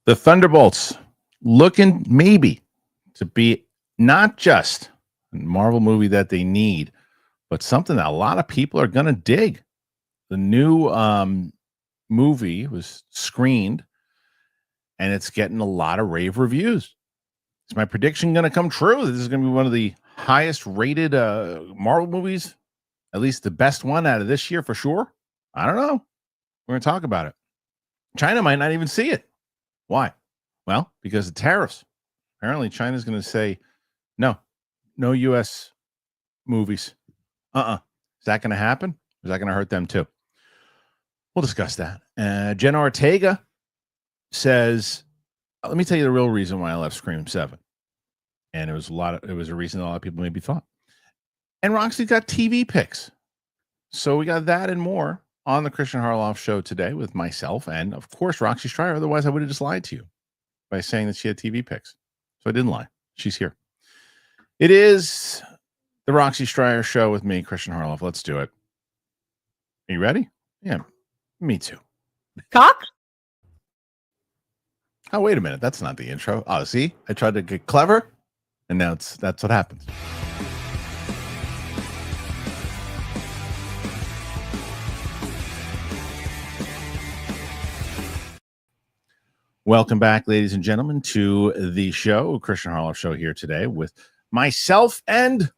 The Thunderbolts looking maybe to be not just a Marvel movie that they need, but something that a lot of people are going to dig. The new movie was screened and it's getting a lot of rave reviews. Is my prediction going to come true? This is going to be one of the highest rated Marvel movies, at least the best one out of this year for sure. I don't know. We're going to talk about it. China might not even see it. Why? Well, because of tariffs. Apparently, China's going to say, no U.S. movies. Is that going to happen? Is that going to hurt them too? We'll discuss that. Jenna Ortega says, let me tell you the real reason why I left Scream 7. And it was a reason a lot of people maybe thought. And Roxy got TV picks. So we got that and more on the Kristian Harloff show today with myself and, of course, Roxy Striar. Otherwise, I would have just lied to you by saying that she had TV picks. So I didn't lie. She's here. It is the Roxy Striar show with me, Kristian Harloff. Let's do it. Are you ready? Yeah, me too. Cock? Oh, wait a minute. That's not the intro. Oh, see? I tried to get clever, and now that's what happens. Welcome back, ladies and gentlemen, to the show. Kristian Harloff show here today with myself and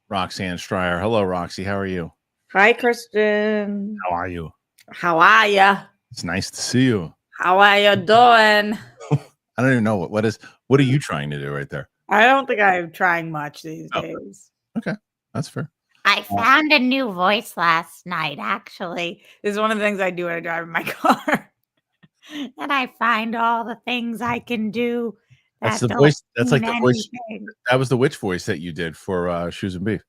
Roxanne Striar. Hello, Roxy. How are you? Hi, Kristian. How are you? How are ya? It's nice to see you. How are you doing? I don't even know what are you trying to do right there? I don't think I'm trying much these days. Okay, that's fair. I found a new voice last night, actually. This is one of the things I do when I drive in my car. And I find all the things I can do. That's the voice. That's like the voice. That was the witch voice that you did for Shoes and Beef.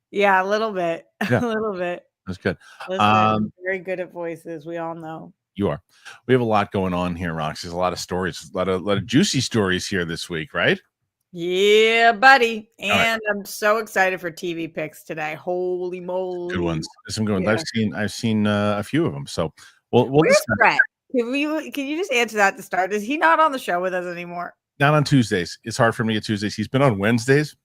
Yeah, a little bit. Yeah. A little bit. That's good. Listen, very good at voices. We all know. You are. We have a lot going on here, Rox. There's a lot of stories, a lot of juicy stories here this week, right? Yeah, buddy. And right. I'm so excited for TV picks today. Holy moly. Good ones. There's some good ones. Yeah. I've seen a few of them. So we'll Where's Brett? Can you just answer that to start? Is he not on the show with us anymore? Not on Tuesdays. It's hard for me to get Tuesdays. He's been on Wednesdays,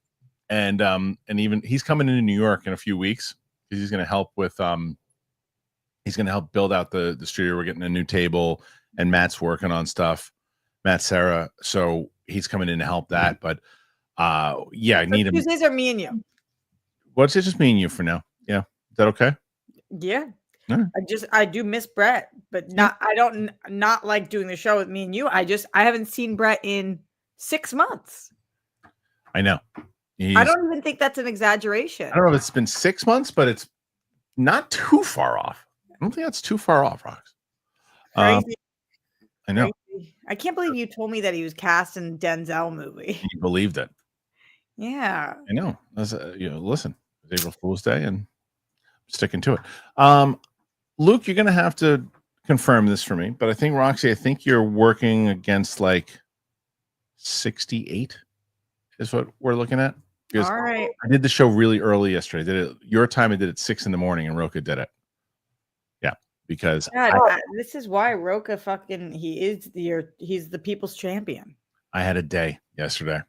and even he's coming into New York in a few weeks because he's going to help with he's going to help build out the studio. We're getting a new table, and Matt's working on stuff. Matt Sarah, so he's coming in to help that. But yeah, I need him. Tuesdays are me and you. What's it? Just me and you for now. Yeah, is that okay? Yeah. Right. I do miss Brett, but I don't like doing the show with me and you. I haven't seen Brett in 6 months. I know. I don't even think that's an exaggeration. I don't know if it's been 6 months, but it's not too far off. I don't think that's too far off, Rox. Crazy. I know. Crazy. I can't believe you told me that he was cast in Denzel movie. You believed it. Yeah. I know. That's listen, it's April Fool's Day and I'm sticking to it. Luke, you're gonna have to confirm this for me, but I think Roxy, I think you're working against like 68 is what we're looking at. Because all right. I did the show really early yesterday. I did it your time. I did it 6 a.m, and Roka did it. Yeah, because this is why Roka he's the people's champion. I had a day yesterday.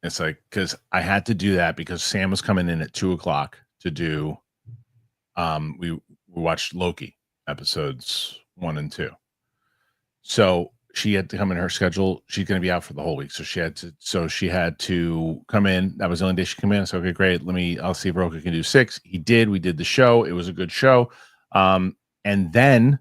It's like because I had to do that because Sam was coming in at 2:00 to do. We watched Loki episodes 1 and 2. So she had to come in her schedule. She's going to be out for the whole week. So she had to come in. That was the only day she came in. So, okay, great. I'll see if Roka can do 6. He did. We did the show. It was a good show. And then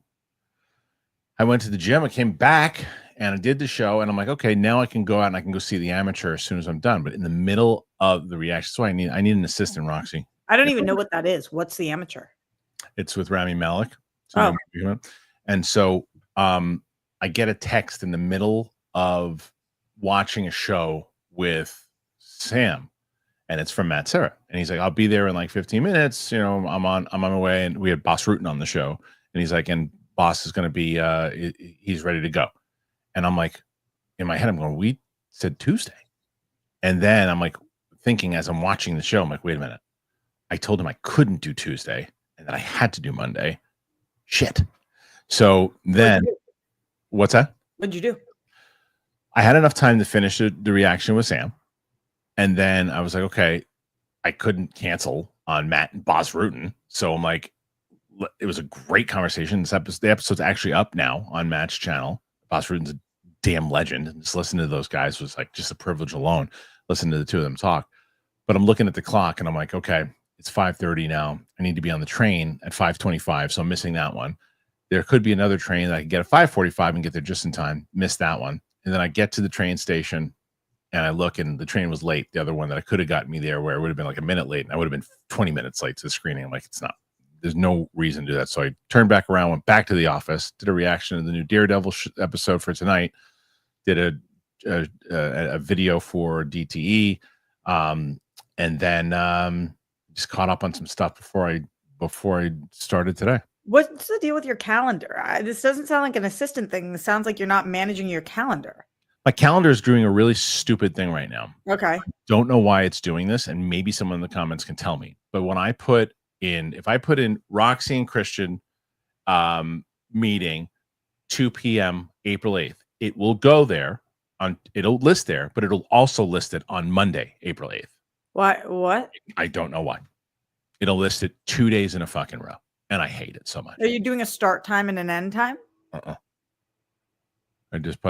I went to the gym. I came back and I did the show and I'm like, okay, now I can go out and I can go see the amateur as soon as I'm done. But in the middle of the reaction, so I need an assistant, Roxy. I don't even know what that is. What's the amateur? It's with Rami Malek. Oh. And so I get a text in the middle of watching a show with Sam, and it's from Matt Sarah. And he's like, I'll be there in like 15 minutes. I'm on my way. And we had Boss Rutan on the show. And he's like, and Boss is going to be, he's ready to go. And I'm like, in my head, I'm going, we said Tuesday. And then I'm like thinking as I'm watching the show, I'm like, wait a minute. I told him I couldn't do Tuesday and that I had to do Monday. Shit. So then, what's that? What'd you do? I had enough time to finish the reaction with Sam. And then I was like, okay, I couldn't cancel on Matt and Boz Rutan. So I'm like, it was a great conversation. The episode's actually up now on Matt's channel. Boz Rutan's a damn legend. And just listening to those guys was like just a privilege alone, listening to the two of them talk. But I'm looking at the clock and I'm like, okay, it's 5:30 now. I need to be on the train at 5:25. So I'm missing that one. There could be another train that I can get at 5:45 and get there just in time. Missed that one. And then I get to the train station and I look and the train was late. The other one that I could have gotten me there where it would have been like a minute late and I would have been 20 minutes late to the screening. I'm like, it's not. There's no reason to do that. So I turned back around, went back to the office, did a reaction to the new Daredevil episode for tonight, did a video for DTE, and then just caught up on some stuff before I started today. What's the deal with your calendar? This doesn't sound like an assistant thing. It sounds like you're not managing your calendar. My calendar is doing a really stupid thing right now. Okay. Don't know why it's doing this, and maybe someone in the comments can tell me. But when I put in, if I put in Roxy and Kristian meeting 2 p.m. April 8th, it will go there it'll list there, but it'll also list it on Monday, April 8th. What? I don't know why. It'll list it 2 days in a fucking row, and I hate it so much. Are you doing a start time and an end time? I just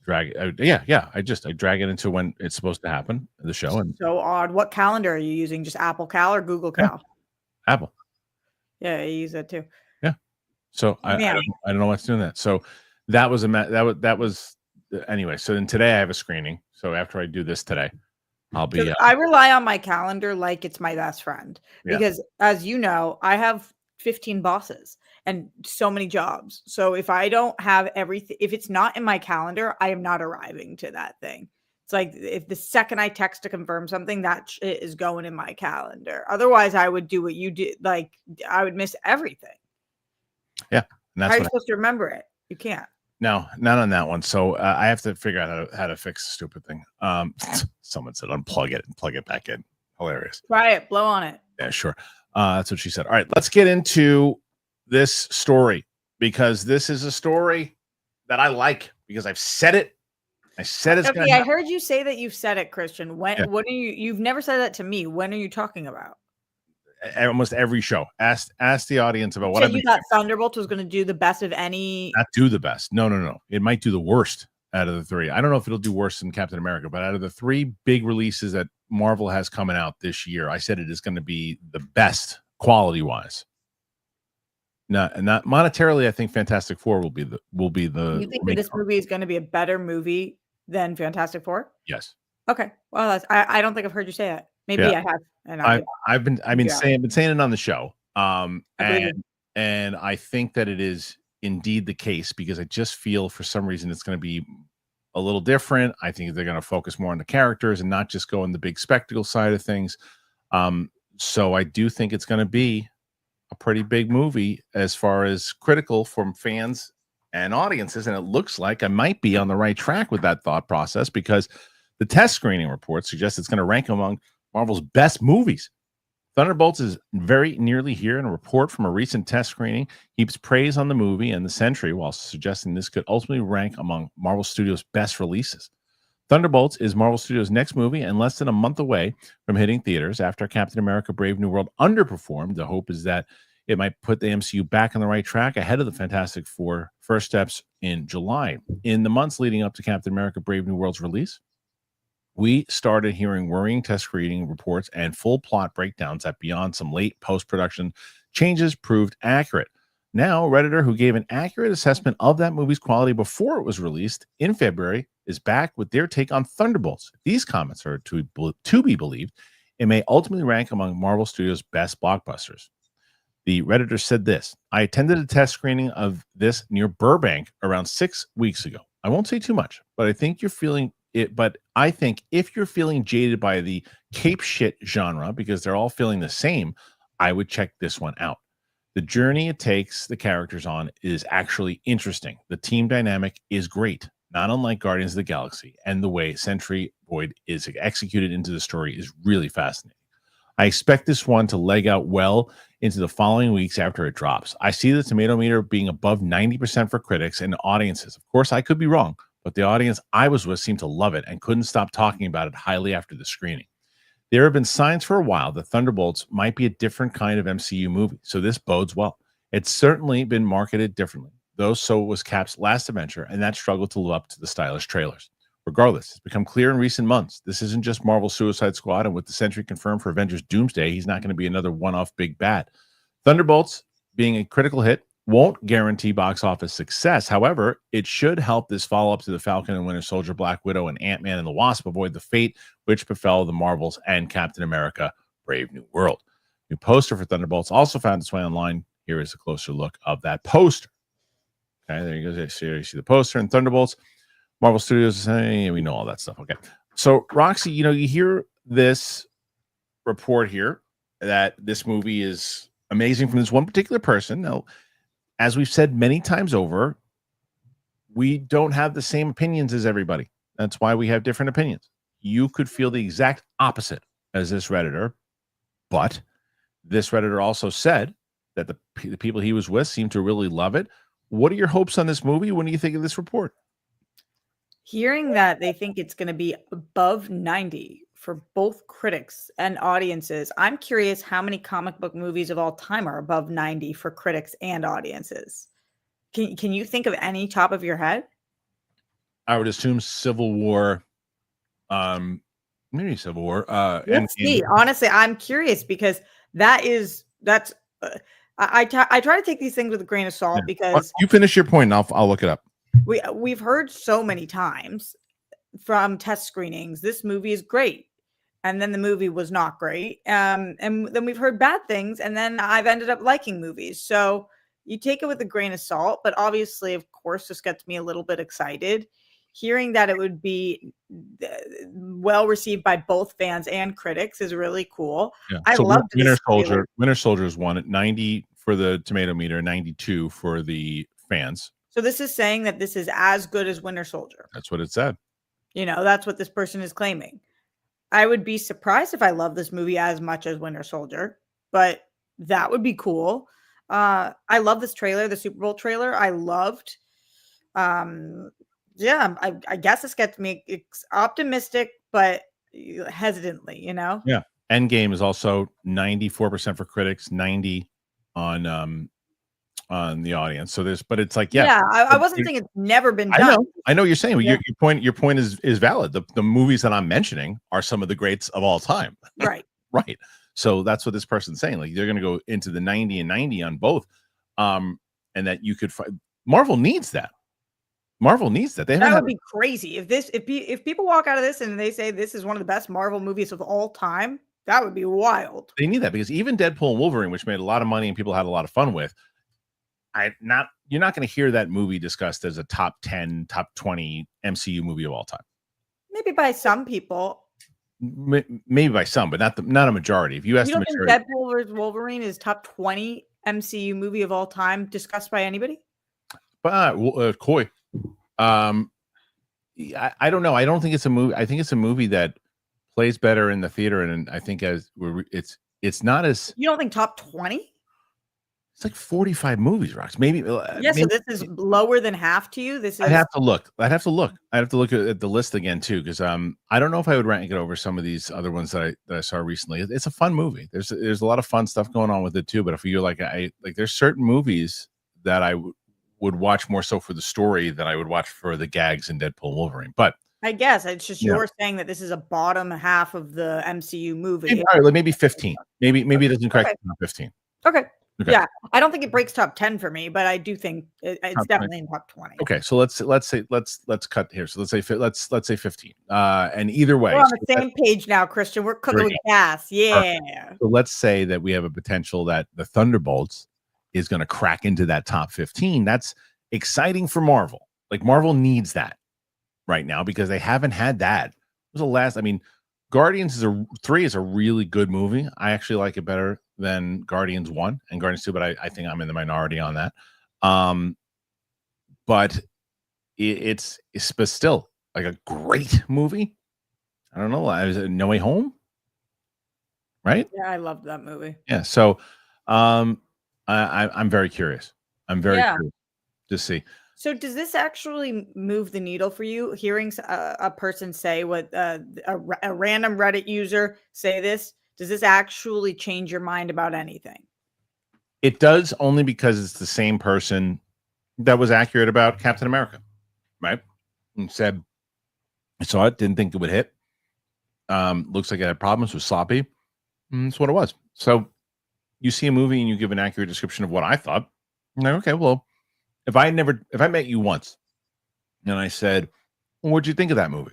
drag it. I drag it into when it's supposed to happen, the show. And so odd. What calendar are you using? Just Apple Cal or Google Cal? Apple. Yeah, I use that too. Yeah. So I don't know what's doing that. So that was anyway. So then today I have a screening. So after I do this today, I'll be. I rely on my calendar like it's my best friend because, as you know, I have 15 bosses and so many jobs. So if I don't have everything, if it's not in my calendar, I am not arriving to that thing. It's like if the second I text to confirm something, that shit is going in my calendar. Otherwise, I would do what you did. Like I would miss everything. Yeah. And that's how are you supposed to remember it? You can't. No, not on that one. So I have to figure out how to fix the stupid thing. Someone said unplug it and plug it back in. Hilarious. Try it. Blow on it. Yeah, sure. That's what she said. All right, let's get into this story because this is a story that I like because I've said it. I said it's okay, I heard you say that you've said it, Kristian. When are you've never said that to me. When are you talking about? Almost every show. Ask the audience about what I thought Thunderbolts was going to do the best of any. Not do the best. No. It might do the worst out of the three. I don't know if it'll do worse than Captain America, but out of the three big releases that Marvel has coming out this year, I said it is going to be the best quality wise. Not monetarily. I think Fantastic Four will be the. You think that this movie is going to be a better movie than Fantastic Four? Yes. Okay. Well, I don't think I've heard you say that. Maybe I have. And I've been saying it on the show. And I think that it is indeed the case because I just feel for some reason it's going to be a little different. I think they're going to focus more on the characters and not just go in the big spectacle side of things. So I do think it's going to be a pretty big movie as far as critical from fans and audiences. And it looks like I might be on the right track with that thought process because the test screening report suggests it's going to rank among Marvel's best movies. Thunderbolts is very nearly here, and a report from a recent test screening heaps praise on the movie and the century while suggesting this could ultimately rank among Marvel Studios' best releases. Thunderbolts is Marvel Studios' next movie and less than a month away from hitting theaters after Captain America Brave New World underperformed. The hope is that it might put the MCU back on the right track ahead of the Fantastic Four first steps in July. In the months leading up to Captain America Brave New World's release, we started hearing worrying test screening reports and full plot breakdowns that beyond some late post-production changes proved accurate. Now, Redditor, who gave an accurate assessment of that movie's quality before it was released in February, is back with their take on Thunderbolts. These comments are to be believed. It may ultimately rank among Marvel Studios' best blockbusters. The Redditor said this: I attended a test screening of this near Burbank around 6 weeks ago. I won't say too much, but I think you're feeling it. But I think if you're feeling jaded by the cape shit genre because they're all feeling the same, I would check this one out. The journey it takes the characters on is actually interesting. The team dynamic is great, not unlike Guardians of the Galaxy, and the way Sentry Void is executed into the story is really fascinating. I expect this one to leg out well into the following weeks after it drops. I see the tomato meter being above 90% for critics and audiences. Of course, I could be wrong, but the audience I was with seemed to love it and couldn't stop talking about it highly after the screening. There have been signs for a while that Thunderbolts might be a different kind of MCU movie, so this bodes well. It's certainly been marketed differently, though so was Cap's last adventure, and that struggled to live up to the stylish trailers. Regardless, it's become clear in recent months this isn't just Marvel's Suicide Squad, and with the Sentry confirmed for Avengers Doomsday, he's not going to be another one-off big bad. Thunderbolts, being a critical hit, won't guarantee box office success. However, it should help this follow-up to the Falcon and Winter Soldier, Black Widow, and Ant-Man and the Wasp avoid the fate which befell the Marvels and Captain America Brave New World. New poster for Thunderbolts also found its way online. Here is a closer look of that poster. Okay, there you go. You see the poster and Thunderbolts. Marvel Studios is saying, we know all that stuff. Okay. So, Roxy, you hear this report here that this movie is amazing from this one particular person. Now, as we've said many times over, we don't have the same opinions as everybody. That's why we have different opinions. You could feel the exact opposite as this Redditor, but this Redditor also said that the people he was with seemed to really love it. What are your hopes on this movie? When do you think of this report? Hearing that they think it's going to be above 90 for both critics and audiences, I'm curious how many comic book movies of all time are above 90 for critics and audiences. Can you think of any top of your head? I would assume Civil War. Maybe Civil War. Let's see. Honestly, I'm curious because I try to take these things with a grain of salt because you finish your point and I'll look it up. We've heard so many times from test screenings, this movie is great. And then the movie was not great. And then we've heard bad things. And then I've ended up liking movies. So you take it with a grain of salt. But obviously, of course, this gets me a little bit excited. Hearing that it would be well received by both fans and critics is really cool. Yeah. I love Winter Soldier. Winter Soldier's won at 90 for the tomato meter, 92 for the fans. So this is saying that this is as good as Winter Soldier. That's what it said. That's what this person is claiming. I would be surprised if I love this movie as much as Winter Soldier, but that would be cool. I love this trailer, the Super Bowl trailer. I loved. I guess this gets me optimistic, but hesitantly, Yeah. Endgame is also 94% for critics, 90 on the audience. So but it's like, I wasn't saying it's never been done. I know you're saying your point is valid. The movies that I'm mentioning are some of the greats of all time. Right. Right. So that's what this person's saying. Like they're going to go into the 90 and 90 on both. And that you could Marvel needs that. Marvel needs that. That would be crazy. If people walk out of this and they say this is one of the best Marvel movies of all time, that would be wild. They need that because even Deadpool and Wolverine, which made a lot of money and people had a lot of fun with, you're not going to hear that movie discussed as a top 10, top 20 MCU movie of all time. Maybe by some people. Maybe by some, but not a majority. If you ask the majority, Deadpool vs. Wolverine is top 20 MCU movie of all time discussed by anybody? But Coy, I don't know. I don't think it's a movie. I think it's a movie that plays better in the theater, and I think it's not as. You don't think top 20? It's like 45 movies, Rox. Maybe. Yeah, so this is lower than half to you. This is. I'd have to look. I'd have to look at the list again too, because I don't know if I would rank it over some of these other ones that I saw recently. It's a fun movie. There's a lot of fun stuff going on with it too. But if you're like there's certain movies that I would watch more so for the story than I would watch for the gags in Deadpool and Wolverine. But I guess it's just you're saying that this is a bottom half of the MCU movie. All right, maybe 15. Maybe it doesn't crack 15. Okay. Yeah, I don't think it breaks top 10 for me, but I do think it's definitely in top 20. Okay, so let's cut here. So let's say 15. And either way, we're on the same page now, Kristian. We're cooking with gas. Yeah. Perfect. So let's say that we have a potential that the Thunderbolts is going to crack into that top 15. That's exciting for Marvel. Like Marvel needs that right now because they haven't had that. It was the last. I mean, Guardians 3 is a really good movie. I actually like it better than Guardians 1 and Guardians 2, but I think I'm in the minority on that. But it's but still like a great movie. I don't know. Is it No Way Home? Right? Yeah, I loved that movie. Yeah. So I'm very curious. I'm very curious to see. So does this actually move the needle for you? Hearing a person say what a random Reddit user say this, does this actually change your mind about anything? It does, only because it's the same person that was accurate about Captain America, right? And said, I saw it, didn't think it would hit. Looks like it had problems, was sloppy. That's what it was. So you see a movie and you give an accurate description of what I thought. I'm like, okay, well, if I met you once and I said, well, what'd you think of that movie?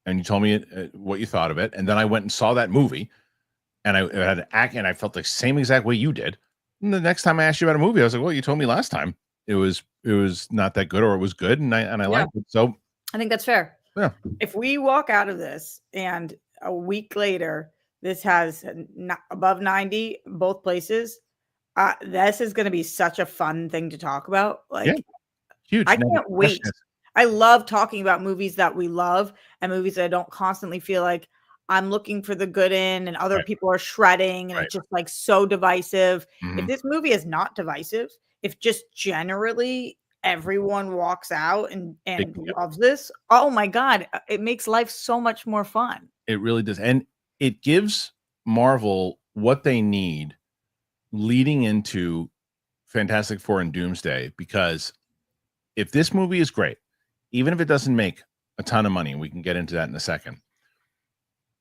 And you told me what you thought of it. And then I went and saw that movie and I had to act and I felt the same exact way you did. And the next time I asked you about a movie, I was like, well, you told me last time it was not that good, or it was good. And I liked it. So I think that's fair. Yeah. If we walk out of this and a week later, this has above 90, both places, this is going to be such a fun thing to talk about. Like, huge. I can't wait. I love talking about movies that we love and movies that I don't constantly feel like I'm looking for the good in and other people are shredding and it's just like so divisive. If this movie is not divisive, if just generally everyone walks out and loves this, oh my God, it makes life so much more fun. It really does. And it gives Marvel what they need leading into Fantastic Four and Doomsday, because if this movie is great, even if it doesn't make a ton of money, and we can get into that in a second,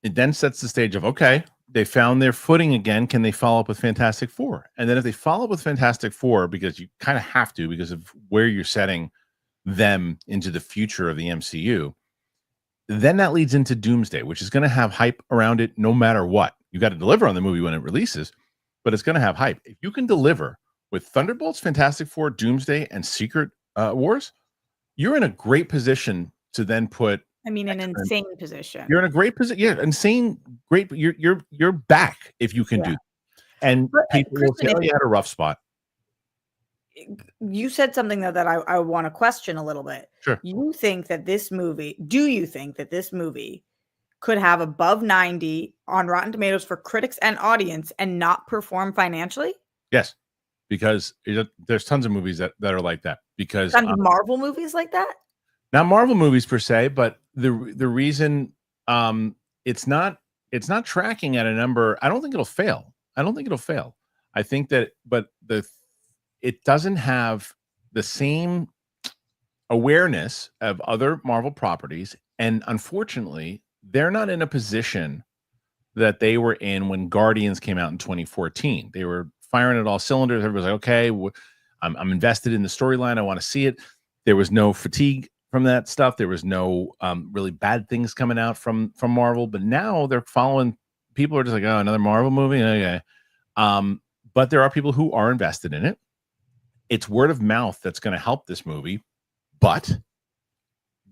it then sets the stage of, okay, they found their footing again. Can they follow up with Fantastic Four? And then if they follow up with Fantastic Four, because you kind of have to, because of where you're setting them into the future of the MCU, then that leads into Doomsday, which is going to have hype around it no matter what. You got to deliver on the movie when it releases, but it's going to have hype. If you can deliver with Thunderbolts, Fantastic Four, Doomsday, and Secret Wars, you're in a great position to then put. I mean, an insane position. You're in a great position. Yeah, insane. Great. You're back if you can do that. And people will say, "Oh, you had a rough spot." You said something that I want to question a little bit. Sure. Do you think that this movie could have above 90 on Rotten Tomatoes for critics and audience and not perform financially? Yes, because there's tons of movies that are like that. Because tons of Marvel movies like that? Not Marvel movies per se, but the reason it's not tracking at a number. I don't think it'll fail. I think that, but it doesn't have the same awareness of other Marvel properties, and unfortunately, they're not in a position that they were in when Guardians came out in 2014. They were firing at all cylinders. Everybody's like, okay, I'm invested in the storyline. I want to see it. There was no fatigue from that stuff. There was no really bad things coming out from Marvel, but now they're following. People are just like, oh, another Marvel movie. Okay. But there are people who are invested in it. It's word of mouth that's going to help this movie. But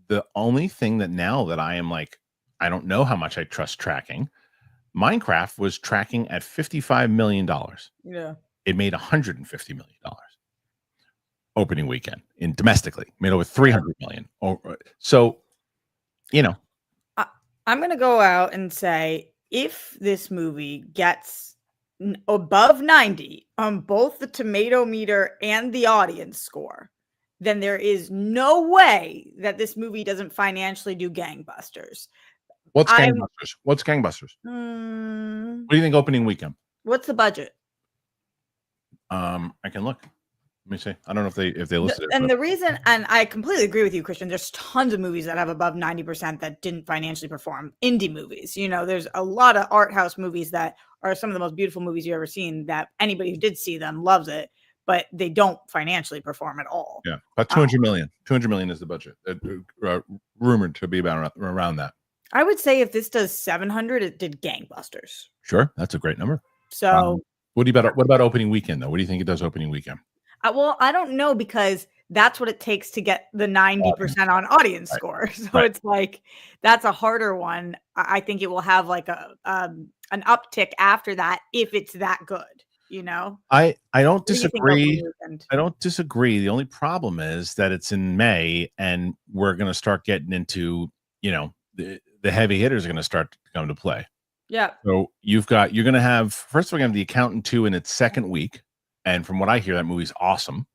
the only thing that now that I am like, I don't know how much I trust tracking. Minecraft was tracking at $55 million. Yeah. It made $150 million opening weekend domestically, made over 300 million. So, I'm going to go out and say, if this movie gets above 90 on both the tomato meter and the audience score, then there is no way that this movie doesn't financially do gangbusters. What's gangbusters? What do you think opening weekend? What's the budget? I can look. Let me see. I don't know if they listed it. And the reason, and I completely agree with you, Kristian, there's tons of movies that have above 90% that didn't financially perform. Indie movies, there's a lot of art house movies that are some of the most beautiful movies you've ever seen that anybody who did see them loves it, but they don't financially perform at all. Yeah, about 200 million. 200 million is the budget. Rumored to be about around that. I would say if this does 700, it did gangbusters. Sure, that's a great number. So, what about opening weekend though? What do you think it does opening weekend? Well, I don't know, because that's what it takes to get the 90% on audience score. So it's like, that's a harder one. I think it will have like an uptick after that if it's that good. I don't disagree. I don't disagree. The only problem is that it's in May and we're going to start getting into, the heavy hitters are going to start to come to play. Yeah. So you're going to have, first of all, you're going to have The Accountant 2 in its second week. And from what I hear, that movie's awesome.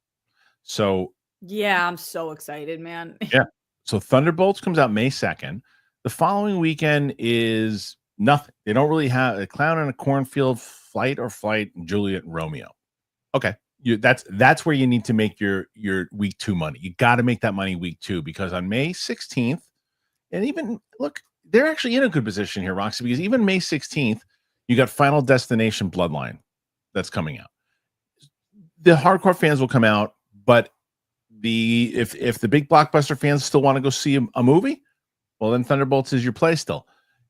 So Yeah, I'm so excited, man. Yeah. So Thunderbolts comes out May 2nd. The following weekend is nothing. They don't really have a Clown in a Cornfield, Flight, Juliet and Romeo. Okay. That's where you need to make your week 2 money. You got to make that money week 2, because on May 16th, and even look, they're actually in a good position here, Roxy, because even May 16th, you got Final Destination Bloodline that's coming out. The hardcore fans will come out, but if the big blockbuster fans still want to go see a movie, well, then Thunderbolts is your play still.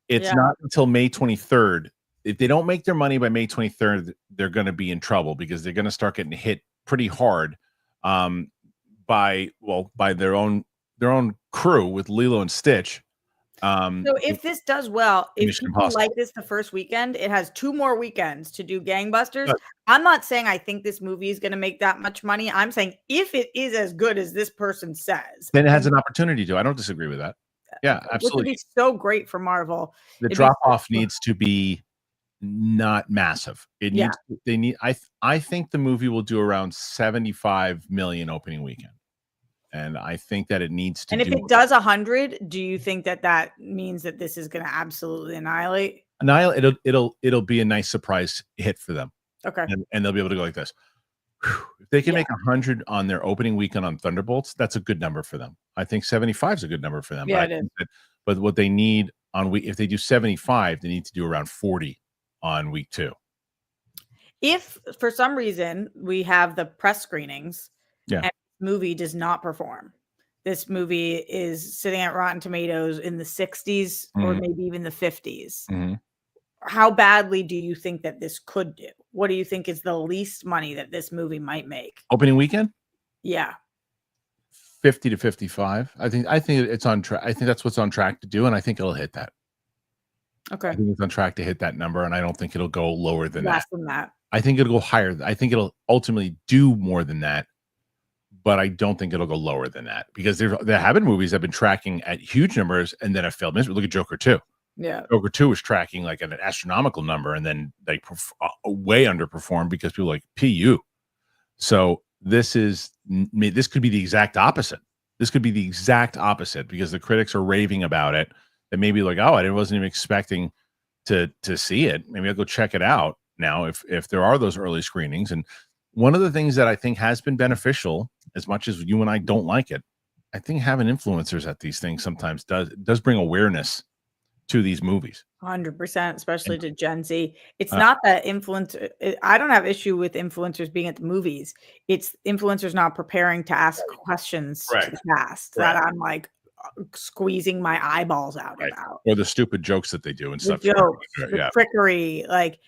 It's not until May 23rd. If they don't make their money by May 23rd, they're going to be in trouble, because they're going to start getting hit pretty hard by their own crew with Lilo and Stitch. So if this does well, if Mission people Impossible. like this the first weekend, it has 2 more weekends to do gangbusters. Right. I'm not saying I think this movie is going to make that much money. I'm saying if it is as good as this person says, Then it has an opportunity to. I don't disagree with that. Yeah, which would absolutely. be so great for Marvel. The It'd be drop so off needs to be not massive. It Yeah. needs. They need. I think the movie will do around 75 million opening weekend, and I think that it needs to. And if it does 100, do you think that means that this is going to absolutely annihilate? It'll be a nice surprise hit for them. Okay. And they'll be able to go like this. Whew. If they can make 100 on their opening weekend on Thunderbolts, that's a good number for them. I think 75 is a good number for them. Yeah, But what they need on if they do 75, they need to do around 40 on week 2. If for some reason we have the press screenings, Yeah. and the movie does not perform, this movie is sitting at Rotten Tomatoes in the 60s or maybe even the 50s. Mm-hmm. How badly do you think that this could do? What do you think is the least money that this movie might make? Opening weekend? Yeah. 50 to 55. I think it's on track. I think that's what's on track to do, and I think it'll hit that. Okay. I think it's on track to hit that number, and I don't think it'll go lower than Less that. than that. I think it'll go higher. I think it'll ultimately do more than that, but I don't think it'll go lower than that, because there have been movies that have been tracking at huge numbers and then have failed. Look at Joker 2. Yeah. Joker 2 was tracking like an astronomical number, and then they way underperformed because people like PU. So this could be the exact opposite. This could be the exact opposite, because the critics are raving about it. That maybe like, oh, I wasn't even expecting to see it. Maybe I'll go check it out now if there are those early screenings. And one of the things that I think has been beneficial, as much as you and I don't like it, I think having influencers at these things sometimes does bring awareness to these movies. 100%, especially to Gen Z. It's not that I don't have issue with influencers being at the movies. It's influencers not preparing to ask questions to the cast that I'm like squeezing my eyeballs out about. Or the stupid jokes that they do and stuff. The trickery. Like,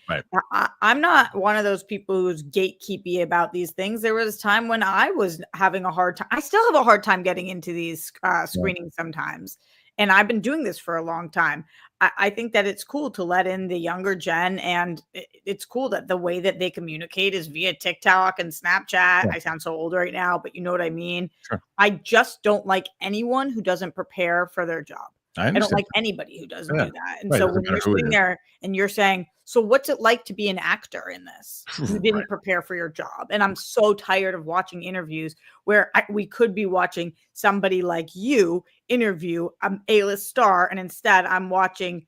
I'm not one of those people who's gatekeepy about these things. There was a time when I was having a hard time. I still have a hard time getting into these screenings sometimes. And I've been doing this for a long time. I think that it's cool to let in the younger gen, and it's cool that the way that they communicate is via TikTok and Snapchat. Yeah. I sound so old right now, but you know what I mean? Sure. I just don't like anyone who doesn't prepare for their job. I don't like anybody who doesn't do that. And so when you're sitting there and you're saying, so what's it like to be an actor in this? You didn't prepare for your job. And I'm so tired of watching interviews where we could be watching somebody like you interview an A-list star, and instead I'm watching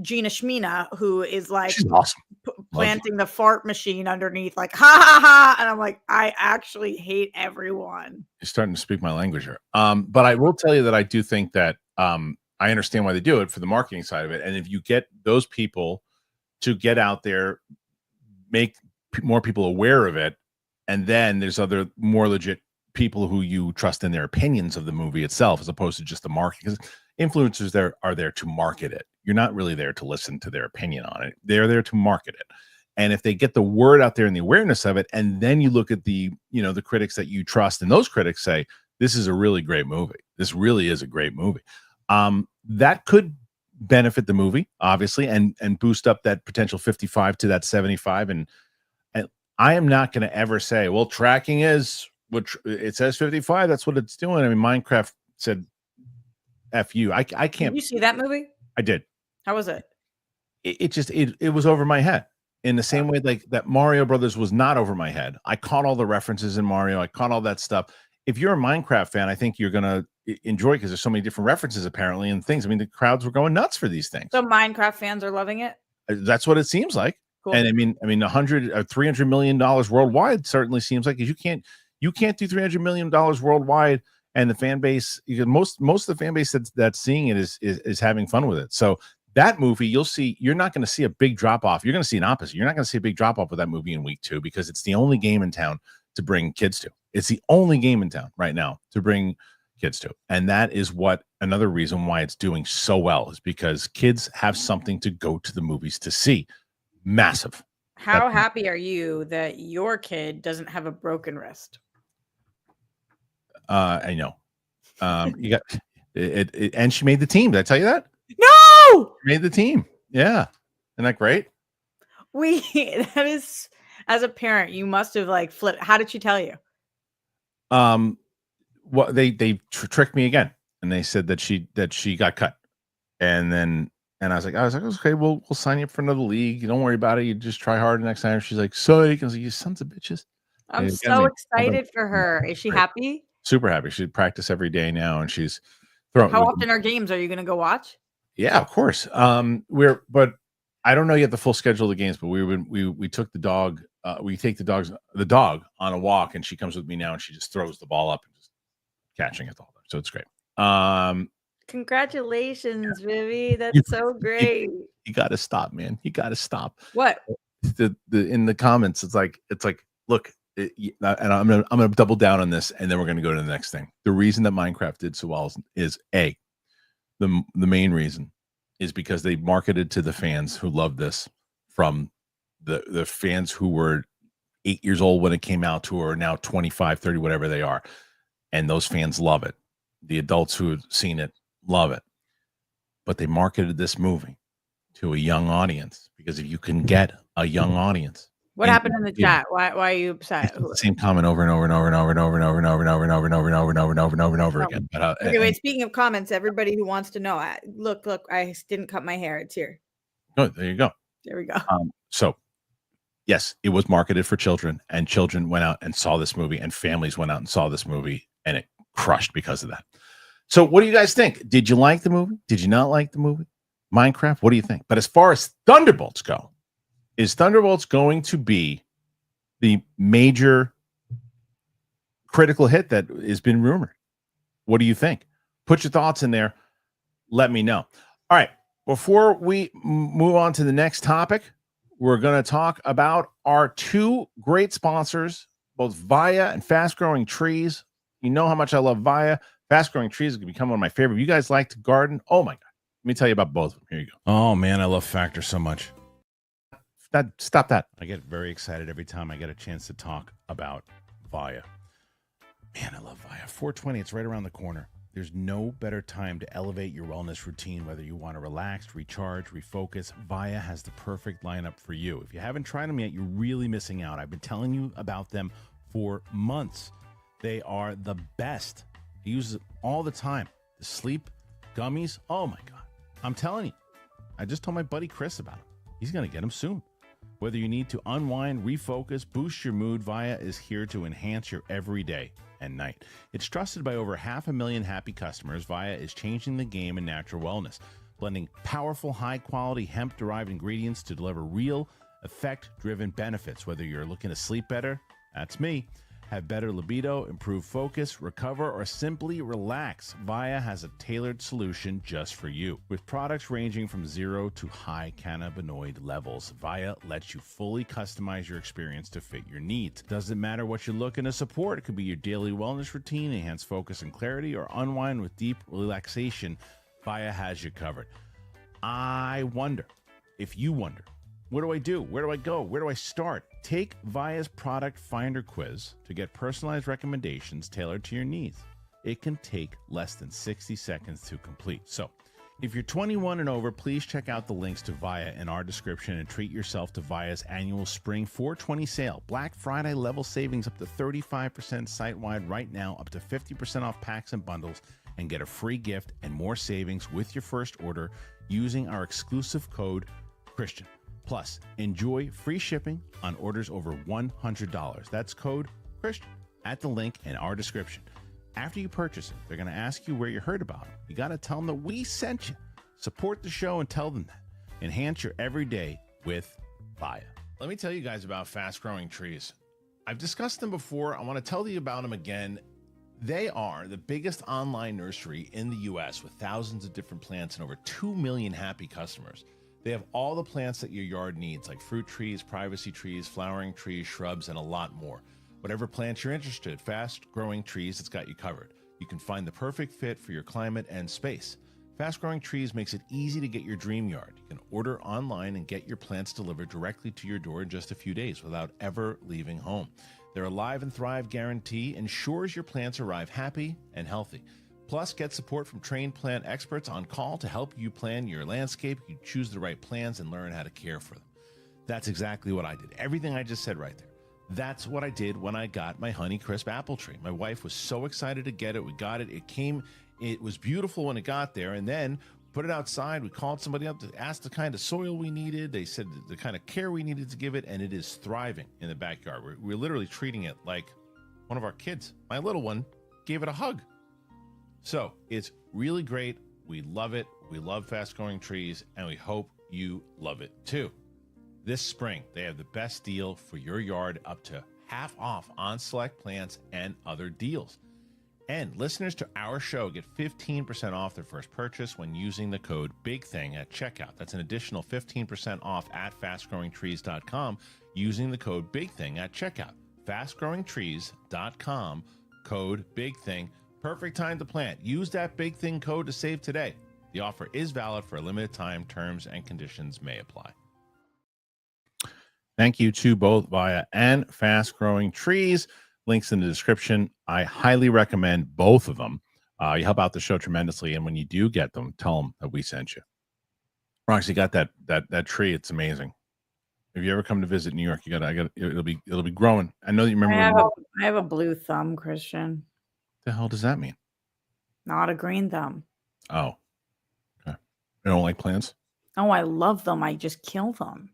Gina Schmina, who is like awesome. Planting the fart machine underneath, like, ha ha ha. And I'm like, I actually hate everyone. You're starting to speak my language here. But I will tell you that I do think that I understand why they do it for the marketing side of it. And if you get those people to get out there, make more people aware of it, and then there's other more legit people who you trust in their opinions of the movie itself, as opposed to just the marketing. Because influencers are there to market it. You're not really there to listen to their opinion on it. They're there to market it. And if they get the word out there and the awareness of it, and then you look at the critics that you trust, and those critics say, this is a really great movie. This really is a great movie. That could benefit the movie, obviously, and boost up that potential 55 to that 75. And I am not going to ever say, well, tracking is what it says 55. That's what it's doing. I mean, Minecraft said, F you. I can't. Did you see that movie? I did. How was it? It was over my head. In the same way, like that Mario Brothers was not over my head. I caught all the references in Mario. I caught all that stuff. if you're a Minecraft fan, I think you're gonna enjoy because there's so many different references apparently and things. I mean, the crowds were going nuts for these things. So Minecraft fans are loving it. That's what it seems like. Cool. And I mean, $300 million worldwide certainly seems like, because you can't do $300 million worldwide, and the fan base, most of the fan base that's seeing it is having fun with it. So that movie, you're not going to see a big drop off. You're going to see an opposite. You're not going to see a big drop off with that movie in week 2 because it's the only game in town to bring kids to. It's the only game in town right now to bring kids to, and that is another reason why it's doing so well, is because kids have something to go to the movies to see. Massive. How happy are you that your kid doesn't have a broken wrist? I know. You got it, and she made the team. Did I tell you that? No, she made the team. Yeah, isn't that great? That is, as a parent, you must have like flipped. How did she tell you? Well, they tricked me again, and they said that she got cut, and I was like, okay, we'll sign you up for another league. You don't worry about it. You just try harder next time. She's like, psych. I was like, you sons of bitches. I'm so excited for her. Is she happy? Super happy. She practice every day now, and she's throwing. How often are games? Are you going to go watch? Yeah, of course. But I don't know yet the full schedule of the games. But we took the dog. We take the dog on a walk, and she comes with me now, and she just throws the ball up and just catching it all. So it's great. Congratulations, Vivi. That's so great. You got to stop, man. You got to stop. What? In the comments, it's like, look, and I'm gonna double down on this, and then we're gonna go to the next thing. The reason that Minecraft did so well is the main reason is because they marketed to the fans who love this, from the fans who were 8 years old when it came out to are now 25, 30, whatever they are, and those fans love it. The adults who have seen it love it, but they marketed this movie to a young audience, because if you can get a young audience. What happened in the chat? Why are you upset? The same comment over and over and over and over and over and over and over and over and over and over and over and over and over and over and over again. Okay, wait. Speaking of comments, everybody who wants to know, look, I didn't cut my hair. It's here. Oh, there you go. There we go. So, yes, it was marketed for children, and children went out and saw this movie, and families went out and saw this movie, and it crushed because of that. So, what do you guys think? Did you like the movie? Did you not like the movie? Minecraft? What do you think? But as far as Thunderbolts go, is Thunderbolts going to be the major critical hit that has been rumored? What do you think? Put your thoughts in there. Let me know. All right. Before we move on to the next topic, we're going to talk about our 2 great sponsors, both Via and Fast Growing Trees. You know how much I love Via. Fast Growing Trees is going to become one of my favorite. You guys like to garden? Oh, my God. Let me tell you about both of them. Here you go. Oh, man, I love Factor so much. Stop that. I get very excited every time I get a chance to talk about Via. Man, I love Via. 420, it's right around the corner. There's no better time to elevate your wellness routine, whether you want to relax, recharge, refocus. Via has the perfect lineup for you. If you haven't tried them yet, you're really missing out. I've been telling you about them for months. They are the best. I use it all the time. The sleep gummies, oh my God. I'm telling you. I just told my buddy Chris about them. He's going to get them soon. Whether you need to unwind, refocus, boost your mood, Via is here to enhance your everyday and night. It's trusted by over 500,000 happy customers. Via is changing the game in natural wellness, blending powerful, high-quality hemp-derived ingredients to deliver real, effect-driven benefits. Whether you're looking to sleep better, that's me, have better libido, improve focus, recover, or simply relax, Via has a tailored solution just for you. With products ranging from 0 to high cannabinoid levels, Via lets you fully customize your experience to fit your needs. Doesn't matter what you're looking to support. It could be your daily wellness routine, enhance focus and clarity, or unwind with deep relaxation. Via has you covered. I wonder if you wonder, what do I do? Where do I go? Where do I start? Take Via's product finder quiz to get personalized recommendations tailored to your needs. It can take less than 60 seconds to complete. So, if you're 21 and over, please check out the links to Via in our description and treat yourself to Via's annual Spring 420 sale. Black Friday level savings up to 35% site-wide right now, up to 50% off packs and bundles, and get a free gift and more savings with your first order using our exclusive code Kristian. Plus, enjoy free shipping on orders over $100. That's code Kristian at the link in our description. After you purchase it, they're going to ask you where you heard about them. You got to tell them that we sent you. Support the show and tell them that. Enhance your everyday with Via. Let me tell you guys about Fast Growing Trees. I've discussed them before. I want to tell you about them again. They are the biggest online nursery in the U.S. with thousands of different plants and over 2 million happy customers. They have all the plants that your yard needs, like fruit trees, privacy trees, flowering trees, shrubs, and a lot more. Whatever plants you're interested in, Fast Growing Trees has got you covered. You can find the perfect fit for your climate and space. Fast Growing Trees makes it easy to get your dream yard. You can order online and get your plants delivered directly to your door in just a few days without ever leaving home. Their Alive and Thrive guarantee ensures your plants arrive happy and healthy. Plus, get support from trained plant experts on call to help you plan your landscape. You choose the right plants and learn how to care for them. That's exactly what I did. Everything I just said right there. That's what I did when I got my Honeycrisp apple tree. My wife was so excited to get it. We got it. It was beautiful when it got there, and then put it outside. We called somebody up to ask the kind of soil we needed. They said the kind of care we needed to give it, and it is thriving in the backyard. We're literally treating it like one of our kids. My little one gave it a hug. So it's really great. We love it. We love Fast Growing Trees, and we hope you love it too. This spring, they have the best deal for your yard, up to half off on select plants and other deals. And listeners to our show get 15% off their first purchase when using the code BIGTHING at checkout. That's an additional 15% off at fastgrowingtrees.com using the code BIGTHING at checkout. Fastgrowingtrees.com, code BIGTHING. Perfect time to plant. Use that Big Thing code to save today. The offer is valid for a limited time. Terms and conditions may apply. Thank you to both Via and Fast Growing Trees. Links in the description. I highly recommend both of them. You help out the show tremendously, and when you do get them, tell them that we sent you. Roxy, got that tree. It's amazing. If you ever come to visit New York, it'll be growing. I know that you remember. I have a blue thumb, Kristian. The hell does that mean? Not a green thumb. Oh, okay. You don't like plants? Oh, I love them. I just kill them.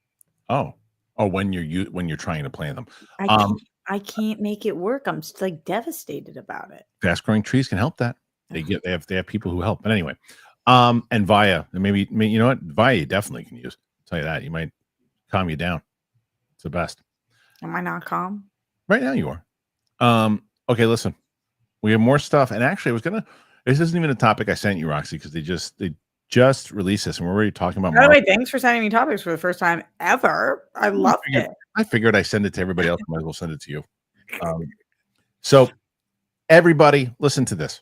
Oh, when you're trying to plant them. I can't make it work. I'm just like devastated about it. Fast Growing Trees can help that. They have people who help. But anyway, and Via, maybe you know what? Via you definitely can use. I'll tell you that. You might calm you down. It's the best. Am I not calm? Right now you are. Okay, listen. We have more stuff, and actually this isn't even a topic I sent you, Roxy, because they just released this, and we're already talking about. By the way, thanks for sending me topics for the first time ever. I loved it. I figured I send it to everybody else. I might as well send it to you. So everybody, listen to this.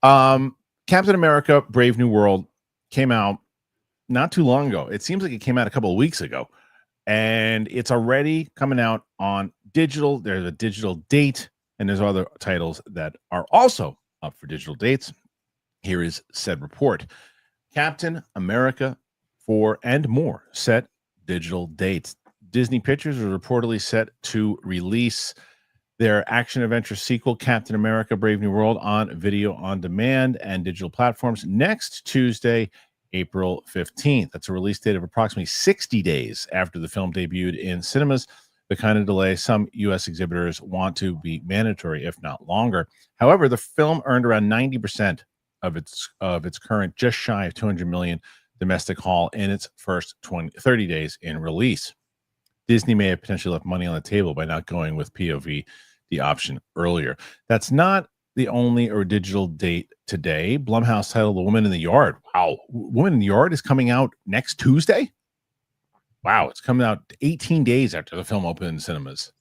Captain America: Brave New World came out not too long ago. It seems like it came out a couple of weeks ago, and it's already coming out on digital. There's a digital date, and there's other titles that are also up for digital dates. Here is said report. Captain America 4 and more set digital dates. Disney Pictures are reportedly set to release their action-adventure sequel, Captain America: Brave New World, on video on demand and digital platforms next Tuesday, April 15th. That's a release date of approximately 60 days after the film debuted in cinemas, the kind of delay some U.S. exhibitors want to be mandatory, if not longer. However, the film earned around 90% of its current just shy of 200 million domestic haul in its first 30 days in release. Disney may have potentially left money on the table by not going with POV, the option earlier. That's not the only or digital date today. Blumhouse titled The Woman in the Yard. Wow. Woman in the Yard is coming out next Tuesday? Wow. It's coming out 18 days after the film opened in cinemas.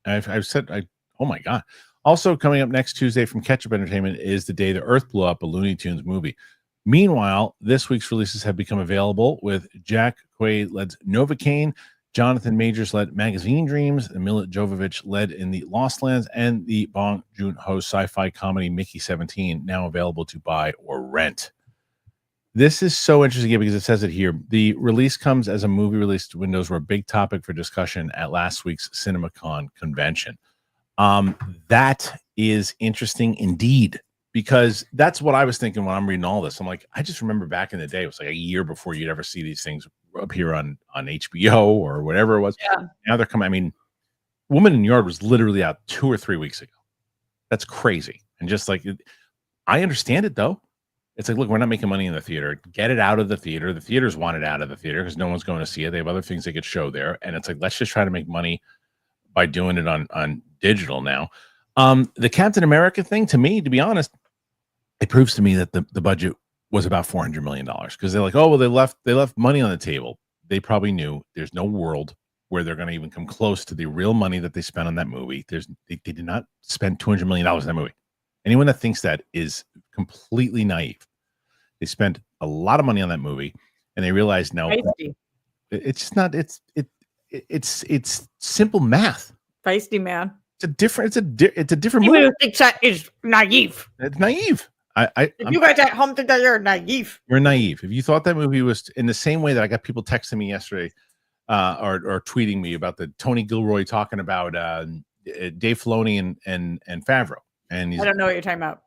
I've said, oh my God. Also coming up next Tuesday from Ketchup Entertainment is The Day the Earth Blew Up, a Looney Tunes movie. Meanwhile, this week's releases have become available with Jack Quaid-led Novocaine, Jonathan Majors-led Magazine Dreams, and Mila Jovovich led in The Lost Lands, and the Bong Joon-ho sci-fi comedy Mickey 17, now available to buy or rent. This is so interesting because it says it here. The release comes as a movie release to windows were a big topic for discussion at last week's CinemaCon convention. That is interesting indeed, because that's what I was thinking when I'm reading all this. I'm like, I just remember back in the day, it was like a year before you'd ever see these things appear on HBO or whatever it was. Yeah. Now they're coming. I mean, Woman in the Yard was literally out 2 or 3 weeks ago. That's crazy. And just like, I understand it though. It's like, look, we're not making money in the theater. Get it out of the theater. The theaters want it out of the theater because no one's going to see it. They have other things they could show there. And it's like, let's just try to make money by doing it on digital now. The Captain America thing, to me, to be honest, it proves to me that the budget was about $400 million because they're like, oh, well, they left money on the table. They probably knew there's no world where they're going to even come close to the real money that they spent on that movie. They did not spend $200 million in that movie. Anyone that thinks that is completely naive. They spent a lot of money on that movie, and they realized no, it's just not. It's simple math. Feisty, man. It's a different Anyone movie. who thinks that is naive. It's naive. If you guys at home think that you're naive. You're naive. If you thought that movie was in the same way that I got people texting me yesterday, or tweeting me about the Tony Gilroy talking about Dave Filoni and Favreau. And I don't know what you're talking about.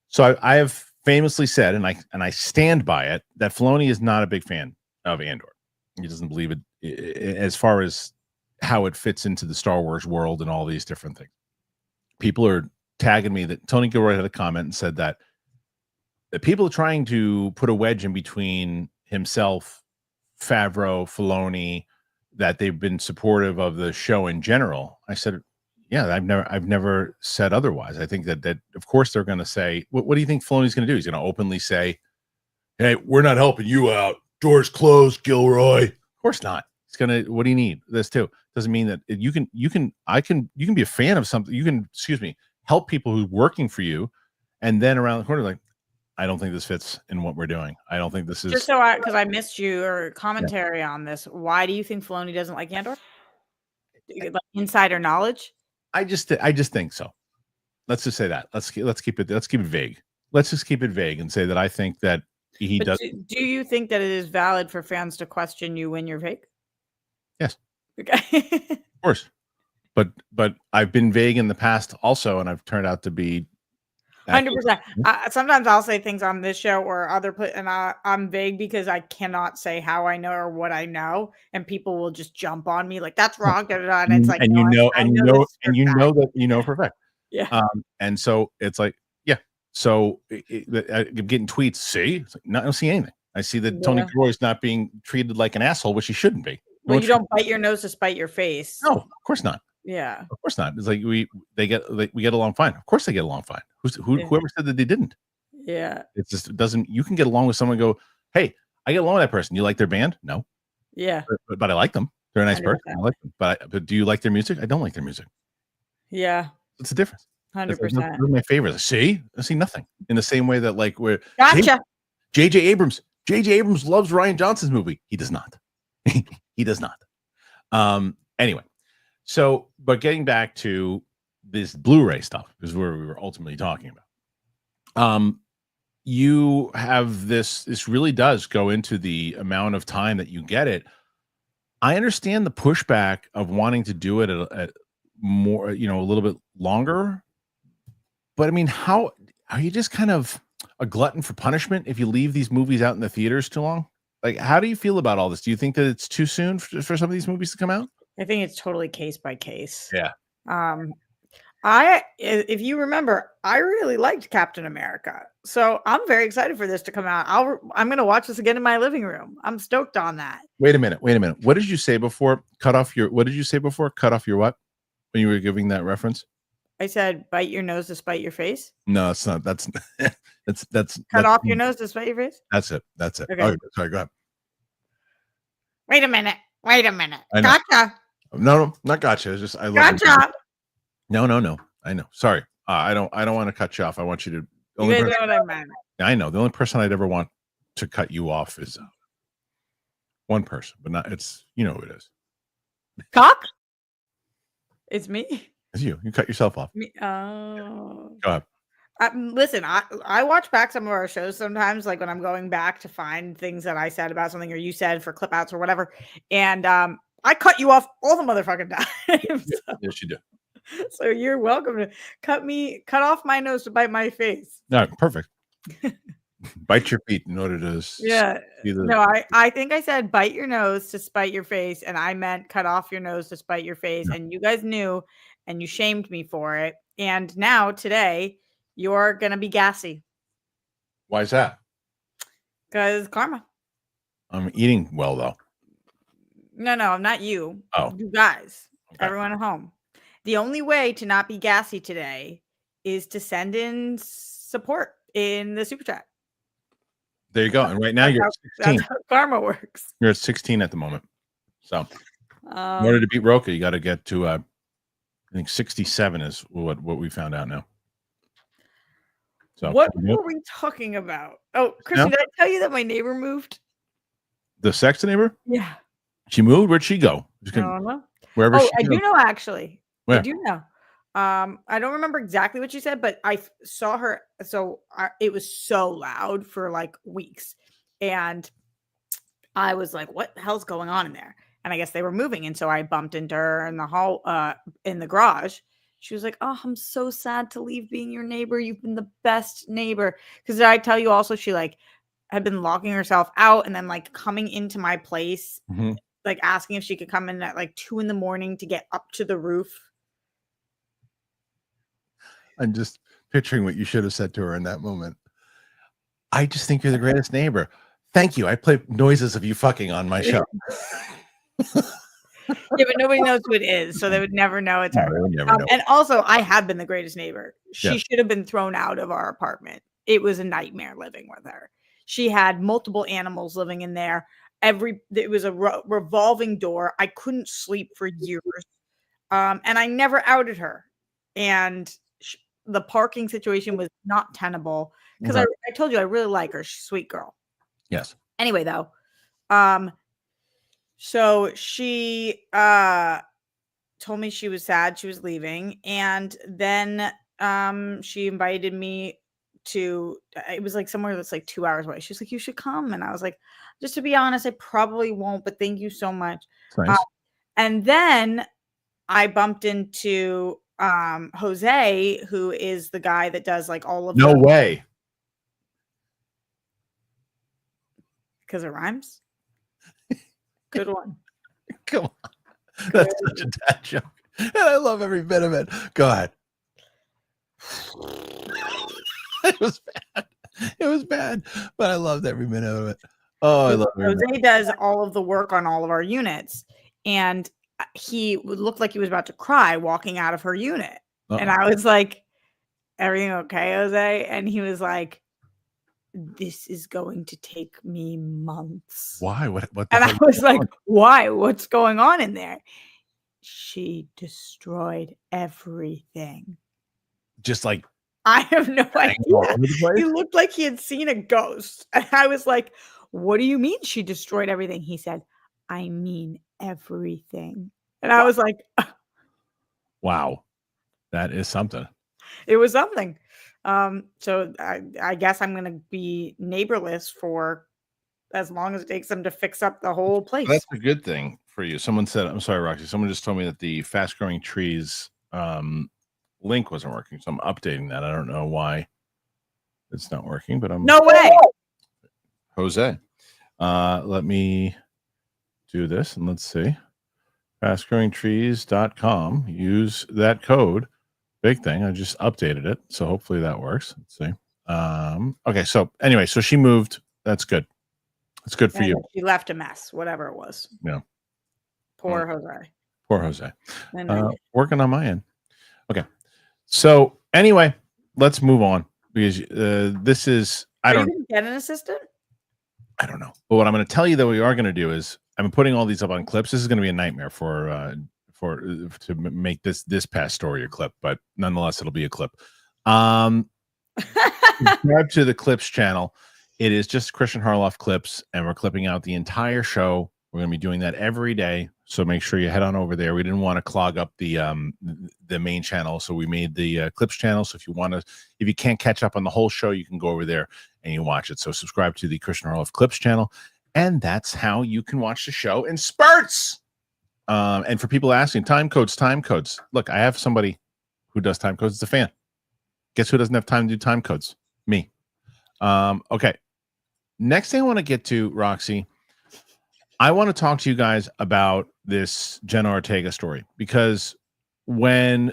So I have famously said, and I stand by it, that Filoni is not a big fan of Andor. He doesn't believe it as far as how it fits into the Star Wars world and all these different things. People are tagging me that Tony Gilroy had a comment and said that the people are trying to put a wedge in between himself, Favreau, Filoni, that they've been supportive of the show in general. I said, yeah, I've never said otherwise. I think that of course they're going to say, what do you think Filoni's going to do? He's going to openly say, hey, we're not helping you out. Doors closed, Gilroy. Of course not. It's going to, what do you need? This too. Doesn't mean that you can be a fan of something. You can, help people who's working for you. And then around the corner, like, I don't think this fits in what we're doing. I don't think this is just because I missed your commentary on this. Why do you think Filoni doesn't like Andor? Like insider knowledge? I just think so. Let's just say that. Let's keep it vague. Let's just keep it vague and say that I think that he does. Do you think that it is valid for fans to question you when you're fake? Yes. Okay. Of course. But I've been vague in the past also, and I've turned out to be 100%. Sometimes I'll say things on this show or and I'm vague because I cannot say how I know or what I know, and people will just jump on me like that's wrong. And it's like, and you know for a fact. Yeah. And so it's like, yeah. So I'm getting tweets. See, it's like, I don't see anything. I see that Tony Gilroy's not being treated like an asshole, which he shouldn't be. Well, you don't bite your nose to spite your face. No, of course not. Yeah, of course not. It's like we get along fine. Of course they get along fine. Whoever said that they didn't? Yeah, it just doesn't. You can get along with someone. And go, hey, I get along with that person. You like their band? No. Yeah, but I like them. They're a nice 100%. Person. I like them. But do you like their music? I don't like their music. Yeah, what's the difference? 100%. They're my favorites. See, I see nothing. In the same way that like we're gotcha. J.J. Abrams loves Rian Johnson's movie. He does not. He does not. Anyway. So, but getting back to this Blu-ray stuff is where we were ultimately talking about. You have this really does go into the amount of time that you get it. I understand the pushback of wanting to do it at more, a little bit longer. But I mean, how are you just kind of a glutton for punishment if you leave these movies out in the theaters too long? Like, how do you feel about all this? Do you think that it's too soon for some of these movies to come out? I think it's totally case by case. Yeah. If you remember, I really liked Captain America. So I'm very excited for this to come out. I'm going to watch this again in my living room. I'm stoked on that. Wait a minute. What did you say before? What did you say before? Cut off your what? When you were giving that reference? I said, bite your nose to spite your face. No, it's not. That's cut off your nose to spite your face. That's it. Okay. Oh, sorry. Go ahead. Wait a minute. Gotcha. No, not gotcha. It's just I love gotcha. No. I know. Sorry. I don't want to cut you off. I want you to. You guys know what I meant. I know. The only person I'd ever want to cut you off is one person, but not. It's who it is. Cock. It's me. It's you. You cut yourself off. Me. Oh. Go ahead. Listen, I watch back some of our shows sometimes, like when I'm going back to find things that I said about something or you said for clip outs or whatever. And I cut you off all the motherfucking time. Yes, you do. So you're welcome to cut off my nose to bite my face. All right, perfect. Bite your feet in order to. Yeah. No, I think I said bite your nose to spite your face, and I meant cut off your nose to spite your face, and you guys knew, and you shamed me for it. And now today, you're gonna be gassy Why is that? because karma. I'm eating well though. No, not you. Oh. You guys, Okay. everyone at home. The only way to not be gassy today is to send in support in the super chat. There you go. And right now you're at 16. That's how karma works. You're at 16 at the moment. So in order to beat Roka, you got to get to I think 67 is what we found out now. So what were we talking about? Oh, Kristian, did I tell you that my neighbor moved? The Sexton neighbor? Yeah. She moved? Where'd she go? I don't know. Wherever I do know actually. Where? I do know. I don't remember exactly what she said, but I saw her. So it was so loud for like weeks, and I was like, "What the hell's going on in there?" And I guess they were moving, and so I bumped into her in the hall, in the garage. She was like, "Oh, I'm so sad to leave being your neighbor. You've been the best neighbor." Because did I tell you also she like had been locking herself out and then like coming into my place, like asking if she could come in at like 2 a.m. to get up to the roof. I'm just picturing what you should have said to her in that moment. I just think you're the greatest neighbor. Thank you. I play noises of you fucking on my show. Yeah, but nobody knows who it is, so they would never know it's her. No, they would never know. And also, I have been the greatest neighbor. She Yeah. should have been thrown out of our apartment. It was a nightmare living with her. She had multiple animals living in there. It was a revolving door. I couldn't sleep for years, and I never outed her. And the parking situation was not tenable because I told you I really like her. She's a sweet girl. Yes. Anyway, though, so she told me she was sad she was leaving, and then she invited me to, it was like somewhere that's like 2 hours away. She's like, "You should come." And I was like, "Just to be honest, I probably won't, but thank you so much." Nice. And then I bumped into Jose, who is the guy that does like all of No way. Because it rhymes. Good one. Come on. That's such a dad joke. And I love every bit of it. Go ahead. It was bad. It was bad, but I loved every minute of it. Oh, I love it. Jose does all of the work on all of our units, and he looked like he was about to cry walking out of her unit. And I was like, "Everything okay, Jose?" And he was like, "This is going to take me months." Why? What and I was like, "Why? What's going on in there?" She destroyed everything. Just like, I have no idea. He looked like he had seen a ghost. And I was like, "What do you mean she destroyed everything?" He said, "I mean everything." And I was like, wow, that is something. It was something. So I guess I'm going to be neighborless for as long as it takes them to fix up the whole place. That's a good thing for you. Someone said, I'm sorry, Roxy. Someone just told me that the fast growing trees link wasn't working. So I'm updating that. I don't know why it's not working, but I'm no way. Jose. Let me do this and let's see. Fastgrowingtrees.com. Use that code. Big thing. I just updated it. So hopefully that works. Let's see. Okay. So anyway, so she moved. That's good. It's good for you. She left a mess, whatever it was. Yeah. Poor Jose. Poor Jose. Working on my end. Okay. So anyway, let's move on because this is, Are you going to get an assistant? I don't know. But what I'm going to tell you that we are going to do is I'm putting all these up on clips. This is going to be a nightmare to make this past story a clip, but nonetheless, it'll be a clip. Subscribe to the Clips channel. It is just Kristian Harloff clips, and we're clipping out the entire show. We're going to be doing that every day, so make sure you head on over there. We didn't want to clog up the main channel, so we made the Clips channel. So if you can't catch up on the whole show, you can go over there and you watch it. So subscribe to the Kristian Harloff Clips channel, and that's how you can watch the show in spurts. And for people asking, time codes. Look, I have somebody who does time codes. It's a fan. Guess who doesn't have time to do time codes? Me. Okay. Next thing I want to get to, Roxy, I want to talk to you guys about this Jenna Ortega story, because when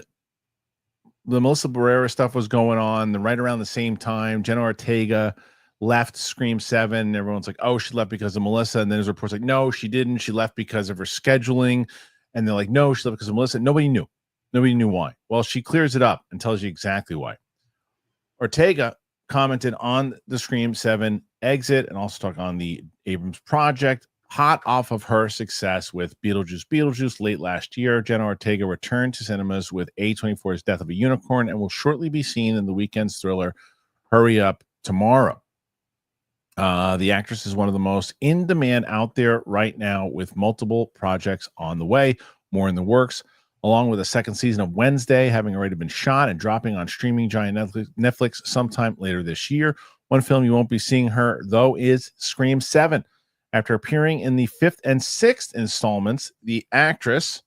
the Melissa Barrera stuff was going on, then right around the same time, Jenna Ortega left Scream 7. Everyone's like, oh, she left because of Melissa. And then there's reports like, no, she didn't. She left because of her scheduling. And they're like, no, she left because of Melissa. Nobody knew. Nobody knew why. Well, she clears it up and tells you exactly why. Ortega commented on the Scream 7 exit and also talked on the Abrams project, hot off of her success with Beetlejuice late last year. Jenna Ortega returned to cinemas with A24's Death of a Unicorn and will shortly be seen in the weekend's thriller Hurry Up Tomorrow. The actress is one of the most in demand out there right now with multiple projects on the way, more in the works, along with a second season of Wednesday having already been shot and dropping on streaming giant Netflix sometime later this year. One film you won't be seeing her, though, is Scream 7. After appearing in the 5th and 6th installments, the actress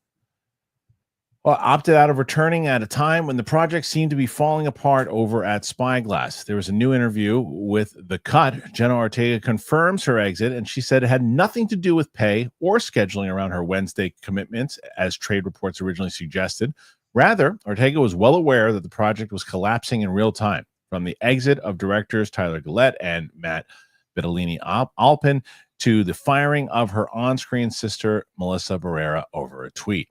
opted out of returning at a time when the project seemed to be falling apart over at Spyglass. There was a new interview with The Cut. Jenna Ortega confirms her exit, and she said it had nothing to do with pay or scheduling around her Wednesday commitments, as trade reports originally suggested. Rather, Ortega was well aware that the project was collapsing in real time, from the exit of directors Tyler Gillette and Matt Bettolini-Alpin to the firing of her on-screen sister, Melissa Barrera, over a tweet.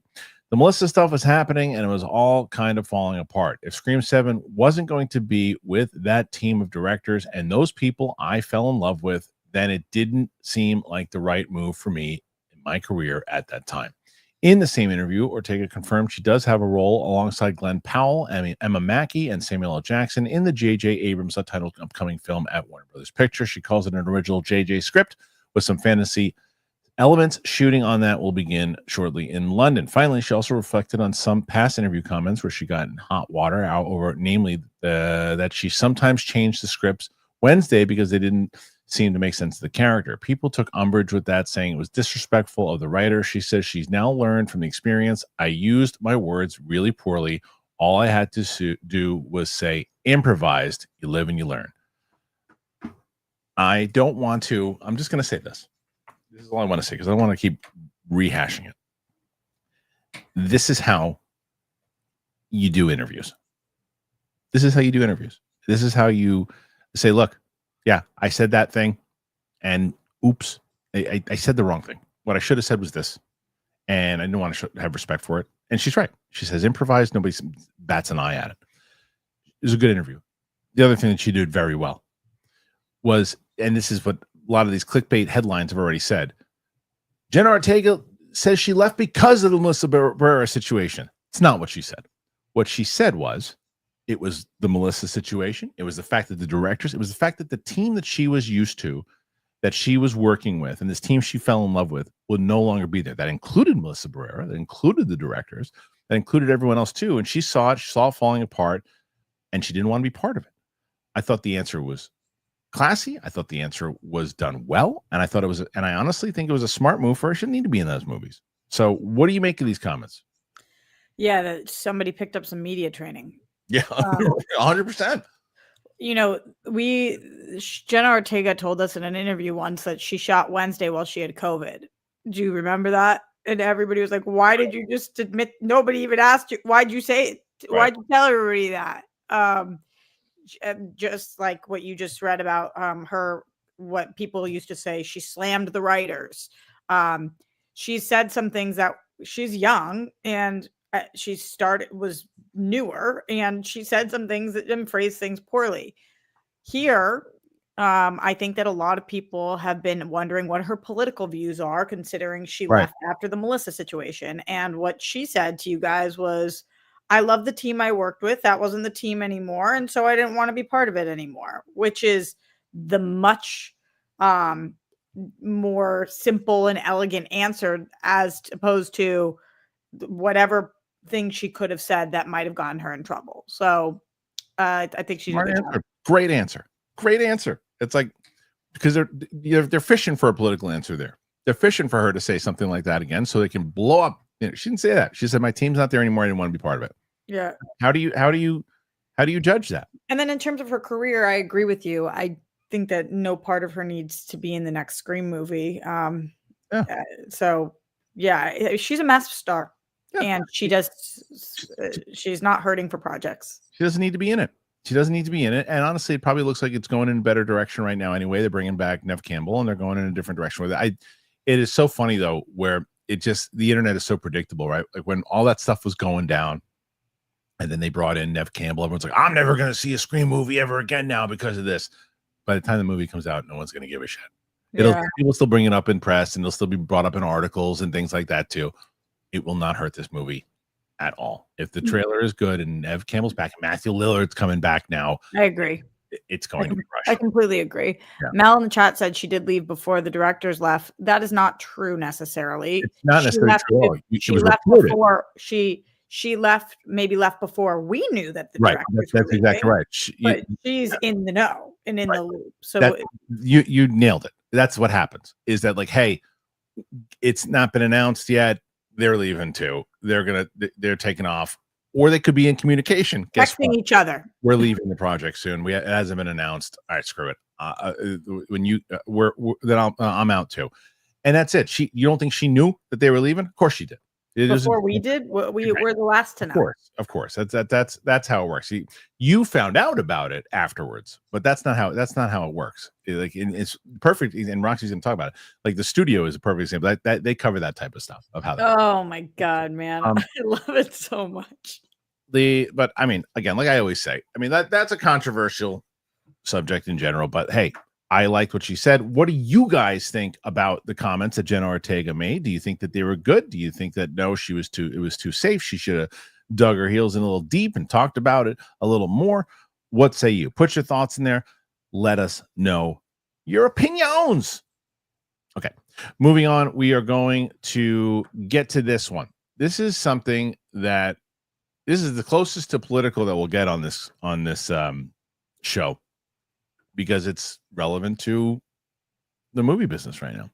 The Melissa stuff was happening, and it was all kind of falling apart. If Scream 7 wasn't going to be with that team of directors and those people I fell in love with, then it didn't seem like the right move for me in my career at that time. In the same interview, Ortega confirmed she does have a role alongside Glenn Powell, Emma Mackey, and Samuel L. Jackson in the J.J. Abrams subtitled upcoming film at Warner Brothers Pictures. She calls it an original J.J. script with some fantasy elements. Shooting on that will begin shortly in London. Finally, she also reflected on some past interview comments where she got in hot water out over, namely, that she sometimes changed the scripts Wednesday because they didn't seem to make sense to the character. People took umbrage with that, saying it was disrespectful of the writer. She says she's now learned from the experience. I used my words really poorly. All I had to do was say, improvised. You live and you learn. I don't want to. I'm just going to say this. This is all I want to say because I don't want to keep rehashing it. This is how you do interviews. This is how you do interviews. This is how you say, look, yeah, I said that thing, and oops, I said the wrong thing. What I should have said was this, and I didn't want to have respect for it. And she's right. She says, improvise. Nobody bats an eye at it. It was a good interview. The other thing that she did very well was, and this is what a lot of these clickbait headlines have already said, Jenna Ortega says she left because of the Melissa Barrera situation. It's not what she said. What she said was, it was the Melissa situation. It was the fact that the directors, it was the fact that the team that she was used to, that she was working with, and this team she fell in love with would no longer be there. That included Melissa Barrera, that included the directors, that included everyone else too. And she saw it falling apart, and she didn't want to be part of it. I thought the answer was classy. I thought the answer was done well. And I thought it was, and I honestly think it was a smart move for her. She didn't need to be in those movies. So what do you make of these comments? Yeah, that somebody picked up some media training. Yeah, 100%. You know, Jenna Ortega told us in an interview once that she shot Wednesday while she had COVID. Do you remember that? And everybody was like, why did you just admit? Nobody even asked you. Why'd you say it? Right. Why'd you tell everybody that? Just like what you just read about her, what people used to say, she slammed the writers. She said some things that she's young and she was newer, and she said some things that didn't phrase things poorly. Here, I think that a lot of people have been wondering what her political views are, considering she left after the Melissa situation. And what she said to you guys was, I love the team I worked with. That wasn't the team anymore. And so I didn't want to be part of it anymore, which is the much more simple and elegant answer as opposed to whatever thing she could have said that might have gotten her in trouble. So I think she's a good job. Great answer. Great answer. It's like, because they're fishing for a political answer there. They're fishing for her to say something like that again so they can blow up. You know, she didn't say that. She said, my team's not there anymore. I didn't want to be part of it. Yeah. How do you judge that? And then in terms of her career, I agree with you. I think that no part of her needs to be in the next Scream movie. So yeah, she's a massive star. and she's not hurting for projects. She doesn't need to be in it. She doesn't need to be in it. And honestly, it probably looks like it's going in a better direction right now anyway. They're bringing back Neve Campbell, and they're going in a different direction with it. It is so funny, though, where the internet is so predictable, right? Like when all that stuff was going down, and then they brought in Neve Campbell, everyone's like, I'm never going to see a Scream movie ever again now because of this. By the time the movie comes out, no one's going to give a shit. People still bring it up in press, and it'll still be brought up in articles and things like that, too. It will not hurt this movie at all. If the trailer is good and Neve Campbell's back and Matthew Lillard's coming back now, I agree. It's going to be rushed. I completely agree. Yeah. Mel in the chat said she did leave before the directors left. That is not true necessarily. It's not necessarily true. She left before she left before we knew that the directors that's exactly right. But she's in the know and in the loop. So you nailed it. That's what happens. Is that like, hey, it's not been announced yet. They're leaving too. They're taking off, or they could be in communication, texting each other. We're leaving the project soon. It hasn't been announced. All right, screw it. I'm out too, and that's it. You don't think she knew that they were leaving? Of course she did. Before we did, we're the last to know. Of course. That's how it works. You found out about it afterwards, but that's not how it works. It's perfect. And Roxy's going to talk about it. Like the studio is a perfect example. That they cover that type of stuff of how. Oh my God, man, I love it so much. But I mean, again, like I always say, I mean that's a controversial subject in general. But hey, I liked what she said. What do you guys think about the comments that Jenna Ortega made? Do you think that they were good? Do you think that no, it was too safe? She should have dug her heels in a little deep and talked about it a little more. What say you? Put your thoughts in there. Let us know your opinions. Okay, moving on. We are going to get to this one. This is something that this is the closest to political that we'll get on this show, because it's relevant to the movie business right now.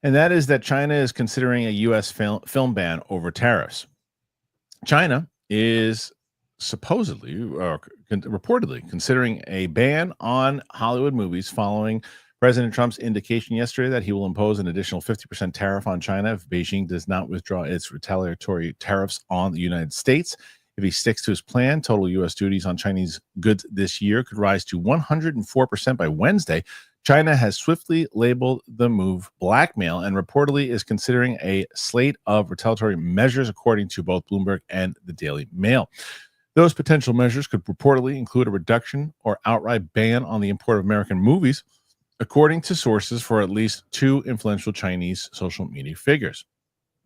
And that is that China is considering a U.S. film ban over tariffs. China is supposedly or reportedly considering a ban on Hollywood movies following President Trump's indication yesterday that he will impose an additional 50% tariff on China if Beijing does not withdraw its retaliatory tariffs on the United States. If he sticks to his plan, total U.S. duties on Chinese goods this year could rise to 104% by Wednesday. China has swiftly labeled the move blackmail and reportedly is considering a slate of retaliatory measures, according to both Bloomberg and the Daily Mail. Those potential measures could reportedly include a reduction or outright ban on the import of American movies, according to sources for at least two influential Chinese social media figures.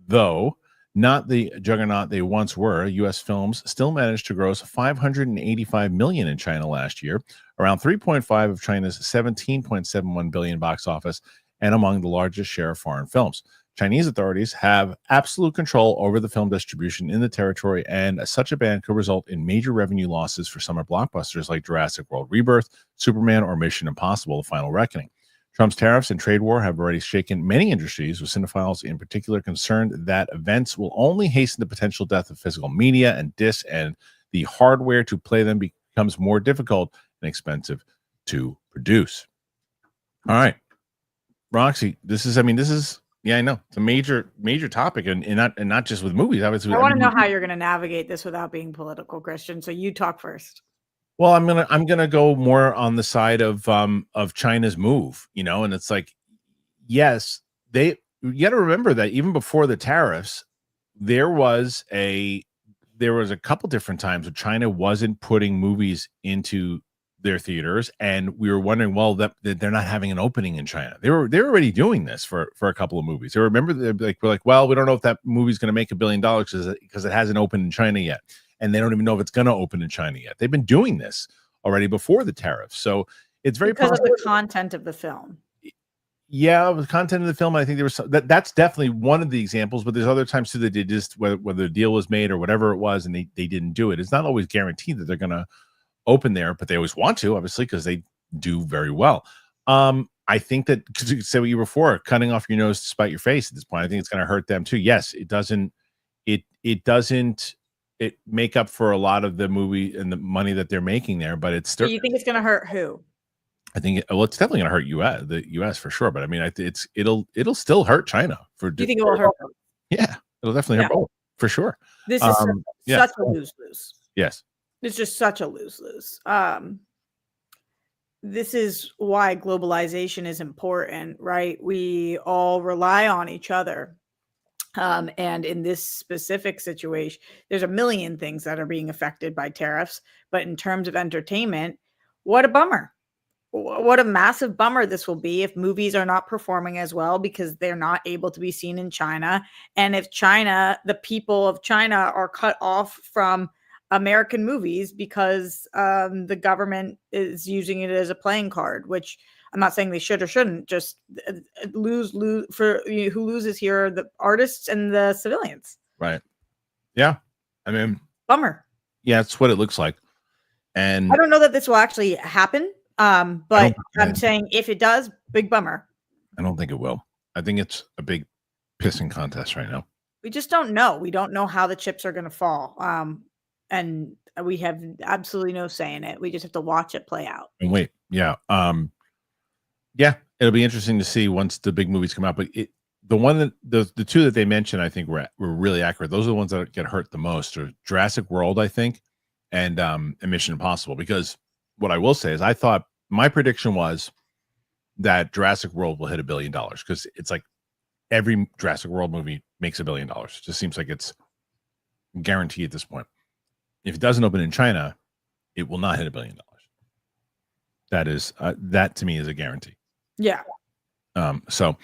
Though not the juggernaut they once were, U.S. films still managed to gross $585 million in China last year, around 3.5 of China's $17.71 billion box office, and among the largest share of foreign films. Chinese authorities have absolute control over the film distribution in the territory, and such a ban could result in major revenue losses for summer blockbusters like Jurassic World Rebirth, Superman, or Mission Impossible: The Final Reckoning. Trump's tariffs and trade war have already shaken many industries, with cinephiles in particular concerned that events will only hasten the potential death of physical media and discs, and the hardware to play them becomes more difficult and expensive to produce. All right, Roxy, this is yeah, I know it's a major topic, and not just with movies. Obviously, I want to know how you're going to navigate this without being political, Kristian. So you talk first. Well, I'm gonna go more on the side of China's move, and it's like, yes, you got to remember that even before the tariffs, there was a couple different times where China wasn't putting movies into their theaters, and we were wondering, well, that they're not having an opening in China. They're already doing this for a couple of movies. I remember we're like, well, we don't know if that movie's going to make $1 billion because it hasn't opened in China yet. And they don't even know if it's going to open in China yet. They've been doing this already before the tariffs. So it's very because of the content of the film. Yeah, the content of the film. I think there was that's definitely one of the examples, but there's other times too that they just, whether the deal was made or whatever it was, and they didn't do it. It's not always guaranteed that they're going to open there, but they always want to, obviously, because they do very well. I think that, because you said what you were before, cutting off your nose to spite your face at this point, I think it's going to hurt them too. Yes, it doesn't make up for a lot of the movie and the money that they're making there, but it's still. So you think it's going to hurt who? I think it's definitely going to hurt the U.S. for sure, but I mean, it'll still hurt China. Do you think it will hurt? Yeah, it'll definitely hurt both for sure. This is yes. such a lose-lose. Yes. It's just such a lose-lose. This is why globalization is important, right? We all rely on each other. And in this specific situation, there's a million things that are being affected by tariffs. But in terms of entertainment, what a bummer. What a massive bummer this will be if movies are not performing as well because they're not able to be seen in China. And if the people of China are cut off from American movies because the government is using it as a playing card, which I'm not saying they should or shouldn't, just lose for who loses here are the artists and the civilians. Right. Yeah. I mean, bummer. Yeah, it's what it looks like. And I don't know that this will actually happen. But I'm saying if it does, big bummer. I don't think it will. I think it's a big pissing contest right now. We just don't know. We don't know how the chips are going to fall. And we have absolutely no say in it. We just have to watch it play out. And wait. Yeah. Yeah, it'll be interesting to see once the big movies come out. But the two that they mentioned, I think were really accurate. Those are the ones that get hurt the most, or Jurassic World, I think, and Mission Impossible. Because what I will say is I thought my prediction was that Jurassic World will hit $1 billion because it's like every Jurassic World movie makes $1 billion. It just seems like it's guaranteed at this point. If it doesn't open in China, it will not hit $1 billion. That is that to me is a guarantee. Yeah. So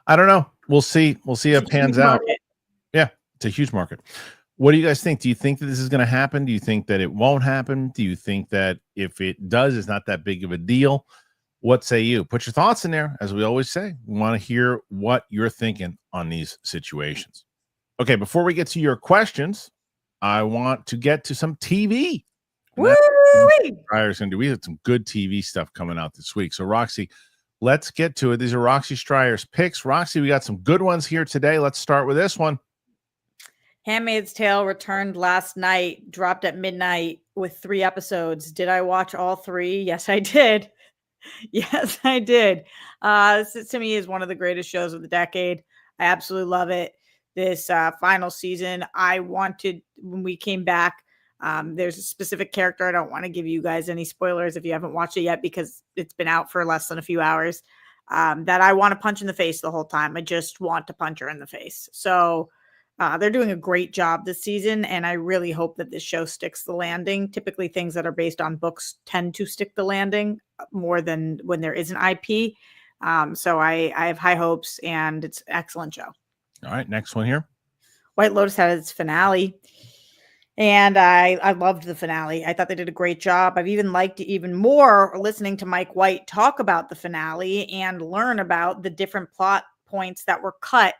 I don't know. We'll see. We'll see how it pans out. Yeah, it's a huge market. What do you guys think? Do you think that this is going to happen? Do you think that it won't happen? Do you think that if it does, it's not that big of a deal? What say you? Put your thoughts in there. As we always say, we want to hear what you're thinking on these situations. Okay, before we get to your questions, I want to get to some TV. Woo! We had some good TV stuff coming out this week. So, Roxy, let's get to it. These are Roxy Striar's picks. Roxy, we got some good ones here today. Let's start with this one. Handmaid's Tale returned last night, dropped at midnight with 3 episodes. Did I watch all 3? Yes, I did. Yes, I did. This to me is one of the greatest shows of the decade. I absolutely love it. This final season, I wanted, when we came back, there's a specific character. I don't want to give you guys any spoilers if you haven't watched it yet because it's been out for less than a few hours, that I want to punch in the face the whole time. I just want to punch her in the face. So they're doing a great job this season, and I really hope that this show sticks the landing. Typically, things that are based on books tend to stick the landing more than when there is an IP. So I have high hopes, and it's an excellent show. All right, next one here. White Lotus had its finale, and I loved the finale. I thought they did a great job. I've even liked it even more listening to Mike White talk about the finale and learn about the different plot points that were cut,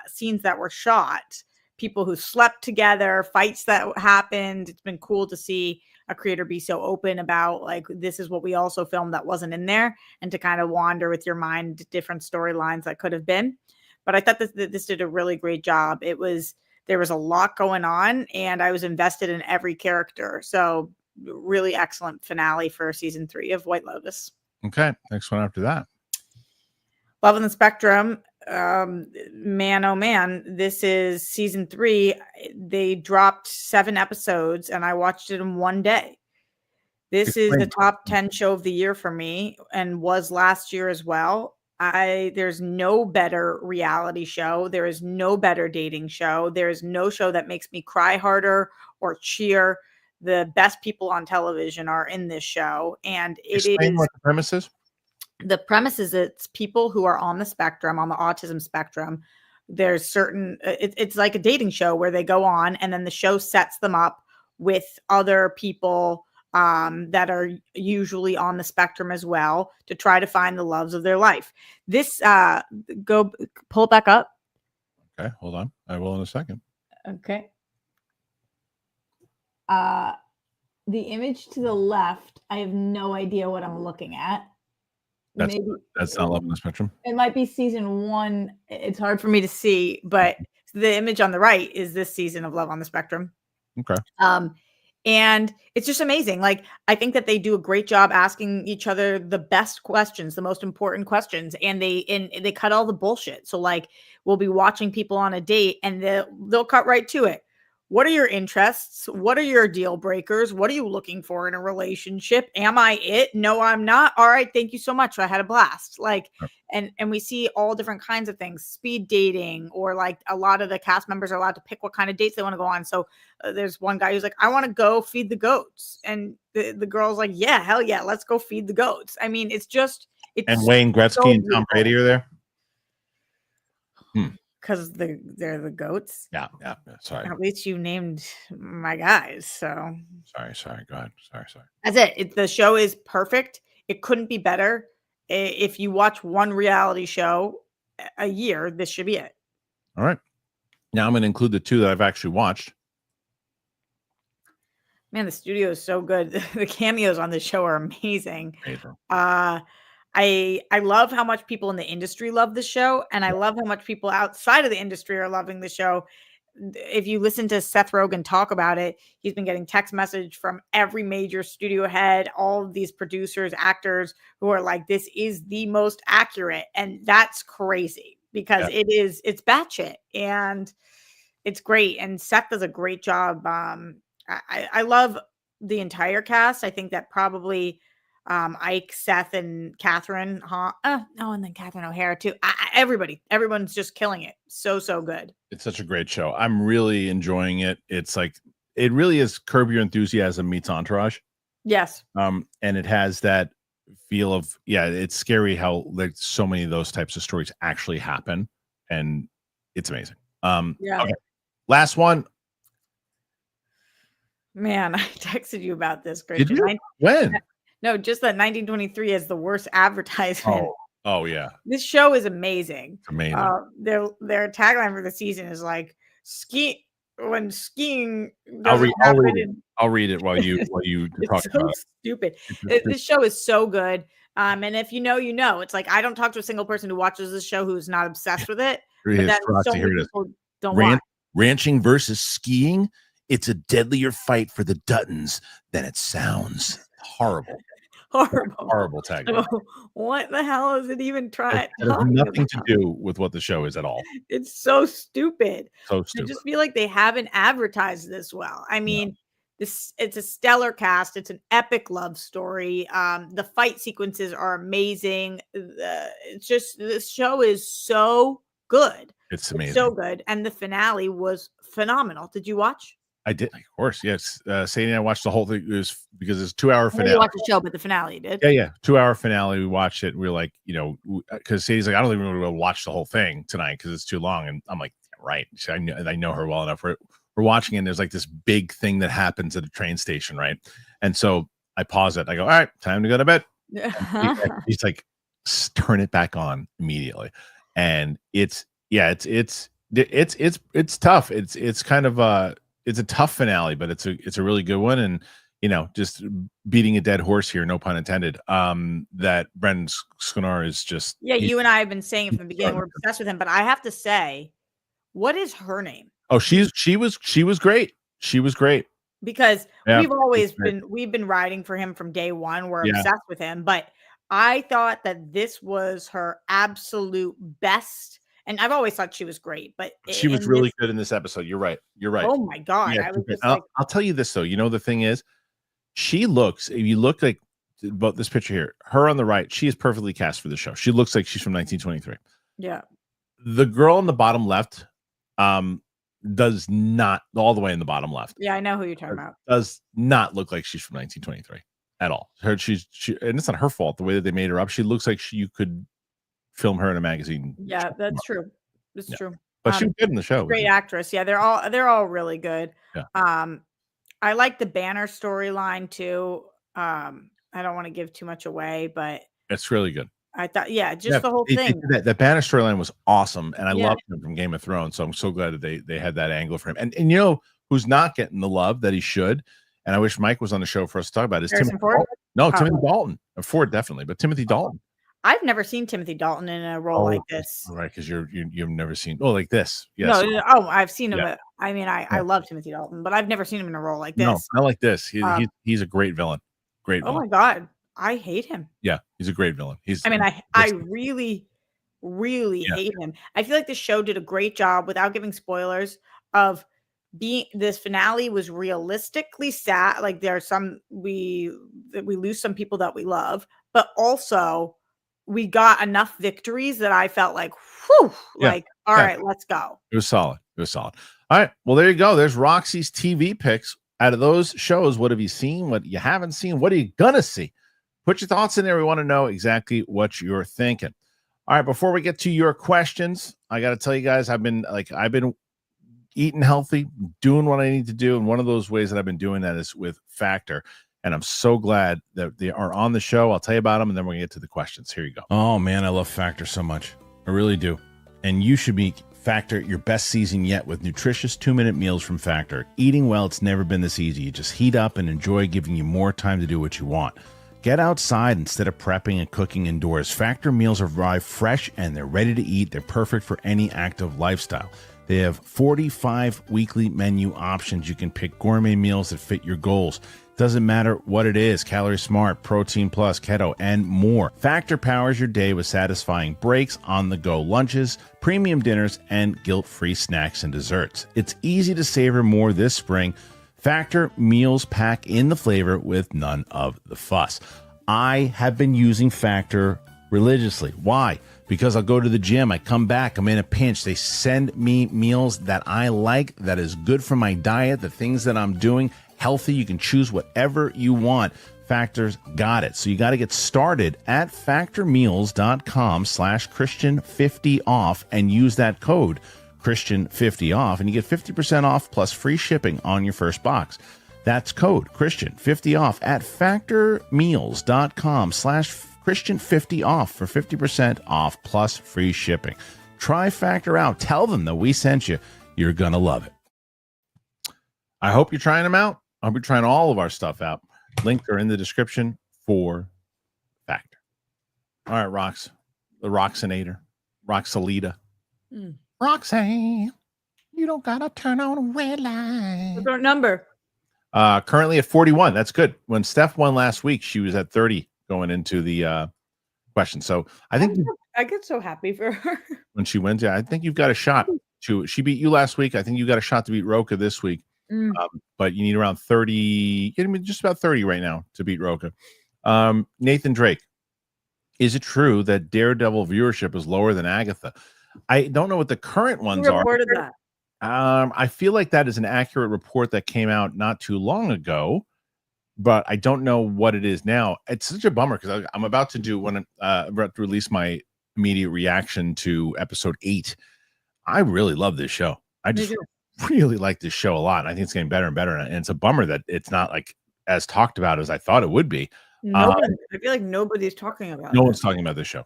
scenes that were shot, people who slept together, fights that happened. It's been cool to see a creator be so open about, like, this is what we also filmed that wasn't in there, and to kind of wander with your mind to different storylines that could have been. But I thought this did a really great job. There was a lot going on, and I was invested in every character. So really excellent finale for season 3 of White Lotus. Okay, next one after that. Love on the Spectrum. Man, oh man, this is season 3. They dropped 7 episodes, and I watched it in one day. This is the top 10 show of the year for me, and was last year as well. There's no better reality show. There is no better dating show. There is no show that makes me cry harder or cheer. The best people on television are in this show. And Explain what the premise is. The premise is it's people who are on the spectrum, on the autism spectrum. There's certain, it's like a dating show where they go on, and then the show sets them up with other people that are usually on the spectrum as well, to try to find the loves of their life. This, go pull it back up. Okay, hold on. I will in a second. Okay. The image to the left, I have no idea what I'm looking at. That's not Love on the Spectrum. It might be season 1. It's hard for me to see, but the image on the right is this season of Love on the Spectrum. Okay. And it's just amazing. Like, I think that they do a great job asking each other the best questions, the most important questions, and they cut all the bullshit. So, like, we'll be watching people on a date, and they'll cut right to it. what are your interests? What are your deal breakers? What are you looking for in a relationship? Am I it? No, I'm not. All right, thank you so much. I had a blast. Like, and we see all different kinds of things, speed dating, or like a lot of the cast members are allowed to pick what kind of dates they want to go on. So there's one guy who's like, I want to go feed the goats. And the girl's like, yeah, hell yeah, let's go feed the goats. I mean, it's and Wayne Gretzky so and Tom Brady are there. Because they're the goats. Yeah. Sorry. At least you named my guys. So sorry. Go ahead. Sorry. That's it. The show is perfect. It couldn't be better. If you watch one reality show a year, this should be it. All right. Now I'm going to include the 2 that I've actually watched. Man, the studio is so good. The cameos on this show are amazing. Amazing. I love how much people in the industry love the show, and I love how much people outside of the industry are loving the show. If you listen to Seth Rogen talk about it, he's been getting text message from every major studio head, all of these producers, actors who are like, this is the most accurate. And that's crazy because it's batshit and it's great. And Seth does a great job. I love the entire cast. I think that probably Ike, Seth, and Catherine. And then Catherine O'Hara too. Everyone's just killing it. So good. It's such a great show. I'm really enjoying it. It's like it really is Curb Your Enthusiasm meets Entourage. Yes. And it has that feel of it's scary how like so many of those types of stories actually happen, and it's amazing. Okay. Last one. Man, I texted you about this, Kristian. Did you? When? No, just that 1923 is the worst advertisement. Oh yeah. This show is amazing. It's amazing. Their tagline for the season is like when skiing. I'll read it while you talk about it. Stupid. This show is so good. And if you know, it's like I don't talk to a single person who watches this show who's not obsessed with it. But then so many people don't watch. Ranching versus skiing. It's a deadlier fight for the Duttons than it sounds. Horrible tagline. What the hell is it even trying? It has nothing to do with what the show is at all. It's so stupid. So stupid. I just feel like they haven't advertised this well. I mean, it's a stellar cast. It's an epic love story. The fight sequences are amazing. This show is so good. It's amazing. It's so good. And the finale was phenomenal. Did you watch? I did, of course. Yes. Sadie and I watched the whole thing. It was because it's 2-hour finale. You watched the show, but the finale did. Yeah. 2-hour finale. We watched it. And we were like, because Sadie's like, I don't even want to watch the whole thing tonight because it's too long. And I'm like, right. So I know her well enough. We're watching it. And there's like this big thing that happens at a train station, right? And so I pause it. I go, all right, time to go to bed. He's like, turn it back on immediately. And it's tough. It's kind of it's a tough finale, but it's a really good one. And just beating a dead horse here, no pun intended. That Brendan Skinner is just you and I have been saying from the beginning we're obsessed with him, but I have to say, what is her name? Oh, she was great. She was great. Because we've been riding for him from day one. We're obsessed with him, but I thought that this was her absolute best. And I've always thought she was great, but she was really good in this episode. You're right. Oh my God. Yeah, I'll tell you this though. The thing is, she looks, if you look like about this picture here, her on the right, she is perfectly cast for the show. She looks like she's from 1923. Yeah. The girl on the bottom left, does not, all the way in the bottom left. Yeah, I know who you're talking about. Does not look like she's from 1923 at all. And it's not her fault. The way that they made her up, she looks like you could film her in a magazine. Yeah, that's true. It's true. But she was good in the show. Great actress. Yeah, they're all really good. Yeah. I like the Banner storyline too. I don't want to give too much away, but it's really good. I thought, the whole thing. That Banner storyline was awesome, and I loved him from Game of Thrones. So I'm so glad that they had that angle for him. And who's not getting the love that he should? And I wish Mike was on the show for us to talk about it. Is Timothy Dalton? No, Timothy Dalton. Ford definitely, but Timothy Dalton. I've never seen Timothy Dalton in a role like this. Right, because you've never seen like this. Yes. No, I've seen him. Yeah. I love Timothy Dalton, but I've never seen him in a role like this. No, not like this. He's a great villain. Great villain. Oh my God. I hate him. Yeah, he's a great villain. I really, really hate him. I feel like the show did a great job, without giving spoilers, of this finale was realistically sad. Like there are some we lose some people that we love, but also we got enough victories that I felt like, whew, like, all right, let's go. It was solid. All right. Well, there you go. There's Roxy's TV picks. Out of those shows, what have you seen? What you haven't seen? What are you gonna see? Put your thoughts in there. We want to know exactly what you're thinking. All right. Before we get to your questions, I got to tell you guys, I've been eating healthy, doing what I need to do, and one of those ways that I've been doing that is with Factor. And I'm so glad that they are on the show. I'll tell you about them, and then we're going to get to the questions. Here you go. Oh, man, I love Factor so much. I really do. And you should be Factor your best season yet with nutritious 2-minute meals from Factor. Eating well, it's never been this easy. You just heat up and enjoy, giving you more time to do what you want. Get outside instead of prepping and cooking indoors. Factor meals arrive fresh and they're ready to eat. They're perfect for any active lifestyle. They have 45 weekly menu options. You can pick gourmet meals that fit your goals. Doesn't matter what it is, Calorie Smart, Protein Plus, Keto, and more. Factor powers your day with satisfying breaks, on-the-go lunches, premium dinners, and guilt-free snacks and desserts. It's easy to savor more this spring. Factor meals pack in the flavor with none of the fuss. I have been using Factor religiously. Why? Because I'll go to the gym, I come back, I'm in a pinch. They send me meals that I like, that is good for my diet, the things that I'm doing. Healthy, you can choose whatever you want. Factor's got it. So you got to get started at factormeals.com/Kristian50 off and use that code Kristian50 off, and you get 50% off plus free shipping on your first box. That's code Kristian50 off at factormeals.com/Kristian50 off for 50% off plus free shipping. Try Factor out. Tell them that we sent you. You're going to love it. I hope you're trying them out. I hope you're trying all of our stuff out. Links are in the description for Factor. All right, Rox. The Roxinator. Roxalita. Roxanne, you don't got to turn on a red light. What's our number? Currently at 41. That's good. When Steph won last week, she was at 30 going into the question. So I think I get so happy for her. When she wins, I think you've got a shot. She beat you last week. I think you got a shot to beat Roka this week. But you need around 30, just about 30 right now to beat Roka. Nathan Drake, is it true that Daredevil viewership is lower than Agatha? I don't know what the current ones are. Reported that. I feel like that is an accurate report that came out not too long ago, but I don't know what it is now. It's such a bummer because I'm about to release my immediate reaction to episode 8. I really love this show. I just really like this show a lot. I think it's getting better and better, and it's a bummer that it's not like as talked about as I thought it would be. I feel like nobody's talking about it. No one's talking about this show.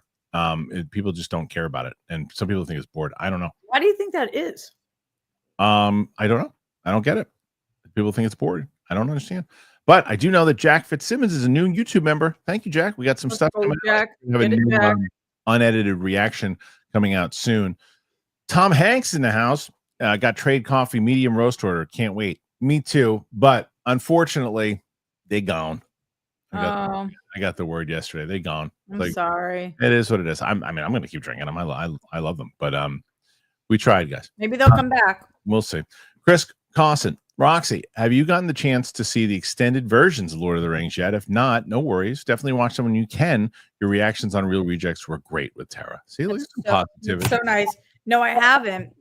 People just don't care about it, and some people think it's bored. I don't know. Why do you think that is? I don't know. I don't get it. People think it's boring. I don't understand. But I do know that Jack Fitzsimmons is a new YouTube member. Thank you, Jack. We got some stuff coming out. We have a new unedited reaction coming out soon. Tom Hanks in the house. Got Trade Coffee medium roast order. Can't wait. Me too. But unfortunately, they gone. I got the word yesterday. They gone. I'm sorry. It is what it is. I'm going to keep drinking them. I love them. But we tried, guys. Maybe they'll come back. We'll see. Chris Cawson, Roxy, have you gotten the chance to see the extended versions of Lord of the Rings yet? If not, no worries. Definitely watch them when you can. Your reactions on Real Rejects were great with Tara. See, look at some positivity. So nice. No, I haven't.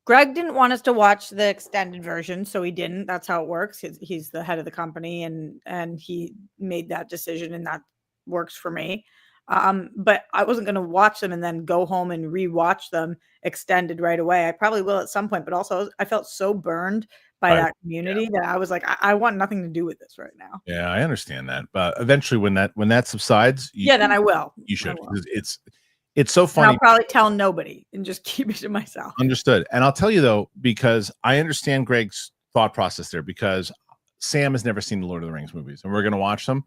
Greg didn't want us to watch the extended version, so he didn't. That's how it works. He's the head of the company, and he made that decision, and that works for me. But I wasn't going to watch them and then go home and rewatch them extended right away. I probably will at some point, but also I felt so burned by that community that I was like, I want nothing to do with this right now. Yeah, I understand that. But eventually when that subsides, then I will. You should. It's so funny. And I'll probably tell nobody and just keep it to myself. Understood. And I'll tell you though, because I understand Greg's thought process there, because Sam has never seen the Lord of the Rings movies and we're going to watch them.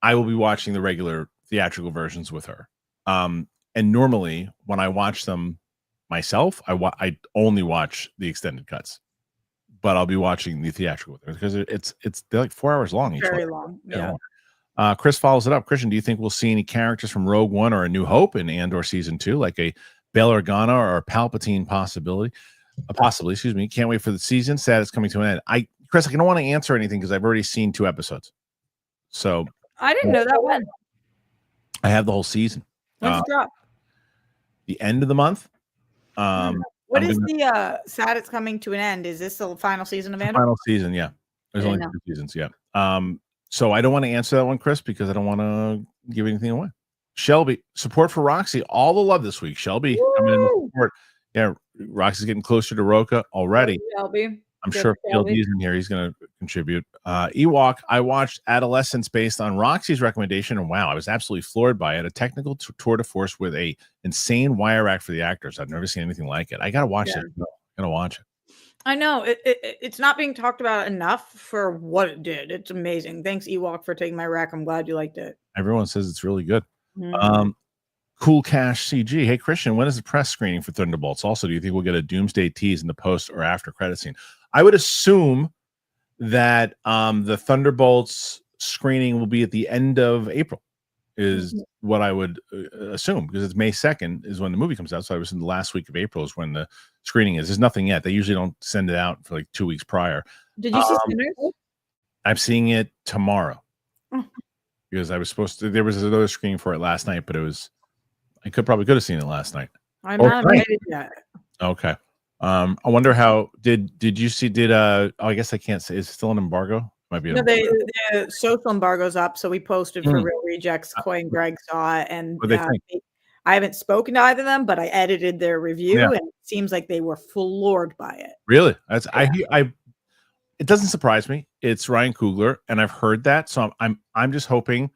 I will be watching the regular theatrical versions with her. And normally when I watch them myself, I only watch the extended cuts, but I'll be watching the theatrical with her because they're like 4 hours long. Very long. Yeah. Chris follows it up. Kristian, do you think we'll see any characters from Rogue One or A New Hope in Andor season 2, like a Bail Organa or a Palpatine possibility? Possibly, excuse me. Can't wait for the season. Sad it's coming to an end. Chris, I don't want to answer anything because I've already seen 2 episodes. So I didn't know that when. I have the whole season. When's it drop? The end of the month. What is the sad it's coming to an end? Is this the final season of Andor? Final season, yeah. There's only 2 seasons, yeah. So I don't want to answer that one, Chris, because I don't want to give anything away. Shelby, support for Roxy. All the love this week. Shelby coming in with support. Yeah, Roxy's getting closer to Roca already. Shelby. I'm sure if PLD's in here, he's going to contribute. Ewok, I watched Adolescence based on Roxy's recommendation, and wow, I was absolutely floored by it. A technical tour de force with a insane wire rack for the actors. I've never seen anything like it. I got to watch it. I got to watch it. I know. It's not being talked about enough for what it did. It's amazing. Thanks, Ewok, for taking my rack. I'm glad you liked it. Everyone says it's really good. Cool Cash CG. Hey, Kristian, when is the press screening for Thunderbolts? Also, do you think we'll get a Doomsday tease in the post or after credit scene? I would assume that the Thunderbolts screening will be at the end of April, is what I would assume, because it's May 2nd is when the movie comes out. So I was in the last week of April is when the screening is. There's nothing yet. They usually don't send it out for like 2 weeks prior. Did you see Sinners? I'm seeing it tomorrow because I was supposed to. There was another screening for it last night, but it was. I probably could have seen it last night. I'm not invited yet. Okay. I wonder how did you see I guess I can't say, is it still an embargo? Might be the social embargo's up, so we posted for Real Rejects. Coy and Greg saw it, and I haven't spoken to either of them, but I edited their review, and it seems like they were floored by it. Really? That's it doesn't surprise me. It's Ryan Coogler, and I've heard that, so I'm just hoping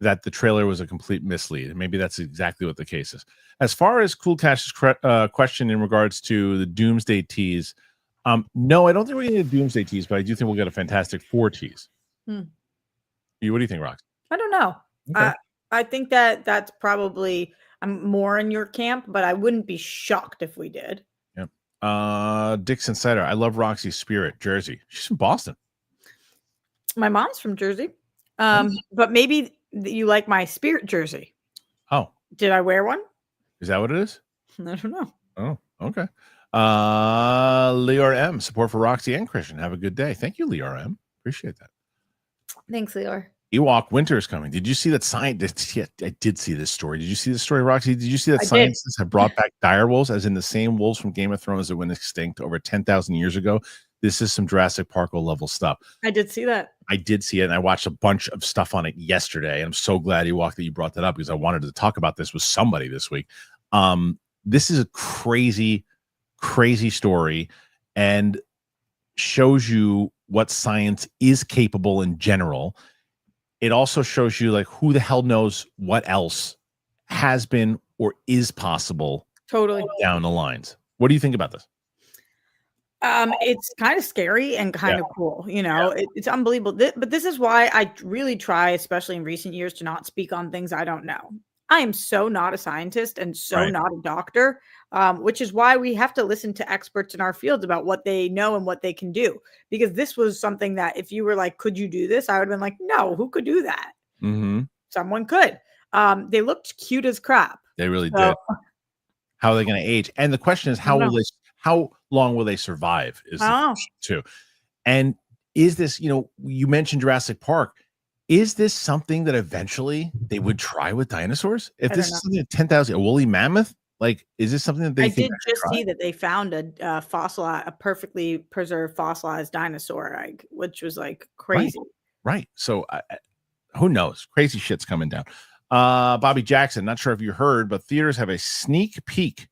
that the trailer was a complete mislead, and maybe that's exactly what the case is. As far as Cool Cash's question in regards to the Doomsday tease, no, I don't think we're going to get a Doomsday tease, but I do think we'll get a Fantastic Four tease. What do you think, Rox? I don't know. Okay. I think that's probably I'm more in your camp, but I wouldn't be shocked if we did. Yep. Dixon Cider, I love Roxy's Spirit, Jersey. She's from Boston. My mom's from Jersey, but maybe you like my Spirit jersey. Oh, did I wear one? Is that what it is? I don't know. Oh, okay. Leor M, support for Roxy and Kristian. Have a good day. Thank you, Leor M. Appreciate that. Thanks, Leor. Ewok, winter is coming. Did you see that science? Yeah, I did see this story. Did you see this story, Roxy? Did you see that scientists have brought back dire wolves, as in the same wolves from Game of Thrones that went extinct over 10,000 years ago? This is some Jurassic Park level stuff. I did see that. I did see it, and I watched a bunch of stuff on it yesterday. And I'm so glad, Ewok, that you brought that up, because I wanted to talk about this with somebody this week. This is a crazy, crazy story, and shows you what science is capable in general. It also shows you, like, who the hell knows what else has been or is possible down the lines. What do you think about this? It's kind of scary and kind of cool, it's unbelievable. But this is why I really try, especially in recent years, to not speak on things I don't know. I am so not a scientist and not a doctor, which is why we have to listen to experts in our fields about what they know and what they can do. Because this was something that if you were like, could you do this? I would have been like, no, who could do that? Mm-hmm. Someone could. They looked cute as crap. They really did. How are they going to age? And the question is, how long will they survive? Is the question too. And is this, you mentioned Jurassic Park. Is this something that eventually they would try with dinosaurs? If this is something 10,000, a woolly mammoth, like, is this something that they think? I did just see that they found a perfectly preserved fossilized dinosaur, which was like crazy. Right. So who knows? Crazy shit's coming down. Bobby Jackson, not sure if you heard, but theaters have a sneak peek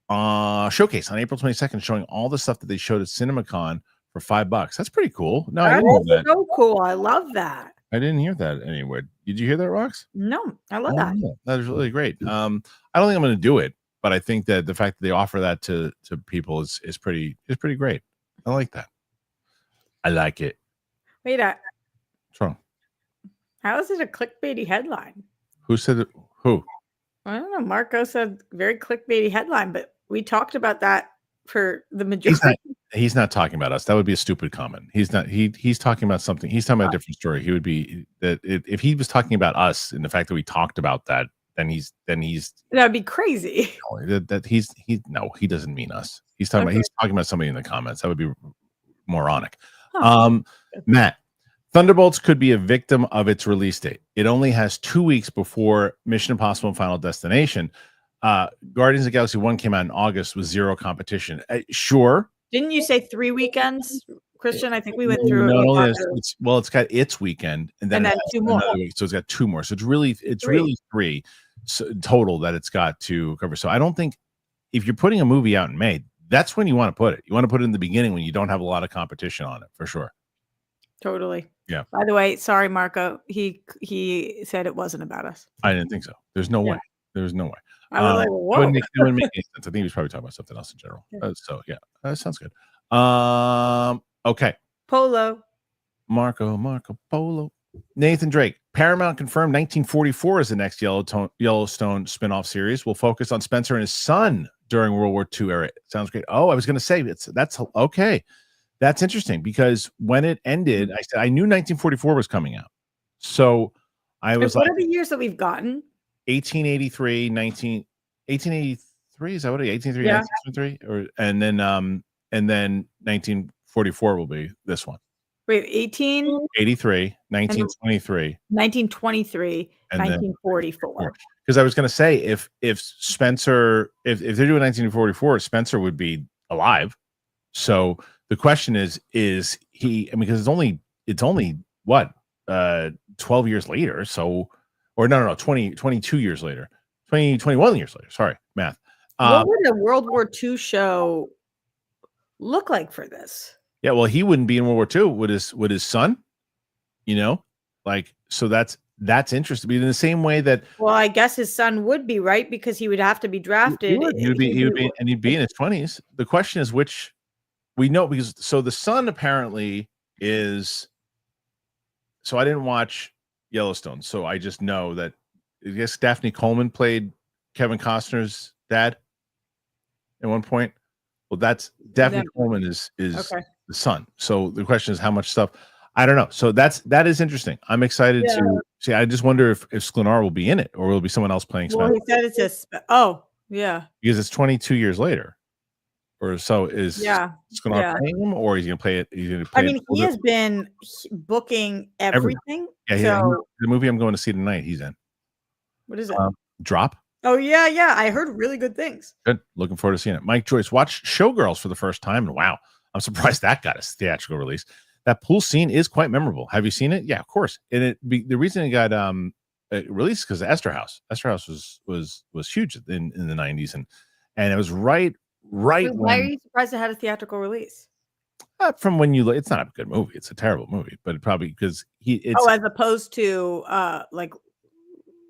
showcase on April 22nd, showing all the stuff that they showed at CinemaCon for $5. That's pretty cool. No, I didn't know that. So cool. I love that. I didn't hear that anywhere. Did you hear that, Rox? No, I love that. That is really great. I don't think I'm going to do it, but I think that the fact that they offer that to people is pretty great. I like that. I like it. Wait, what's wrong? How is it a clickbaity headline? Who said it? Who? I don't know. Marco said very clickbaity headline, but we talked about that for the majority. He's not talking about us. That would be a stupid comment. He's not. He's talking about something. He's talking about a different story. He would be that if he was talking about us and the fact that we talked about that that'd be crazy. He doesn't mean us. He's talking about somebody in the comments. That would be moronic. Huh. Matt, Thunderbolts could be a victim of its release date. It only has 2 weeks before Mission Impossible and Final Destination. Guardians of the Galaxy 1 came out in August with zero competition. Sure. Didn't you say 3 weekends, Kristian? I think we went through it's got its weekend and then 2 more. So it's got 2 more. So it's really 3 total that it's got to cover. So I don't think if you're putting a movie out in May, that's when you want to put it. You want to put it in the beginning when you don't have a lot of competition on it, for sure. Totally. Yeah. By the way, sorry, Marco. He said it wasn't about us. I didn't think so. There's no way. There's no way. I was like, whoa. It wouldn't make any sense. I think he was probably talking about something else in general. That sounds good. Okay. Polo. Marco Polo. Nathan Drake. Paramount confirmed 1944 is the next Yellowstone spinoff series. Will focus on Spencer and his son during World War II era. Sounds great. Oh, I was going to say that's okay. That's interesting because when it ended, I said I knew 1944 was coming out. So I was what are the years that we've gotten? 1883, 1883 is that what it is? 1883, yeah. 1973, and then 1944 will be this one. Wait, 1883, 1923, 1923, 1944. Because I was going to say if Spencer, if they're doing 1944, Spencer would be alive. So the question is he? I mean, because it's only what 12 years later. So, or no, 22 years later, 21 years later. Sorry, math. What would a World War II show look like for this? Yeah, well, he wouldn't be in World War II with his son, so that's interesting. In the same way that, well, I guess his son would be, right, because he would have to be drafted. He would be in his 20s. The question is which we know because the son apparently is. So I didn't watch Yellowstone, so I just know that I guess Daphne Coleman played Kevin Costner's dad at one point. Well, that's Daphne Coleman is okay. The son. So the question is how much stuff. I don't know. So that is interesting. I'm excited to see. I just wonder if Sklenar will be in it or will it be someone else playing Spencer. Well, he said it's because it's 22 years later, or so is Sklenar playing him, or he's going to play it. He's going to play. I mean, he has been booking everything. Yeah, the movie I'm going to see tonight, he's in. What is it? Drop. Oh yeah. I heard really good things. Good. Looking forward to seeing it. Mike Joyce watched Showgirls for the first time, and wow, I'm surprised that got a theatrical release. That pool scene is quite memorable. Have you seen it? Yeah, of course. And the reason it got released because Esther House. Esther House was huge in the 90s, and it was right. Why are you surprised it had a theatrical release? From when it's not a good movie. It's a terrible movie, but probably because as opposed to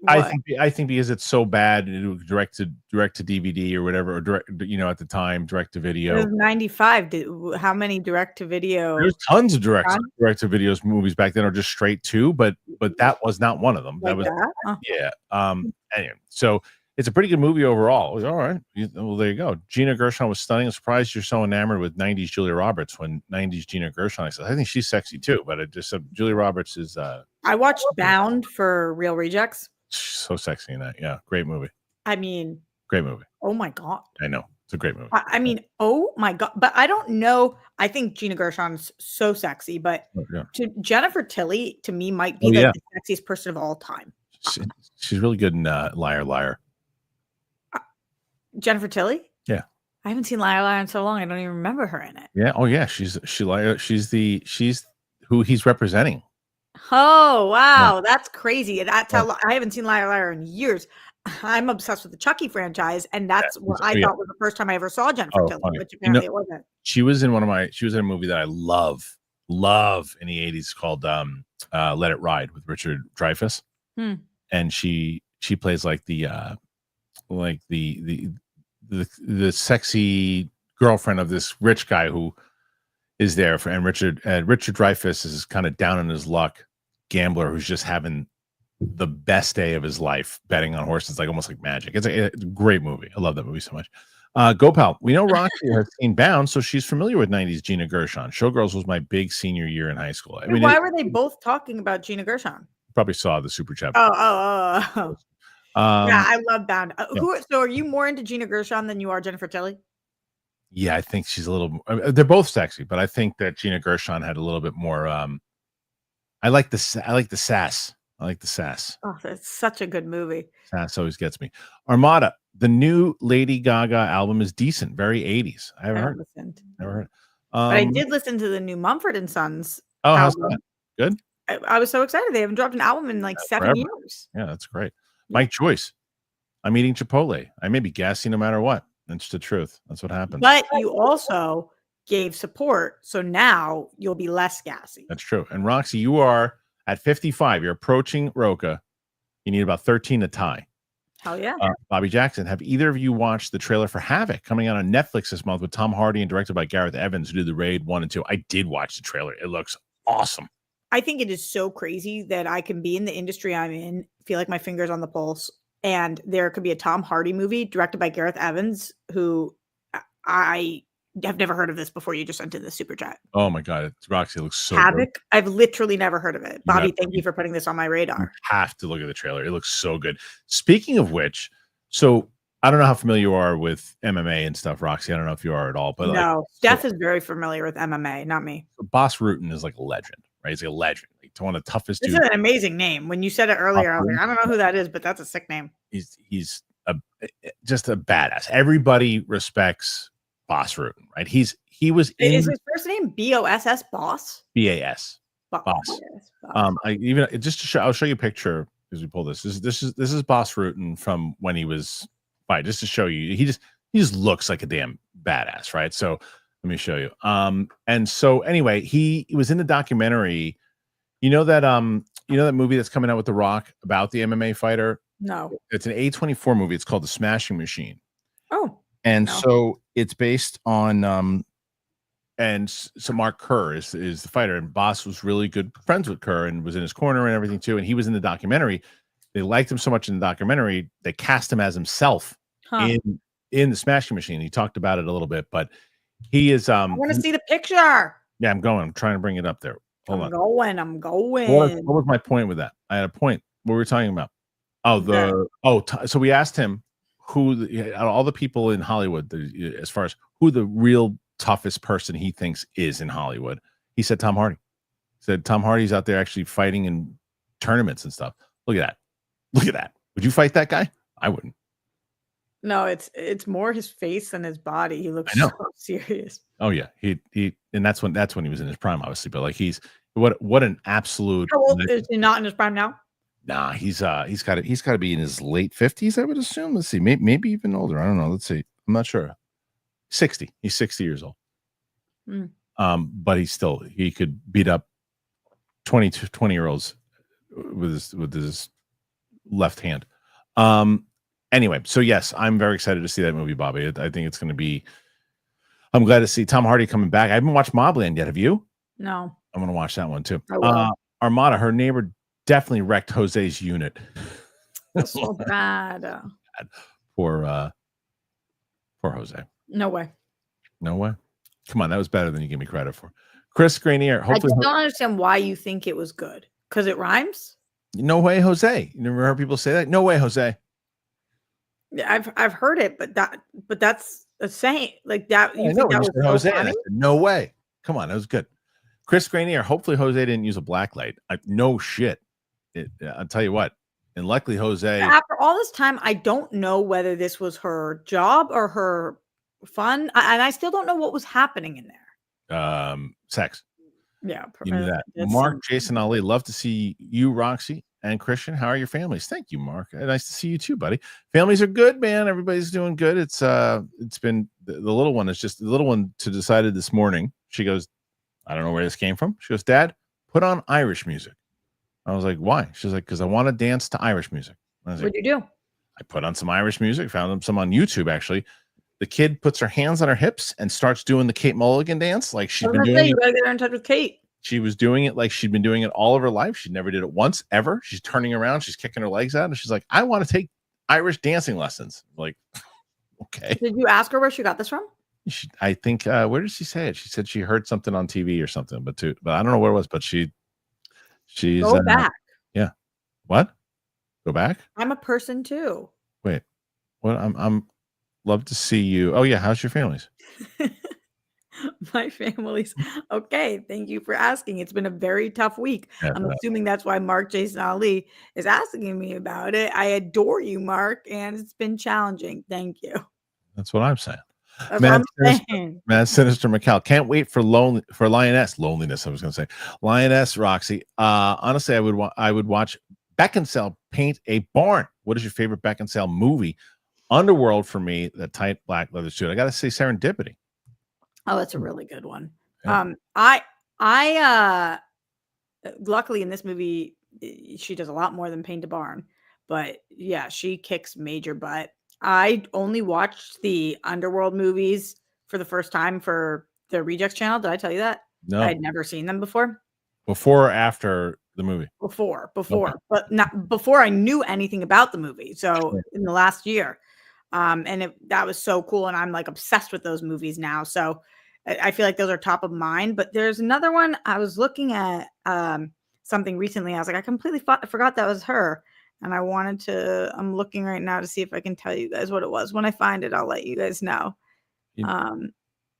I think because it's so bad, direct to DVD or whatever, or direct, at the time, direct to video. It was 95. How many direct to video? There's tons of direct to videos movies back then, or just straight to, but that was not one of them. Like that was Anyway, so it's a pretty good movie overall. It was all right. Well, there you go. Gina Gershon was stunning. I'm surprised you're so enamored with 90s Julia Roberts when 90s Gina Gershon. I said I think she's sexy too, but it just Julia Roberts is. I watched Bound for Real Rejects. So sexy in that. Yeah, great movie. I mean, great movie. Oh my god. I know. It's a great movie. I mean, oh my god. But I don't know. I think Gina Gershon's so sexy, but Jennifer Tilly to me might be the sexiest person of all time. She's really good in Liar Liar. Jennifer Tilly? Yeah. I haven't seen Liar Liar in so long. I don't even remember her in it. Yeah. Oh yeah. She's who he's representing. Oh wow, that's crazy. That's how I haven't seen Liar Liar in years. I'm obsessed with the Chucky franchise, and that's what I thought was the first time I ever saw Jennifer Tilly, which apparently it wasn't. She was in a movie that I love in the 80s called Let It Ride with Richard Dreyfuss. And she plays like the sexy girlfriend of this rich guy who is there and Richard Dreyfuss is kind of down on his luck gambler who's just having the best day of his life betting on horses, like almost like magic. It's a great movie. I love that movie so much. Gopal, we know Roxy has seen Bound, so she's familiar with 90s Gina Gershon. Showgirls was my big senior year in high school. Why were they both talking about Gina Gershon? Probably saw the super chat. Oh. Yeah, I love Bound. Yeah. So are you more into Gina Gershon than you are Jennifer Tilly? Yeah, I think she's a little. They're both sexy, but I think that Gina Gershon had a little bit more. I like the sass. I like the sass. Oh, that's such a good movie. Sass always gets me. Armada, the new Lady Gaga album is decent, very 80s. I haven't heard. Listened. Never heard. But I did listen to the new Mumford and Sons. Oh, how's album. that? Good. I was so excited. They haven't dropped an album in like 7 forever. years. Yeah, that's great. Mike Joyce, I'm eating Chipotle. I may be gassy no matter what. That's the truth. That's what happens. But you also gave support, so now you'll be less gassy. That's true. And Roxy, you are at 55. You're approaching Roca. You need about 13 to tie. Hell yeah. Bobby Jackson, have either of you watched the trailer for Havoc coming out on Netflix this month with Tom Hardy and directed by Gareth Evans, who did the Raid 1 and 2? I did watch the trailer. It looks awesome. I think it is so crazy that I can be in the industry I'm in, feel like my fingers on the pulse, and there could be a Tom Hardy movie directed by Gareth Evans, who I have never heard of this before. You just sent in the super chat. Oh my God. Roxy, it looks so Havoc? good. I've literally never heard of it. Bobby, thank you for putting this on my radar. You have to look at the trailer. It looks so good. Speaking of which, so I don't know how familiar you are with MMA and stuff, Roxy. I don't know if you are at all, but no, Steph is very familiar with MMA, not me. Boss Rutan is like a legend, right? He's like a legend. Like one of the toughest dudes. This is an amazing name. When you said it earlier, I was like, I don't know who that is, but that's a sick name. He's just a badass. Everybody respects Boss Rutan, right? Is his first name BOSS Boss? BAS. Boss. I'll show you a picture as we pull this. This is Boss Rutan from when he was just to show you. He just looks like a damn badass, right? So let me show you. And so anyway, he was in the documentary. You know that movie that's coming out with The Rock about the MMA fighter? No. It's an A24 movie. It's called The Smashing Machine. Oh. And so it's based on and so Mark Kerr is the fighter, and Boss was really good friends with Kerr and was in his corner and everything too. And he was in the documentary. They liked him so much in the documentary, they cast him as himself in the Smashing Machine. He talked about it a little bit, but he is I want to see the picture. Yeah, I'm trying to bring it up there. I'm going. What was my point with that? I had a point. What were we talking about? So we asked him who all the people in Hollywood, as far as who the real toughest person he thinks is in Hollywood. He said Tom Hardy. He said Tom Hardy's out there actually fighting in tournaments and stuff. Look at that. Would you fight that guy? I wouldn't. No, it's more his face than his body. He looks so serious. Oh yeah, he and that's when he was in his prime, obviously. But like he's what an absolute. How old is he? Not in his prime now? Nah, he's got to be in his late 50s, I would assume. Let's see, maybe even older. I don't know. Let's see. I'm not sure. 60. He's 60 years old. But he could beat up 20-year-olds with his left hand. Anyway, so yes, I'm very excited to see that movie, Bobby. I think it's going to be. I'm glad to see Tom Hardy coming back. I haven't watched Mobland yet. Have you? No. I'm going to watch that one too. Armada, her neighbor definitely wrecked Jose's unit. That's so bad. Poor Jose. No way. Come on, that was better than you give me credit for. Chris Granier. I just don't understand why you think it was good. Because it rhymes? No way, Jose. You never heard people say that? No way, Jose. Yeah, I've heard it, but that's a saying like that. You think that was Jose? So I said, no way. Come on, that was good. Chris Granier. Hopefully, Jose didn't use a black light. No shit. I'll tell you what. And luckily, Jose. After all this time, I don't know whether this was her job or her fun, and I still don't know what was happening in there. Sex. Yeah, you knew that. Mark, Jason, Ali, love to see you, Roxy and Kristian. How are your families? Thank you, Mark. Nice to see you too, buddy. Families are good, man. Everybody's doing good. It's been the little one is just the little one decided this morning. She goes, I don't know where this came from. She goes, Dad, put on Irish music. I was like, why? She's like, because I want to dance to Irish music. What'd you do? I put on some Irish music, found some on YouTube, actually. The kid puts her hands on her hips and starts doing the Kate Mulligan dance like she's been doing it. You gotta get her in touch with Kate. She was doing it like she'd been doing it all of her life. She never did it once, ever. She's turning around. She's kicking her legs out. And she's like, I want to take Irish dancing lessons. I'm like, okay. Did you ask her where she got this from? I think, where did she say it? She said she heard something on TV or something, but I don't know where it was, but she's go back. Yeah. What? Go back? I'm a person too. Wait. What? I'm love to see you. Oh yeah, how's your families? My family's okay. Thank you for asking. It's been a very tough week. Yeah, I'm assuming that's why Mark Jason Ali is asking me about it. I adore you, Mark, and it's been challenging. Thank you. that's what I'm saying. That's Mad what I'm Sinister, saying. Mad Sinister McCall. Can't wait for Lioness. Loneliness, I was gonna say. Lioness, Roxy. Honestly, I would watch Beckinsale paint a barn. What is your favorite Beckinsale movie? Underworld for me, the tight black leather suit. I gotta say Serendipity. Oh, that's a really good one. Yeah. I luckily in this movie she does a lot more than paint a barn, but yeah, she kicks major butt. I only watched the Underworld movies for the first time for the Rejects channel. Did I tell you that? No. I'd never seen them before. Before or after the movie? Before, Okay. but not before I knew anything about the movie. So Sure. in the last year, and that was so cool, and I'm like obsessed with those movies now. So I feel like those are top of mind. But there's another one I was looking at something recently. I was like, I completely forgot that was her, and I wanted to. I'm looking right now to see if I can tell you guys what it was. When I find it, I'll let you guys know. Do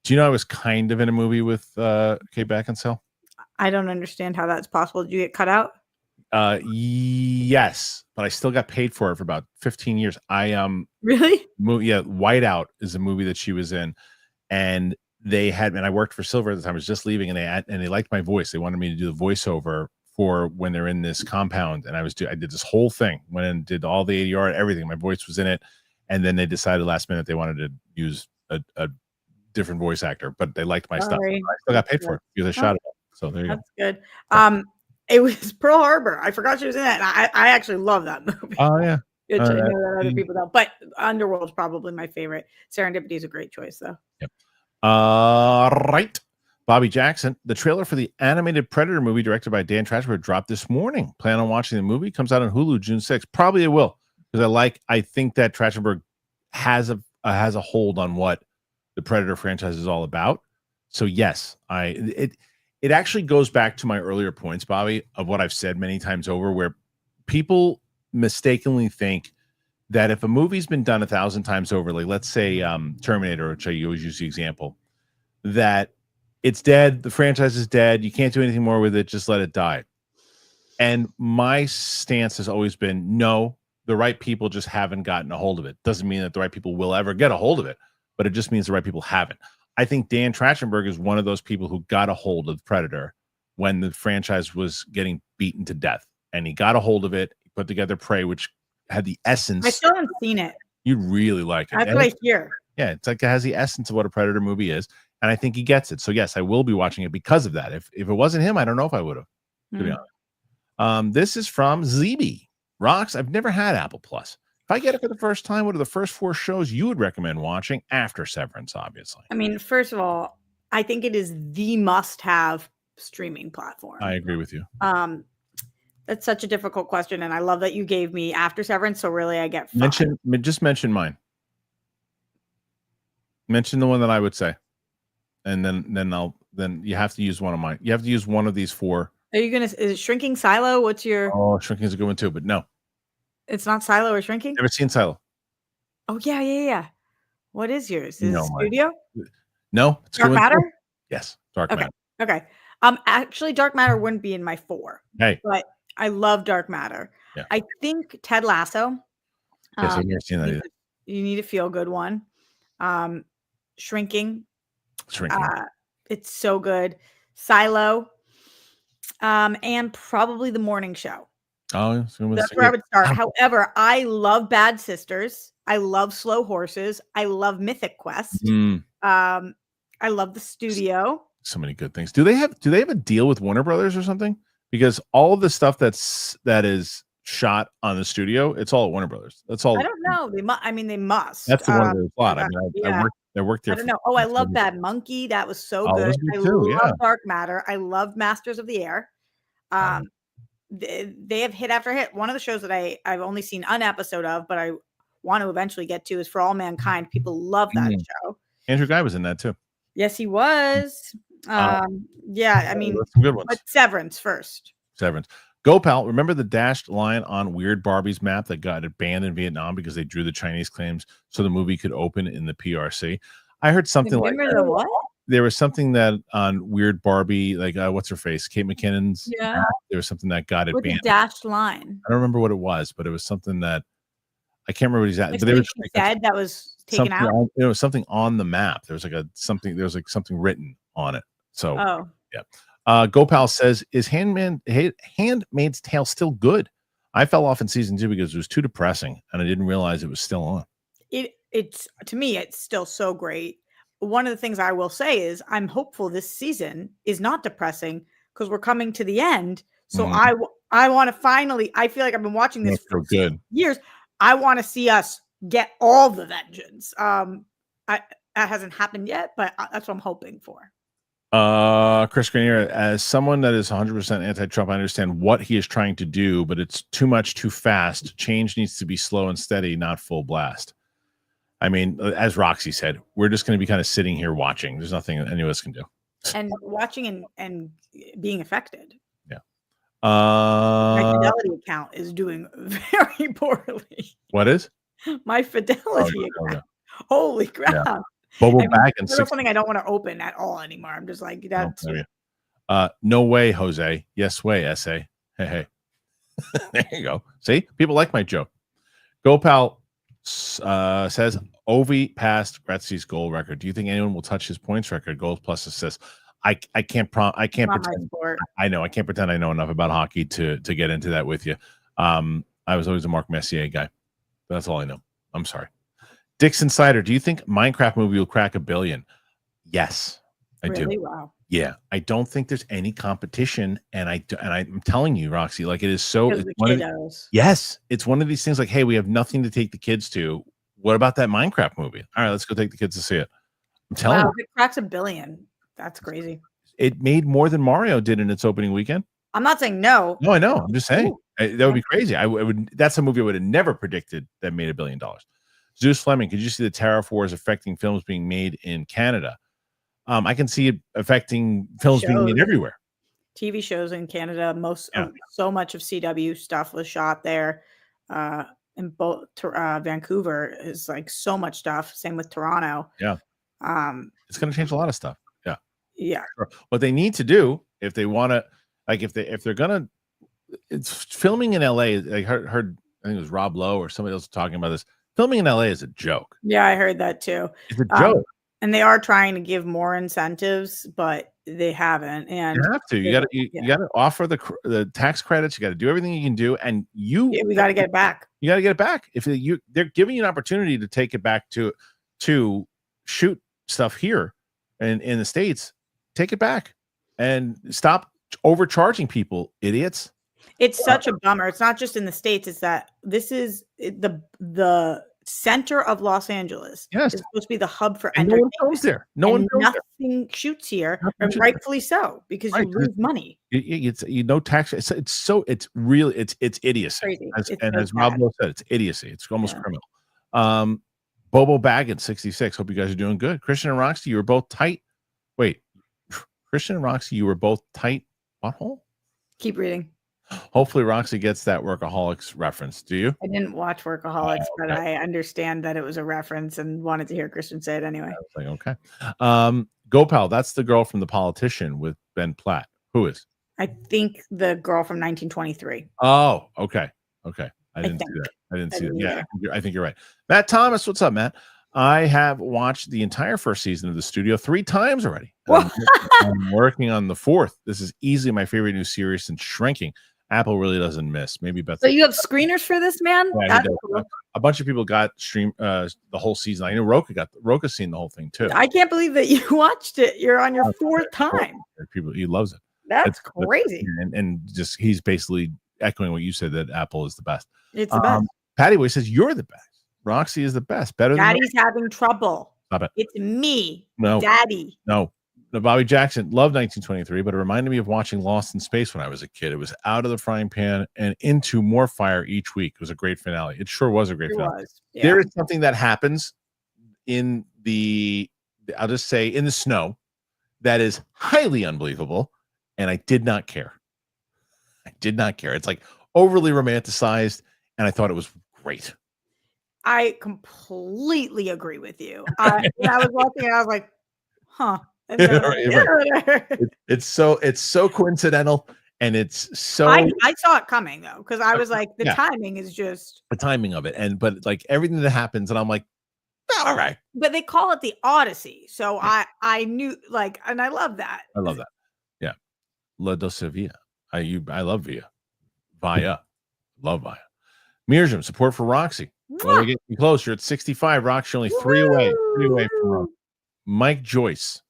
you know I was kind of in a movie with Kate Beckinsale? I don't understand how that's possible. Did you get cut out? Yes, but I still got paid for it for about 15 years. Really? Yeah, Whiteout is a movie that she was in, and I worked for Silver at the time. I was just leaving, and they liked my voice. They wanted me to do the voiceover for when they're in this compound, and I did this whole thing, went and did all the ADR and everything. My voice was in it, and then they decided last minute they wanted to use a different voice actor, but they liked my stuff. I still got paid for it because I shot it. So there you go. That's good. It was Pearl Harbor. I forgot she was in that, and I actually love that movie. Oh yeah. I know that other people don't, but Underworld's probably my favorite. Serendipity is a great choice, though. Yep. Right. Bobby Jackson. The trailer for the animated Predator movie directed by Dan Trachtenberg dropped this morning. Plan on watching the movie. Comes out on Hulu June 6th. Probably I will, because I think that Trachtenberg has a hold on what the Predator franchise is all about. So yes, it actually goes back to my earlier points, Bobby, of what I've said many times over, where people mistakenly think that if a movie's been done 1,000 times over, like let's say Terminator, which I always use the example, that it's dead, the franchise is dead, you can't do anything more with it, just let it die. And my stance has always been, no, the right people just haven't gotten a hold of it. Doesn't mean that the right people will ever get a hold of it, but it just means the right people haven't. I think Dan Trachtenberg is one of those people who got a hold of Predator when the franchise was getting beaten to death. And he got a hold of it, he put together Prey, which had the essence. I still haven't seen it. You'd really like it. That's what I hear. Yeah, it's like it has the essence of what a Predator movie is. And I think he gets it. So yes, I will be watching it because of that. If it wasn't him, I don't know if I would have, to be honest. This is from ZB. Rox, I've never had Apple Plus. If I get it for the first time, what are the first 4 shows you would recommend watching after Severance, obviously? I mean, first of all, I think it is the must-have streaming platform. I agree with you. That's such a difficult question, and I love that you gave me after Severance, so really I get 5. Mention mine. Mention the one that I would say. And then you have to use one of mine. You have to use one of these 4. Are you is it Shrinking Silo? What's your Shrinking is a good one too, but no. It's not Silo or Shrinking? Never seen Silo. Oh, yeah. What is yours? Is it Studio? No. It's Dark Matter? Yes. Dark Matter. Okay. Actually, Dark Matter wouldn't be in my 4. Hey. But I love Dark Matter. Yeah. I think Ted Lasso. Yes, I've never seen that either. You need a feel-good one. Shrinking. It's so good. Silo. And probably The Morning Show. Oh, that's where I would start. However, I love Bad Sisters. I love Slow Horses. I love Mythic Quest. I love The Studio. So many good things. Do they have a deal with Warner Brothers or something? Because all of the stuff that is shot on the Studio, it's all at Warner Brothers. That's all. I don't know. They must. That's the one that plot. I mean, I worked there. I don't know. I love Bad Monkey. That was so good. I love Dark Matter. I love Masters of the Air. They have hit after hit. One of the shows that I've only seen an episode of, but I want to eventually get to is For All Mankind. People love that show. Andrew Guy was in that too. Yes, he was. I mean, some good ones. But Severance first. Severance. Gopal, remember the dashed line on Weird Barbie's map that got it banned in Vietnam because they drew the Chinese claims so the movie could open in the PRC? I heard something like Remember the what? there was something that on Weird Barbie, like what's her face, Kate McKinnon's Yeah. map, there was something that got it With the banned. dashed line. I don't remember what it was, but it was something that I can't remember exactly. Like But there was she said that was taken out. There was something on the map. There was like something written on it. So yeah. Gopal says, "Is Handmaid's Tale still good? I fell off in season 2 because it was too depressing, and I didn't realize it was still on." It's to me, it's still so great. One of the things I will say is I'm hopeful this season is not depressing because we're coming to the end. So I want to finally. I feel like I've been watching this for years. I want to see us get all the vengeance. That hasn't happened yet, but that's what I'm hoping for. Kristian, as someone that is 100% anti-Trump, I understand what he is trying to do, but it's too much too fast. Change needs to be slow and steady, not full blast. I mean, as Roxy said, we're just going to be kind of sitting here watching. There's nothing any of us can do. And watching and being affected. Yeah. My Fidelity account is doing very poorly. What is? My Fidelity account. Yeah. Holy crap. Yeah. Bubble bag and something I don't want to open at all anymore. I'm just like, that's no way, Jose. Yes way, essay. Hey. There you go. See, people like my joke. Gopal says Ovi passed Gretzky's goal record. Do you think anyone will touch his points record, goals plus assists? I can't pretend. I know I can't pretend I know enough about hockey to get into that with you. I was always a Mark Messier guy. That's all I know. I'm sorry. Dixon Sider, do you think Minecraft movie will crack $1 billion? Yes, I do. Wow. Yeah, I don't think there's any competition, and I'm telling you, Roxy, like it is so. Yes, it's one of these things. Like, hey, we have nothing to take the kids to. What about that Minecraft movie? All right, let's go take the kids to see it. I'm telling you, if it cracks $1 billion, that's crazy. It made more than Mario did in its opening weekend. I'm not saying no. No, I know. I'm just saying that would be crazy. I would. That's a movie I would have never predicted that made $1 billion. Zeus Fleming, could you see the tariff wars affecting films being made in Canada? I can see it affecting films being made everywhere. TV shows in Canada, so much of CW stuff was shot there. In both Vancouver is like so much stuff. Same with Toronto. Yeah. It's going to change a lot of stuff. Yeah. Yeah. What they need to do if they want to, like, if they're going to, it's filming in LA. I heard, I think it was Rob Lowe or somebody else talking about this. Filming in LA is a joke. Yeah, I heard that too. It's a joke. And they are trying to give more incentives, but they haven't. And you have to. You got to offer the tax credits. You got to do everything you can do, and we got to get it back. You got to get it back. If they're giving you an opportunity to take it back to shoot stuff here in the States, take it back and stop overcharging people, idiots. It's such a bummer. It's not just in the States. It's that this is the center of Los Angeles. Yes. It's supposed to be the hub for entertainment. No one films there. Nothing shoots here, and rightfully so, because you lose money. It's tax. It's idiocy. Crazy. As Rob Lowe said, it's idiocy. It's almost criminal. Bobo Baggins 66. Hope you guys are doing good. Kristian and Roxy, you were both tight. Wait, Kristian and Roxy, you were both tight butthole? Keep reading. Hopefully Roxy gets that Workaholics reference. Do you? I didn't watch Workaholics, but I understand that it was a reference and wanted to hear Kristian say it anyway. I was like, okay. Gopal, that's the girl from The Politician with Ben Platt. Who is? I think the girl from 1923. Oh, okay. I didn't see that. I didn't see that. Yeah, I think you're right. Matt Thomas, what's up, Matt? I have watched the entire first season of The Studio 3 times already. I'm working on the 4th. This is easily my favorite new series since Shrinking. Apple really doesn't miss. Maybe Beth. So you have screeners for this, man? Yeah, cool. A bunch of people got the whole season. I know Roka's seen the whole thing too. I can't believe that you watched it. You're on your 4th time. He loves it. That's crazy. And just he's basically echoing what you said, that Apple is the best. It's the best. Patty Boy says you're the best. Roxy is the best. Better than Daddy's having trouble. Stop it. It's me. No. Daddy. No. Bobby Jackson loved 1923, but it reminded me of watching Lost in Space when I was a kid. It was out of the frying pan and into more fire each week. It was a great finale. It sure was a great finale. Yeah. There is something that happens in I'll just say in the snow that is highly unbelievable, and I did not care. I did not care. It's like overly romanticized, and I thought it was great. I completely agree with you. When I was watching it, I was like, huh. And then It's so coincidental, and it's so I saw it coming though, because I was like, the Yeah. timing is just the timing of it, but like everything that happens, and I'm like, all right. But they call it the Odyssey, so I knew like, and I love that. I love that. Yeah, La Doce Via. I love Via. Via, love Via. Mirjam, support for Roxy. Well, we're getting close. You're at 65. Roxy only three away from Roxy. Mike Joyce.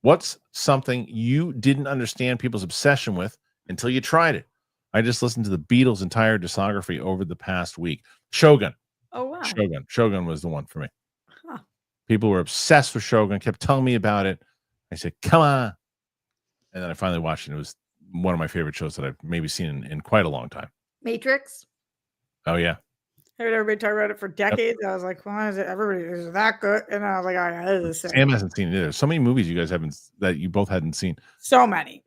What's something you didn't understand people's obsession with until you tried it? I just listened to the Beatles' entire discography over the past week. Shogun. Oh wow. Shogun was the one for me. Huh. People were obsessed with Shogun, kept telling me about it. I said, come on. And then I finally watched it. It was one of my favorite shows that I've maybe seen in quite a long time. Matrix. Oh, yeah. I heard everybody talk about it for decades. Yep. I was like, why is it everybody is that good? And I was like, Sam hasn't seen it either. So many movies you guys that you both hadn't seen. So many.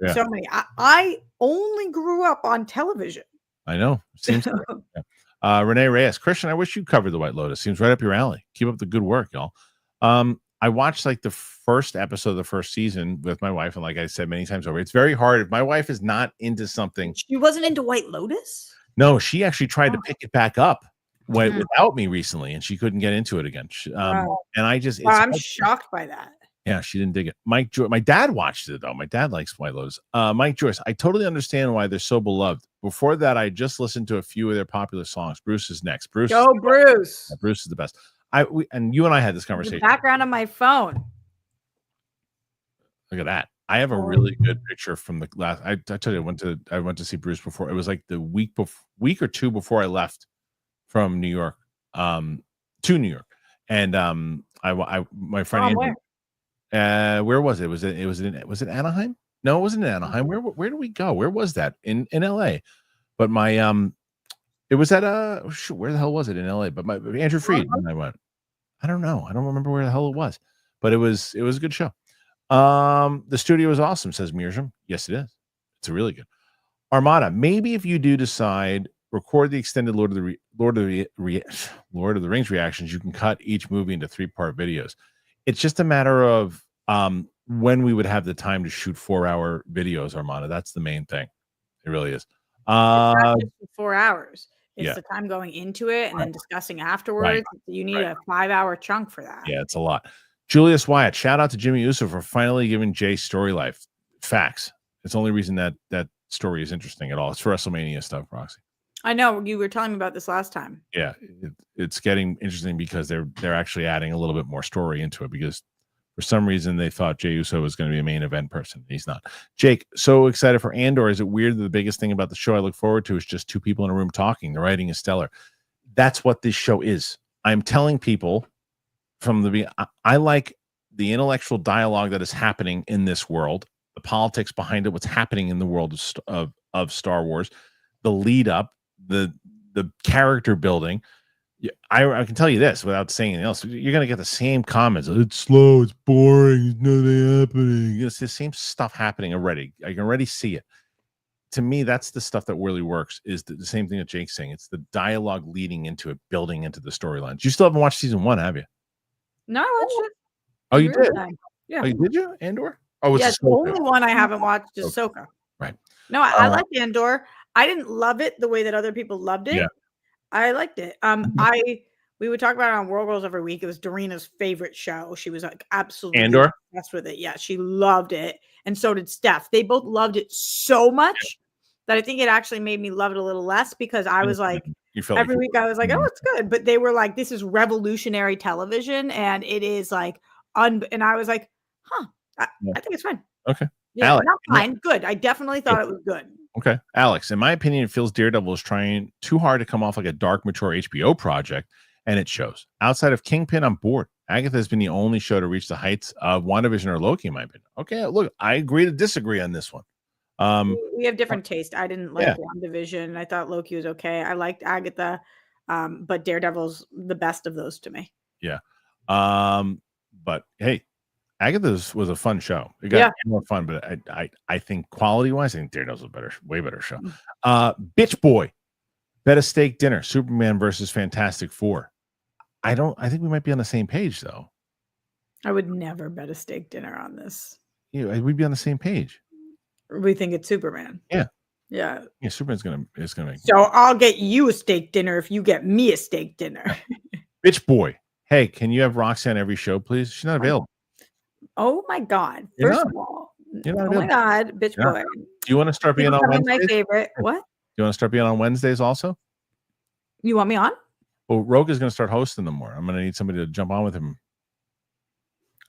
I only grew up on television. I know. Seems yeah. Renee Reyes. Kristian, I wish you covered The White Lotus. Seems right up your alley. Keep up the good work, y'all. I watched like the first episode of the first season with my wife, and like I said many times over, it's very hard if my wife is not into something. She wasn't into White Lotus? No, she actually tried to pick it back up without me recently, and she couldn't get into it again. Wow. And I just I'm shocked by that. Yeah, she didn't dig it. My dad watched it though. My dad likes White Lotus. Mike Joyce, I totally understand why they're so beloved. Before that, I just listened to a few of their popular songs. Bruce is next. Bruce. Go Bruce. Yeah, Bruce is the best. And you and I had this conversation. The background on my phone. Look at that. I have a really good picture from the last. I told you I went to see Bruce before. It was like the week or two before I left from New York, to New York, and my friend. Where was it? Was it Anaheim? No, it wasn't in Anaheim. Where did we go? Where was that? In LA. But my it was at where the hell was it in LA? But my Andrew Freed and I went. I don't know. I don't remember where the hell it was, but it was a good show. The studio is awesome, says Mirjam. Yes, it is. It's a really good. Armada, maybe if you do decide record the extended Lord of the Rings reactions, you can cut each movie into 3-part videos. It's just a matter of when we would have the time to shoot 4-hour videos, Armada. That's the main thing. It really is. It's not just 4 hours. It's the time going into it and then discussing afterwards. Right. You need a 5-hour chunk for that. Yeah, it's a lot. Julius Wyatt, shout out to Jimmy Uso for finally giving Jay story life. Facts. It's the only reason that story is interesting at all. It's for WrestleMania stuff, Roxy. I know. You were telling me about this last time. Yeah, it's getting interesting because they're actually adding a little bit more story into it because for some reason they thought Jey Uso was going to be a main event person. He's not. Jake, so excited for Andor. Is it weird that the biggest thing about the show I look forward to is just two people in a room talking? The writing is stellar. That's what this show is. I'm telling people from the I like the intellectual dialogue that is happening in this world, the politics behind it, what's happening in the world of Star Wars, the lead up, the character building. I can tell you this without saying anything else. You're going to get the same comments. It's slow. It's boring. There's nothing happening. It's the same stuff happening already. I can already see it. To me, that's the stuff that really works, is the same thing that Jake's saying. It's the dialogue leading into it, building into the storylines. You still haven't watched season 1, have you? No, I watched it. Oh, you did? Yeah. Oh, did you? Andor? Oh, it's the only one I haven't watched is Ahsoka. Right. No, I like Andor. I didn't love it the way that other people loved it. Yeah. I liked it. We would talk about it on World Girls every week. It was Darina's favorite show. She was like absolutely Andor obsessed with it. Yeah, she loved it, and so did Steph. They both loved it so much that I think it actually made me love it a little less, because I was like, every week I was like, oh, it's good, but they were like, this is revolutionary television, and it is like and I was like, I think it's fine. Okay. Yeah, Alex, not fine. Good. I definitely thought it was good. Okay. Alex, in my opinion, it feels Daredevil is trying too hard to come off like a dark, mature HBO project, and it shows. Outside of Kingpin, I'm bored. Agatha has been the only show to reach the heights of WandaVision or Loki, in my opinion. Okay, look, I agree to disagree on this one. We have different taste. I didn't like WandaVision. I thought Loki was okay. I liked Agatha, but Daredevil's the best of those to me. Yeah. But hey, Agatha was a fun show. It got more fun, but I think quality wise, I think Daredevil's a way better show. Bitch Boy, Bet a Steak Dinner, Superman versus Fantastic Four. I think we might be on the same page though. I would never bet a steak dinner on this. Yeah, we'd be on the same page. We think it's Superman. Yeah. Yeah. Yeah, Superman's gonna make. So I'll get you a steak dinner if you get me a steak dinner. Bitch Boy. Hey, can you have Roxy on every show, please? She's not available. Oh my God. You're First not. of all, You're oh my God, Bitch Boy. Do you want to start being on Wednesdays? My favorite. What? Do you want to start being on Wednesdays also? You want me on? Well, Rogue is going to start hosting them more. I'm going to need somebody to jump on with him.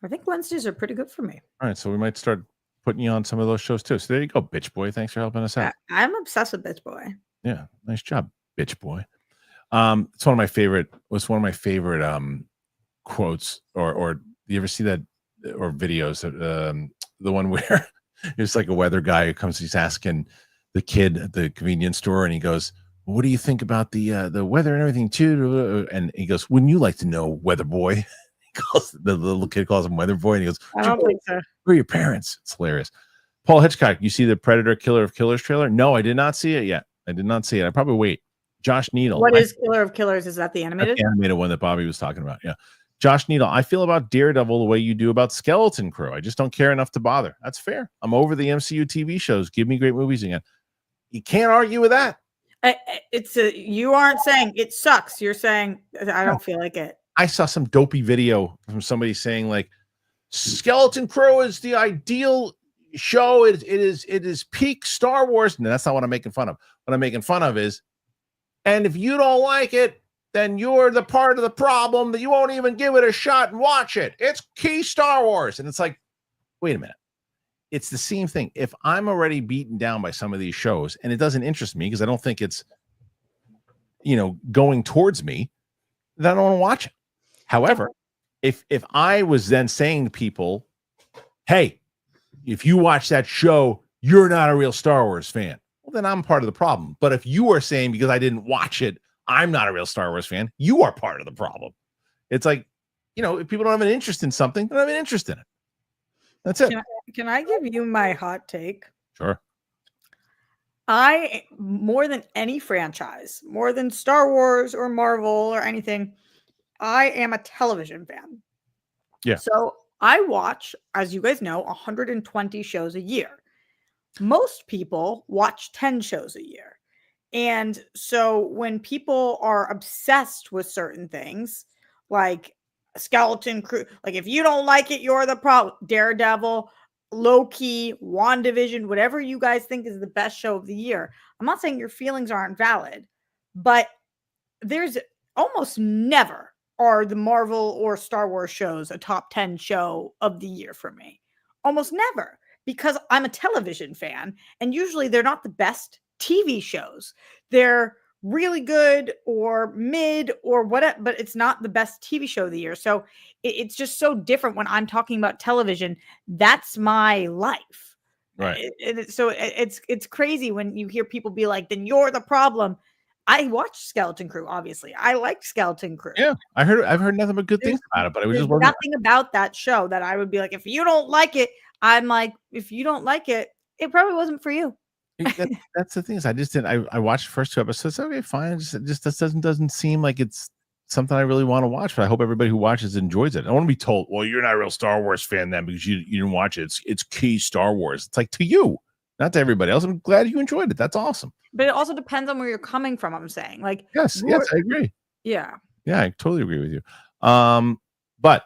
I think Wednesdays are pretty good for me. All right, so we might start putting you on some of those shows too. So there you go, Bitch Boy. Thanks for helping us out. I'm obsessed with Bitch Boy. Yeah, nice job, Bitch Boy. It's one of my favorite. Was one of my favorite quotes. Or you ever see that or videos? The one where it's like a weather guy who comes. He's asking the kid at the convenience store, and he goes, "What do you think about the weather and everything too?" And he goes, "Wouldn't you like to know, Weather Boy?" The little kid calls him Weather Boy, and he goes, I don't think so. Who are your parents? It's hilarious. Paul Hitchcock, you see the Predator Killer of Killers trailer? No, I did not see it yet. I did not see it. I probably wait. Josh Needle. What is Killer of Killers? Is that the animated? The animated one that Bobby was talking about. Yeah. Josh Needle, I feel about Daredevil the way you do about Skeleton Crew. I just don't care enough to bother. That's fair. I'm over the MCU TV shows. Give me great movies again. You can't argue with that. You aren't saying it sucks. You're saying I don't feel like it. I saw some dopey video from somebody saying like Skeleton Crew is the ideal show. It is peak Star Wars. No, that's not what I'm making fun of. What I'm making fun of is, and if you don't like it, then you're the part of the problem that you won't even give it a shot and watch it. It's key Star Wars. And it's like, wait a minute. It's the same thing. If I'm already beaten down by some of these shows and it doesn't interest me because I don't think it's, going towards me, then I don't want to watch it. However, if I was then saying to people, hey, if you watch that show, you're not a real Star Wars fan, well, then I'm part of the problem. But if you are saying because I didn't watch it, I'm not a real Star Wars fan, you are part of the problem. It's like, if people don't have an interest in something, they don't have an interest in it. That's it. Can I give you my hot take? Sure. I, more than any franchise, more than Star Wars or Marvel or anything, I am a television fan. Yeah. So I watch, as you guys know, 120 shows a year. Most people watch 10 shows a year. And so when people are obsessed with certain things, like Skeleton Crew, like if you don't like it, you're the problem. Daredevil, Loki, WandaVision, whatever you guys think is the best show of the year. I'm not saying your feelings aren't valid, but there's almost never are the Marvel or Star Wars shows a top 10 show of the year for me. Almost never, because I'm a television fan, and usually they're not the best TV shows. They're really good or mid or whatever, but it's not the best TV show of the year. So it's just so different when I'm talking about television. That's my life. Right. So it's crazy when you hear people be like, then you're the problem. I watched Skeleton Crew, obviously. I liked Skeleton Crew. Yeah, I've heard nothing but good things about it, but it was just nothing about that show that I would be like, if you don't like it, I'm like, if you don't like it, it probably wasn't for you. That's the thing is I just didn't. I watched the first 2 episodes. Okay, fine. It just doesn't seem like it's something I really want to watch. But I hope everybody who watches enjoys it. I want to be told, well, you're not a real Star Wars fan then because you didn't watch it. It's key Star Wars. It's like to you, not to everybody else. I'm glad you enjoyed it. That's awesome. But it also depends on where you're coming from. I'm saying, like, yes, I agree. Yeah, I totally agree with you. But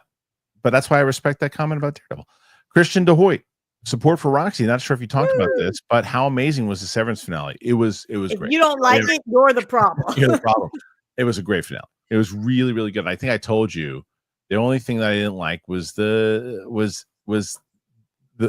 that's why I respect that comment about Daredevil. Kristian DeHoy, support for Roxy. Not sure if you talked about this, but how amazing was the Severance finale? It was if great. You don't like it, you're the problem. You're the problem. It was a great finale. It was really, really good. I think I told you the only thing that I didn't like was the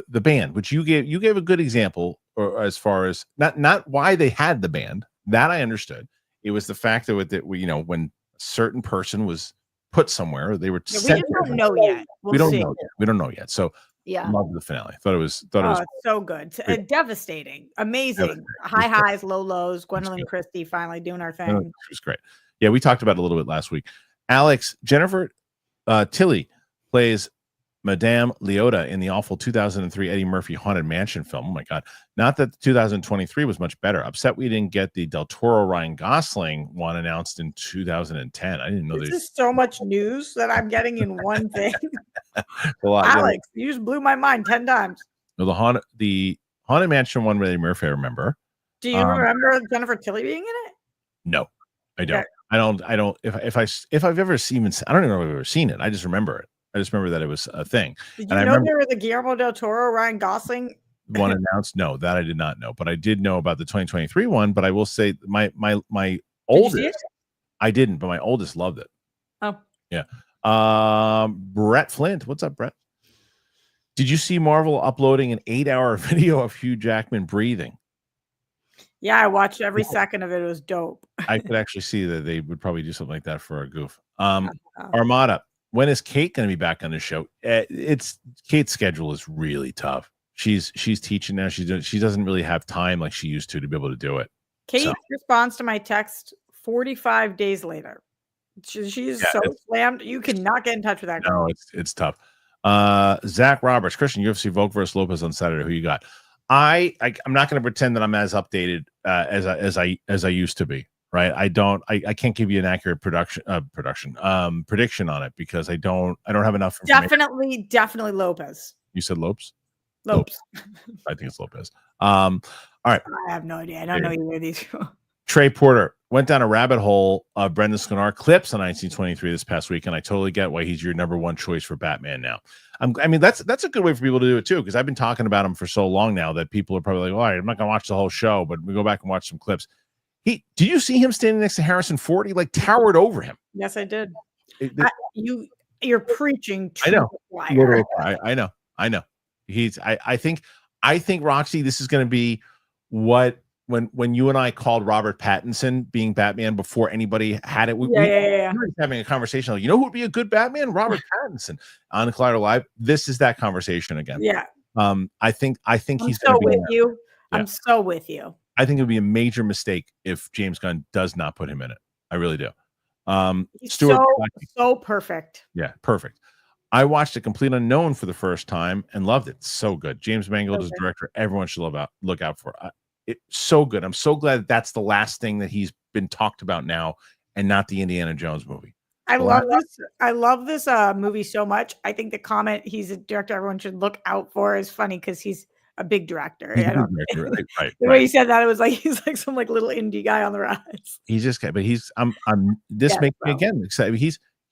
band, which you gave a good example, or as far as not why they had the band that I understood. It was the fact that when a certain person was put somewhere, they were. We just don't know yet. We don't know yet. We don't know yet. So yeah, love the finale. Thought it was so good, devastating, amazing. High highs, low lows. Gwendolyn Christie finally doing her thing. It was great. Yeah, we talked about it a little bit last week. Alex, Jennifer Tilly plays Madame Leota in the awful 2003 Eddie Murphy Haunted Mansion film. Oh my God. Not that 2023 was much better. Upset we didn't get the Del Toro Ryan Gosling one announced in 2010. I didn't know this is so much news that I'm getting in one thing. Alex, you just blew my mind 10 times. No, the Haunted Mansion one with Eddie Murphy, I remember. Do you remember Jennifer Tilly being in it? No, I don't. Okay. I don't. If I've ever seen, I don't even know if I've ever seen it. I just remember it. I just remember that it was a thing. Did you know there was the Guillermo del Toro, Ryan Gosling one announced? No, that I did not know, but I did know about the 2023 one. But I will say my oldest, I didn't, but my oldest loved it. Oh, yeah. Brett Flint, what's up, Brett? Did you see Marvel uploading an 8-hour video of Hugh Jackman breathing? Yeah, I watched every second of it. It was dope. I could actually see that they would probably do something like that for a goof. Armada, when is Kate going to be back on the show? It's Kate's schedule is really tough. She's teaching now. She doesn't really have time like she used to be able to do it. Kate responds to my text 45 days later. She's so slammed. You cannot get in touch with that girl. No, it's tough. Zach Roberts, Kristian, UFC Volk versus Lopez on Saturday. Who you got? I'm not going to pretend that I'm as updated as I used to be. Right? I can't give you an accurate prediction on it because I don't have enough. Definitely Lopez. You said Lopes? Lopes. I think it's Lopez. All right. I have no idea. I don't know either of these. Trey Porter went down a rabbit hole of Brendan Scanar clips on 1923 this past week, and I totally get why he's your number one choice for Batman now. I mean, that's a good way for people to do it too, because I've been talking about him for so long now that people are probably like, all right, I'm not going to watch the whole show, but we go back and watch some clips. Did you see him standing next to Harrison Ford? He like towered over him. Yes, I did. You're preaching to I know. the choir. I know. I think Roxy, this is going to be what when you and I called Robert Pattinson being Batman before anybody had it. We were having a conversation like, you know who would be a good Batman? Robert Pattinson on Collider Live. This is that conversation again. Yeah. I think he's so with you. Yeah. I'm so with you. I think it would be a major mistake if James Gunn does not put him in it. I really do. He's so perfect. Yeah, perfect. I watched A Complete Unknown for the first time and loved it. So good. James Mangold is director. Everyone should look out for it. It's so good. I'm so glad that's the last thing that he's been talked about now and not the Indiana Jones movie. I love this movie so much. I think the comment he's a director everyone should look out for is funny because he's a big director. The way he said that, it was like he's like some like little indie guy on the rise. He's just but this makes me again excited.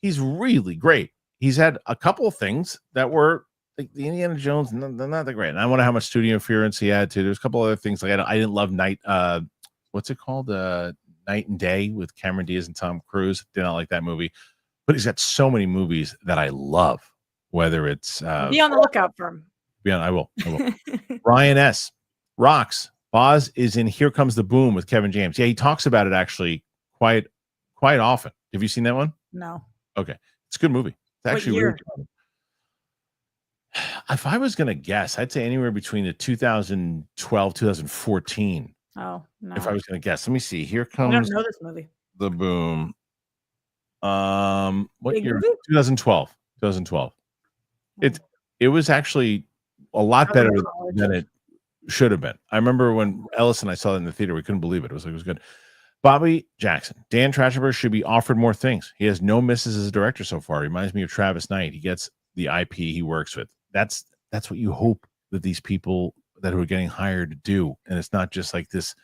He's really great. He's had a couple of things that were like the Indiana Jones, not that great. And I wonder how much studio interference he had too. There's a couple other things like I didn't love what's it called? Night and Day with Cameron Diaz and Tom Cruise. Did not like that movie. But he's got so many movies that I love. Whether it's be on the lookout for him. Yeah, I will. Ryan S. Rocks. Boz is in Here Comes the Boom with Kevin James. Yeah, he talks about it actually quite often. Have you seen that one? No. Okay. It's a good movie. It's actually really good. If I was going to guess, I'd say anywhere between the 2012, 2014. Oh, no. If I was going to guess. Let me see. Here comes I don't know this movie. The Boom. What Big year? movie? 2012. 2012. It was actually a lot better than it should have been. I remember when Ellis and I saw it in the theater, we couldn't believe it. It was good. Bobby Jackson. Dan Trachtenberg should be offered more things. He has no misses as a director so far. Reminds me of Travis Knight. He gets the IP he works with. That's what you hope that these people that are getting hired to do. And it's not just like this.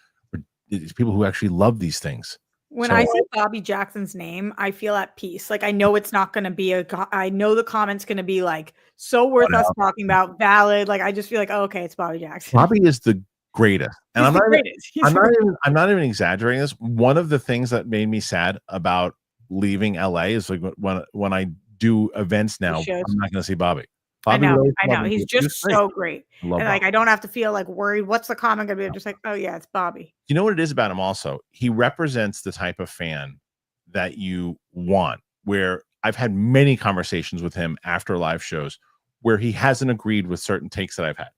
It's people who actually love these things. When I see Bobby Jackson's name, I feel at peace. Like I know it's not going to be I know the comment's going to be like so worth us talking about, valid. Like I just feel like, oh, okay, it's Bobby Jackson. Bobby is the greatest, and I'm not even exaggerating this. One of the things that made me sad about leaving LA is like when I do events now, I'm not going to see Bobby. I know. He's just so great. And like, I don't have to feel like worried. What's the comment going to be? I'm just like, oh yeah, it's Bobby. You know what it is about him also? He represents the type of fan that you want, where I've had many conversations with him after live shows where he hasn't agreed with certain takes that I've had.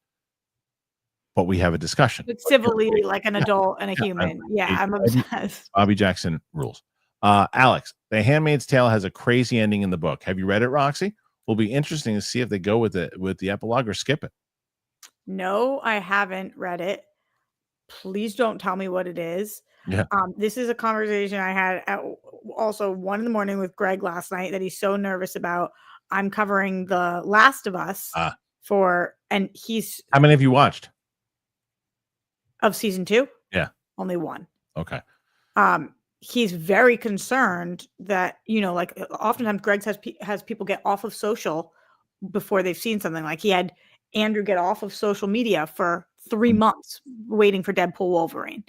But we have a discussion. But civilly, like an adult and a human. I'm obsessed. Bobby Jackson rules. Alex, The Handmaid's Tale has a crazy ending in the book. Have you read it, Roxy? will be interesting to see if they go with the epilogue or skip it. No, I haven't read it. Please don't tell me what it is. Yeah. This is a conversation I had at also 1 a.m. with Greg last night that he's so nervous about. I'm covering The Last of Us and he's How many have you watched? Of season 2? Yeah. Only 1. Okay. He's very concerned that, like oftentimes Greg has people get off of social before they've seen something. Like he had Andrew get off of social media for 3 months waiting for Deadpool Wolverine.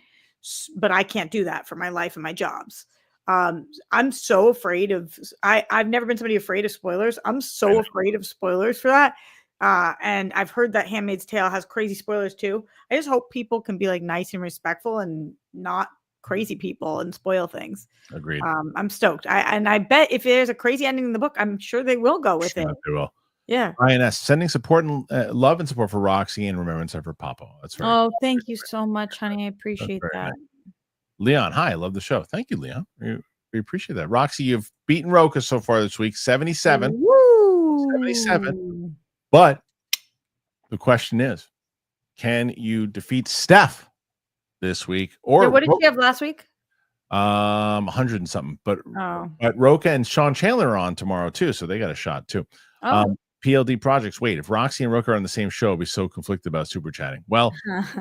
But I can't do that for my life and my jobs. I'm so afraid of, I've never been somebody afraid of spoilers. I'm so afraid of spoilers for that. And I've heard that Handmaid's Tale has crazy spoilers too. I just hope people can be like nice and respectful and not crazy people and spoil things. Agreed. I'm stoked. I bet if there's a crazy ending in the book, I'm sure they will go with it. They will. Yeah. Ryan S. sending support and love and support for Roxy and remembrance of her Papa. That's very Oh, thank you so much, honey. I appreciate that. Nice. Leon, hi, I love the show. Thank you, Leon. We appreciate that. Roxy, you've beaten Roka so far this week, 77. Woo! 77. But the question is, can you defeat Steph this week? Or what did you have last week? 100 and something. But Roka and Sean Chandler are on tomorrow too, so they got a shot too. PLD Projects. Wait, if Roxy and Roka are on the same show, I'll be so conflicted about super chatting. Well,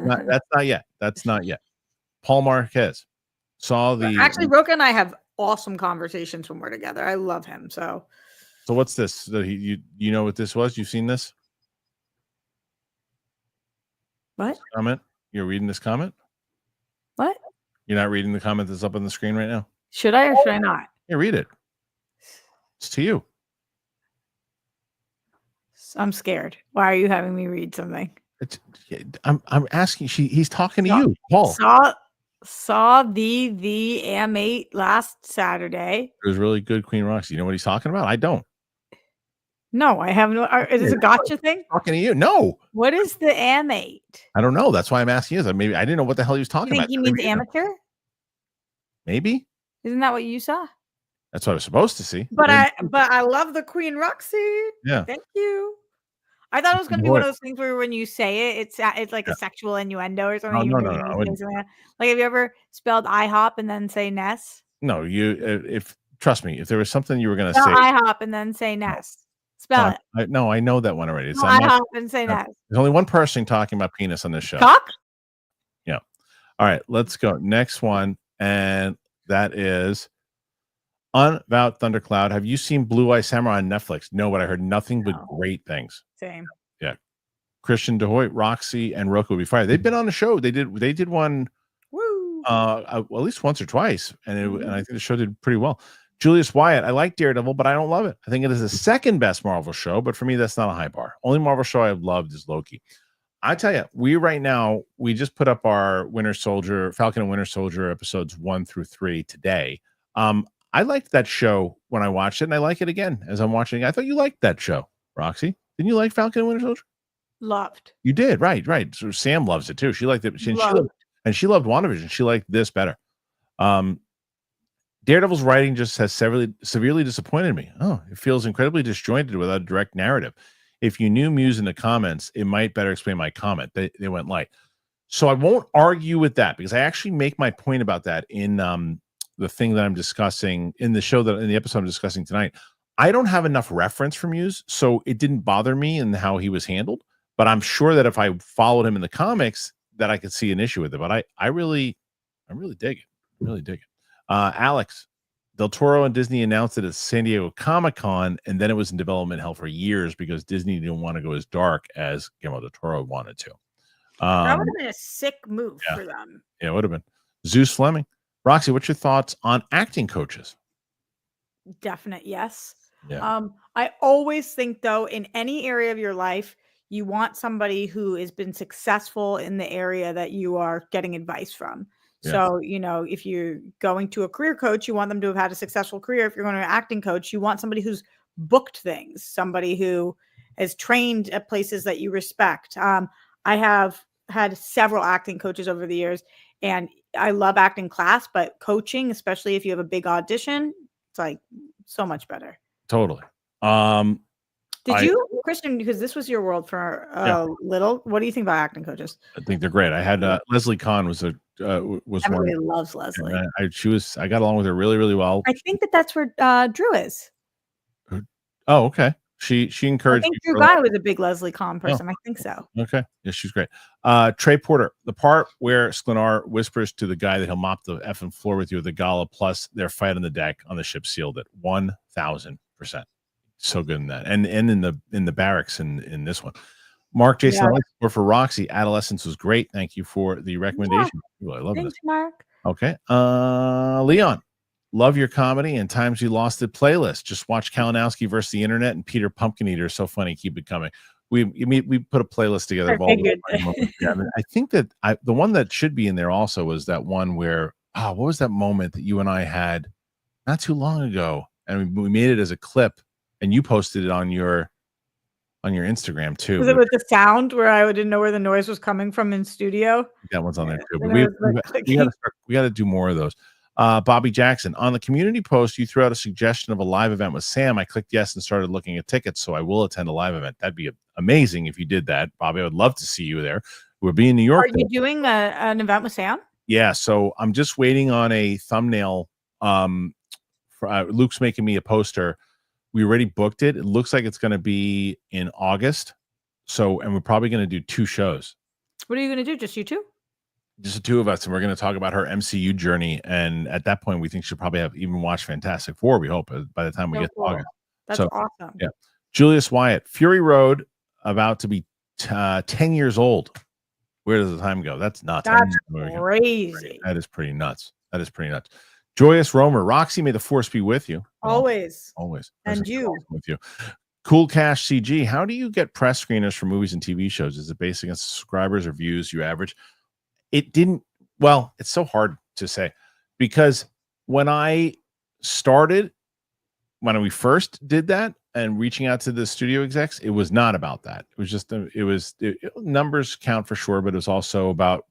that's not yet. That's not yet. Paul Marquez saw the. Actually, Roka and I have awesome conversations when we're together. I love him. So what's this? You know what this was? You've seen this? What? This comment? You're reading this comment? What? You're not reading the comment that's up on the screen right now? Should I or should I not? Yeah, read it. It's to you. I'm scared. Why are you having me read something? I'm asking. He's talking to you, Paul. Saw the AM8 last Saturday. It was really good, Queen Roxy. You know what he's talking about? I don't. No, I have no. Is this a gotcha thing? Talking to you? No. What is the AM8? I don't know. That's why I'm asking you. Maybe I didn't know what the hell he was talking about. You think he means amateur? Maybe. Isn't that what you saw? That's what I was supposed to see. But I love the Queen Roxy. Yeah. Thank you. I thought it was going to be one of those things where when you say it, it's like a sexual innuendo or something. No. Like, have you ever spelled IHOP and then say Ness? No, trust me, if there was something you were going to say IHOP and then say Ness. Spell it. I know that one already. It's IHOP and say Ness. There's only one person talking about penis on this show. Cock? Yeah. All right, let's go. Next one, and that is Unavowed Thundercloud. Have you seen Blue Eye Samurai on Netflix? No, but I heard nothing but great things. Same. Yeah. Kristian DeHoyt, Roxy, and Roku will be fired. They've been on the show. They did one at least once or twice, and I think the show did pretty well. Julius Wyatt, I like Daredevil, but I don't love it. I think it is the second best Marvel show, but for me, that's not a high bar. Only Marvel show I've loved is Loki. I tell you, we just put up our Falcon and Winter Soldier episodes 1 through 3 today. I liked that show when I watched it, and I like it again as I'm watching it. I thought you liked that show, Roxy. Didn't you like Falcon and Winter Soldier? Loved. You did, right. So Sam loves it too. She liked it. She loved WandaVision. She liked this better. Daredevil's writing just has severely disappointed me. It feels incredibly disjointed without a direct narrative. If you knew Muse in the comments, it might better explain my comment. They went light. So I won't argue with that because I actually make my point about that in the thing that I'm discussing in the episode I'm discussing tonight. I don't have enough reference from Muse, so it didn't bother me in how he was handled. But I'm sure that if I followed him in the comics, that I could see an issue with it. But I really dig it. Really dig it. Alex, Del Toro and Disney announced it at San Diego Comic-Con, and then it was in development hell for years because Disney didn't want to go as dark as Guillermo del Toro wanted to. That would have been a sick move for them. Yeah, it would have been. Zeus Fleming. Roxy, what's your thoughts on acting coaches? Definite yes. Yeah. I always think, though, in any area of your life, you want somebody who has been successful in the area that you are getting advice from. Yeah. So, if you're going to a career coach, you want them to have had a successful career. If you're going to an acting coach, you want somebody who's booked things, somebody who is trained at places that you respect. I have had several acting coaches over the years, and I love acting class, but coaching, especially if you have a big audition, it's like so much better. Totally. Did you, Kristian, because this was your world for little, what do you think about acting coaches? I think they're great. I had Leslie Kahn was Everybody one. loves Leslie. I got along with her really, really well. I think that's where Drew is. Oh, okay. She encouraged. I think Drew Guy was a big Leslie Kahn person. I think so. Okay. Yeah, she's great. Trey Porter, the part where Sklenar whispers to the guy that he'll mop the effing floor with you with the gala plus their fight on the deck on the ship sealed it 1,000%. So good in that. And in the barracks in this one. Mark Jason, or for Roxy, Adolescence was great. Thank you for the recommendation. Yeah. I love this. Mark. Okay. Leon, love your comedy and Times You Lost It playlist. Just watch Kalinowski versus the Internet and Peter Pumpkin Eater. So funny. Keep it coming. We put a playlist together of all the yeah, I think that the one that should be in there also was that one where what was that moment that you and I had not too long ago, and we made it as a clip, and you posted it on your Instagram too. Was it with the sound where I didn't know where the noise was coming from in studio? That one's on there too. But we got to do more of those. Bobby Jackson, on the community post, you threw out a suggestion of a live event with Sam. I clicked yes and started looking at tickets, so I will attend a live event. That'd be amazing if you did that, Bobby. I would love to see you there. We'll be in New York. Are you doing an event with Sam? Yeah, so I'm just waiting on a thumbnail. Luke's making me a poster. We already booked it. It looks like it's going to be in August. And we're probably going to do 2 shows. What are you going to do? Just you two? Just the 2 of us, and we're going to talk about her MCU journey. And at that point, we think she'll probably have even watched Fantastic Four. We hope by the time we get to August. That's awesome. Yeah, Julius Wyatt, Fury Road, about to be 10 years old. Where does the time go? That's nuts. That's crazy. That is pretty nuts. Joyous Romer, Roxy, may the force be with you. Always. And you. With you. Cool Cash CG, how do you get press screeners for movies and TV shows? Is it based on subscribers or views you average? It didn't. Well, it's so hard to say because when we first did that and reaching out to the studio execs, it was not about that. It was just numbers count for sure, but it was also about.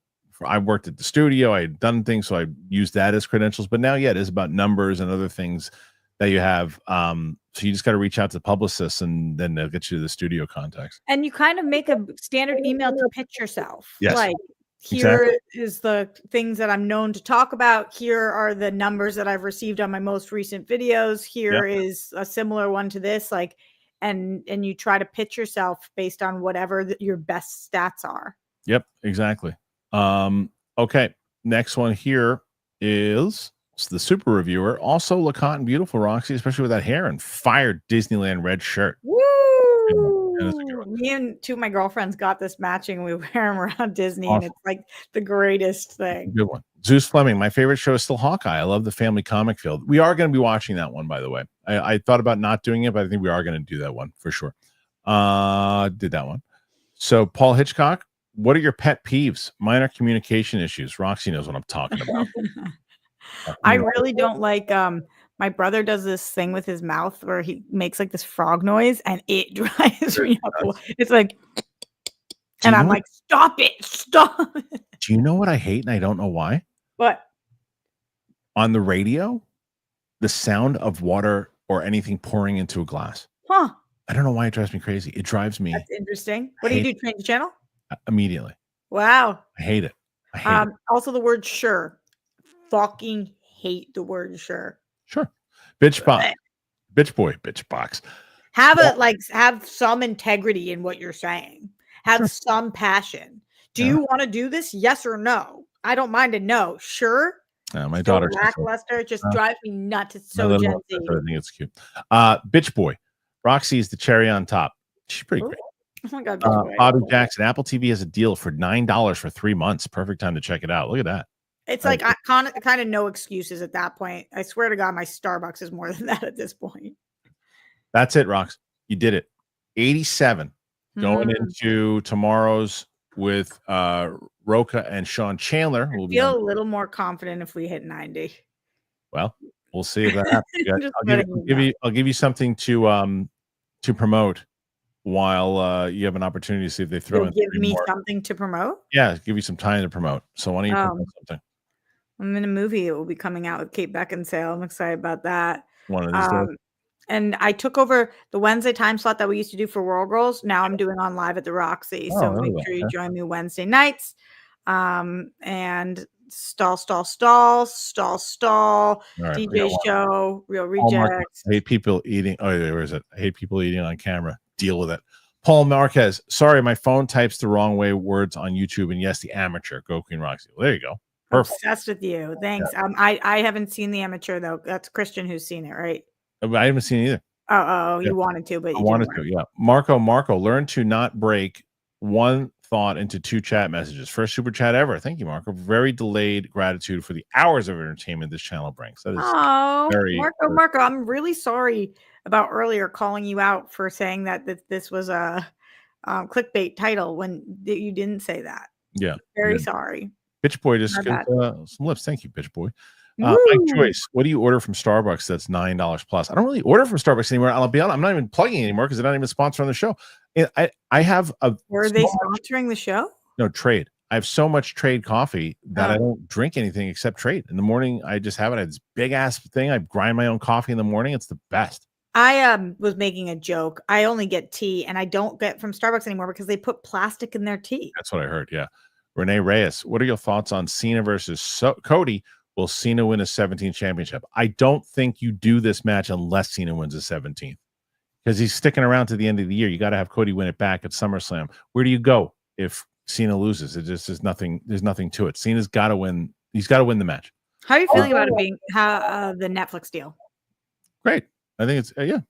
I worked at the studio. I had done things, so I used that as credentials. But now, it is about numbers and other things that you have. So you just got to reach out to publicists, and then they'll get you the studio contacts. And you kind of make a standard email to pitch yourself. Yes. Like, here is the things that I'm known to talk about. Here are the numbers that I've received on my most recent videos. Here is a similar one to this. Like, and you try to pitch yourself based on whatever your best stats are. Yep, exactly. Okay, next one here is the super reviewer. Also, LeCotte and beautiful, Roxy, especially with that hair and fire Disneyland red shirt. Woo! Me and 2 of my girlfriends got this matching. We wear them around Disney, and it's like the greatest thing. Good one. Zeus Fleming, my favorite show is still Hawkeye. I love the family comic field. We are going to be watching that one, by the way. I thought about not doing it, but I think we are going to do that one for sure. Did that one. So, Paul Hitchcock, what are your pet peeves? Mine are communication issues. Roxy knows what I'm talking about. I really don't like my brother does this thing with his mouth where he makes like this frog noise, and it drives me up. It's like, and I'm like, stop it. Do you know what I hate, and I don't know why? What? On the radio, the sound of water or anything pouring into a glass. Huh. I don't know why it drives me crazy. It drives me. That's interesting. What do you do? Change the channel? Immediately. Wow. I hate it. Also, the word sure. Fucking hate the word sure. Sure. Bitch box. Bitch boy. Bitch box. Have some integrity in what you're saying. Have some passion. Do you want to do this? Yes or no? I don't mind a no. Sure. My daughter lackluster. Just drives me nuts. It's so Gen Z. I think it's cute. Bitch boy. Roxy is the cherry on top. She's pretty great. Oh my God. Bobby Jackson. Apple TV has a deal for $9 for 3 months. Perfect time to check it out. Look at that. It's like I kind of no excuses at that point. I swear to God, my Starbucks is more than that at this point. That's it, Rox. You did it. 87 going into tomorrow's with Roca and Sean Chandler. We'll feel a little more confident if we hit 90. Well, we'll see if that happens. I'll give you something to promote while you have an opportunity to see if they throw in. Give me something to promote? Yeah, give you some time to promote. So why don't you promote something? I'm in a movie. It will be coming out with Kate Beckinsale. I'm excited about that. One of these days. And I took over the Wednesday time slot that we used to do for World Girls. Now I'm doing on live at the Roxy. So make sure you join me Wednesday nights. And stall, Right, DJ show, Real Rejects. I hate people eating. Oh, where is it? I hate people eating on camera. Deal with it. Paul Marquez. Sorry, my phone types the wrong way words on YouTube. And yes, the amateur. Go Queen Roxy. Well, there you go. Perfect. Obsessed with you. Thanks. Yeah. I haven't seen the amateur though. That's Kristian who's seen it, right? I haven't seen it either. Oh, you wanted to, but I wanted to. Yeah. Marco, learn to not break one thought into 2 chat messages. First super chat ever. Thank you, Marco. Very delayed gratitude for the hours of entertainment this channel brings. That is Marco, I'm really sorry about earlier calling you out for saying that this was a clickbait title when you didn't say that. Yeah. Very sorry. Bitch Boy just gives some lips. Thank you, Bitch Boy. Mike Joyce, what do you order from Starbucks that's $9 plus? I don't really order from Starbucks anymore. I'll be honest, I'm not even plugging anymore because they're not even sponsoring the show. I have a. Were they sponsoring the show? No, Trade. I have so much Trade coffee that I don't drink anything except Trade. In the morning, I just have it. I have this big ass thing. I grind my own coffee in the morning. It's the best. I was making a joke. I only get tea, and I don't get from Starbucks anymore because they put plastic in their tea. That's what I heard. Yeah. Renee Reyes, what are your thoughts on Cena versus Cody? Will Cena win a 17th championship? I don't think you do this match unless Cena wins a 17th because he's sticking around to the end of the year. You got to have Cody win it back at SummerSlam. Where do you go if Cena loses? It just is nothing. There's nothing to it. Cena's got to win. He's got to win the match. How are you feeling about it being the Netflix deal? Great. I think it's yeah.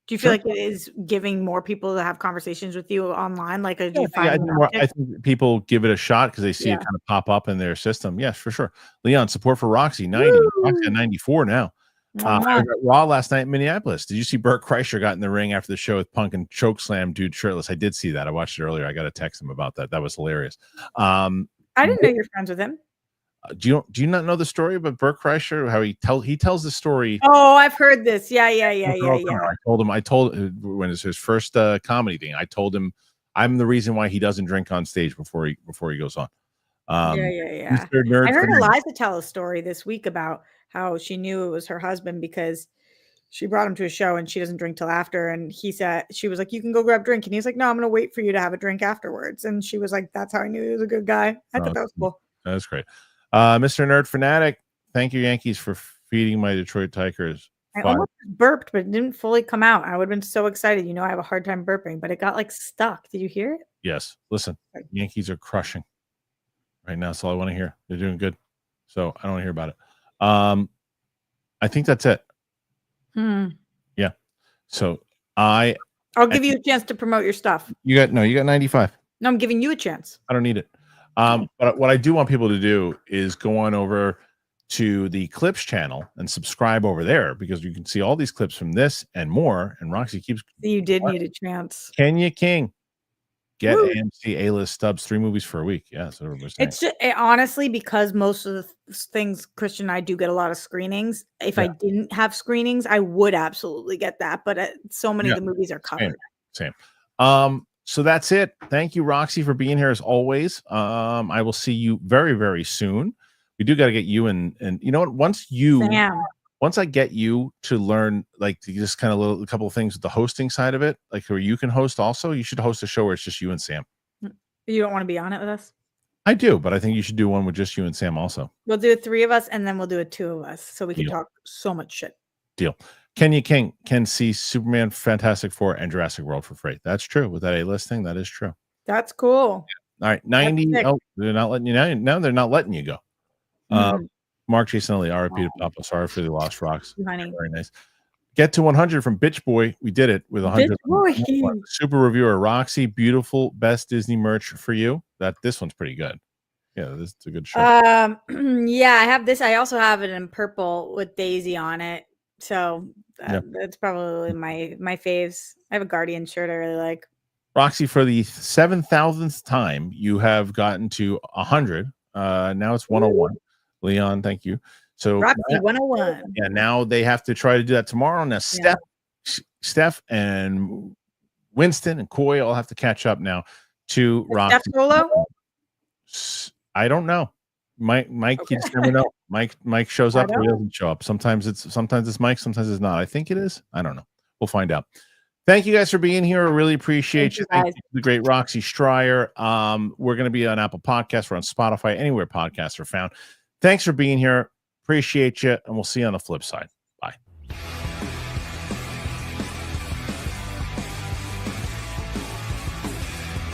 Do you feel like it is giving more people to have conversations with you online? Like, do you I find think people give it a shot because they see it kind of pop up in their system. Yes, for sure. Leon, support for Roxy, 90. Roxy at 94 now. I was at Raw last night in Minneapolis. Did you see Burt Kreischer got in the ring after the show with Punk and chokeslam dude shirtless? I did see that. I watched it earlier. I got to text him about that. That was hilarious. I didn't know you're friends with him. Do you not know the story about Burt Kreischer? How he tells the story. Oh, I've heard this. Yeah. I told when it's his first comedy thing. I told him I'm the reason why he doesn't drink on stage before he goes on. I heard Eliza tell a story this week about how she knew it was her husband because she brought him to a show and she doesn't drink till after. And she was like, you can go grab a drink. And he's like, no, I'm going to wait for you to have a drink afterwards. And she was like, that's how I knew he was a good guy. I thought that was cool. That's great. Mr. Nerd Fanatic, thank you, Yankees, for feeding my Detroit Tigers. I almost burped, but it didn't fully come out. I would have been so excited. I have a hard time burping, but it got like stuck. Did you hear it? Yes. Listen, Yankees are crushing right now. That's all I want to hear. They're doing good. So I don't want to hear about it. I think that's it. Yeah. So I'll give you a chance to promote your stuff. You got 95. No, I'm giving you a chance. I don't need it. But what I do want people to do is go on over to the Clips channel and subscribe over there because you can see all these clips from this and more. And Roxy keeps. You did need a chance. Kenya King. Get AMC A-list stubs, 3 movies for a week. Yeah, that's what everybody's saying. It's just, honestly, because most of the things, Kristian and I do get a lot of screenings. If I didn't have screenings, I would absolutely get that. But so many of the movies are covered. Same. So that's it. Thank you, Roxy, for being here as always. I will see you very, very soon. We do got to get you and you know what? Once I get you to learn, like just kind of a couple of things with the hosting side of it, like where you can host also, you should host a show where it's just you and Sam. You don't want to be on it with us? I do, but I think you should do one with just you and Sam also. We'll do 3 of us and then we'll do 2 of us so we can talk so much shit. Deal. Kenya King can see Superman, Fantastic Four, and Jurassic World for free. That's true. With that A-list thing, that is true. That's cool. All right, 90. Oh, they're not letting you now. Now they're not letting you go. Mark Jason Ellie, RIP to Papa. Sorry for the lost rocks. Very nice. Get to 100 from Bitch Boy. We did it with 100. Super reviewer Roxy, beautiful, best Disney merch for you. This one's pretty good. Yeah, this is a good show. Yeah, I have this. I also have it in purple with Daisy on it. So that's probably my faves. I have a Guardian shirt I really like. Roxy, for the 7,000th time, you have gotten to 100. Now it's 101. Leon, thank you. So Roxy 101. Yeah, now they have to try to do that tomorrow. Now Steph and Winston and Coy all have to catch up now to Roxy. Steph solo? I don't know. Mike, you just never know. Mike shows up or he doesn't show up. Sometimes it's Mike, sometimes it's not. I think it is. I don't know. We'll find out. Thank you guys for being here. I really appreciate you. Thank you to the great Roxy Striar. We're going to be on Apple Podcasts. We're on Spotify, anywhere podcasts are found. Thanks for being here. Appreciate you, and we'll see you on the flip side.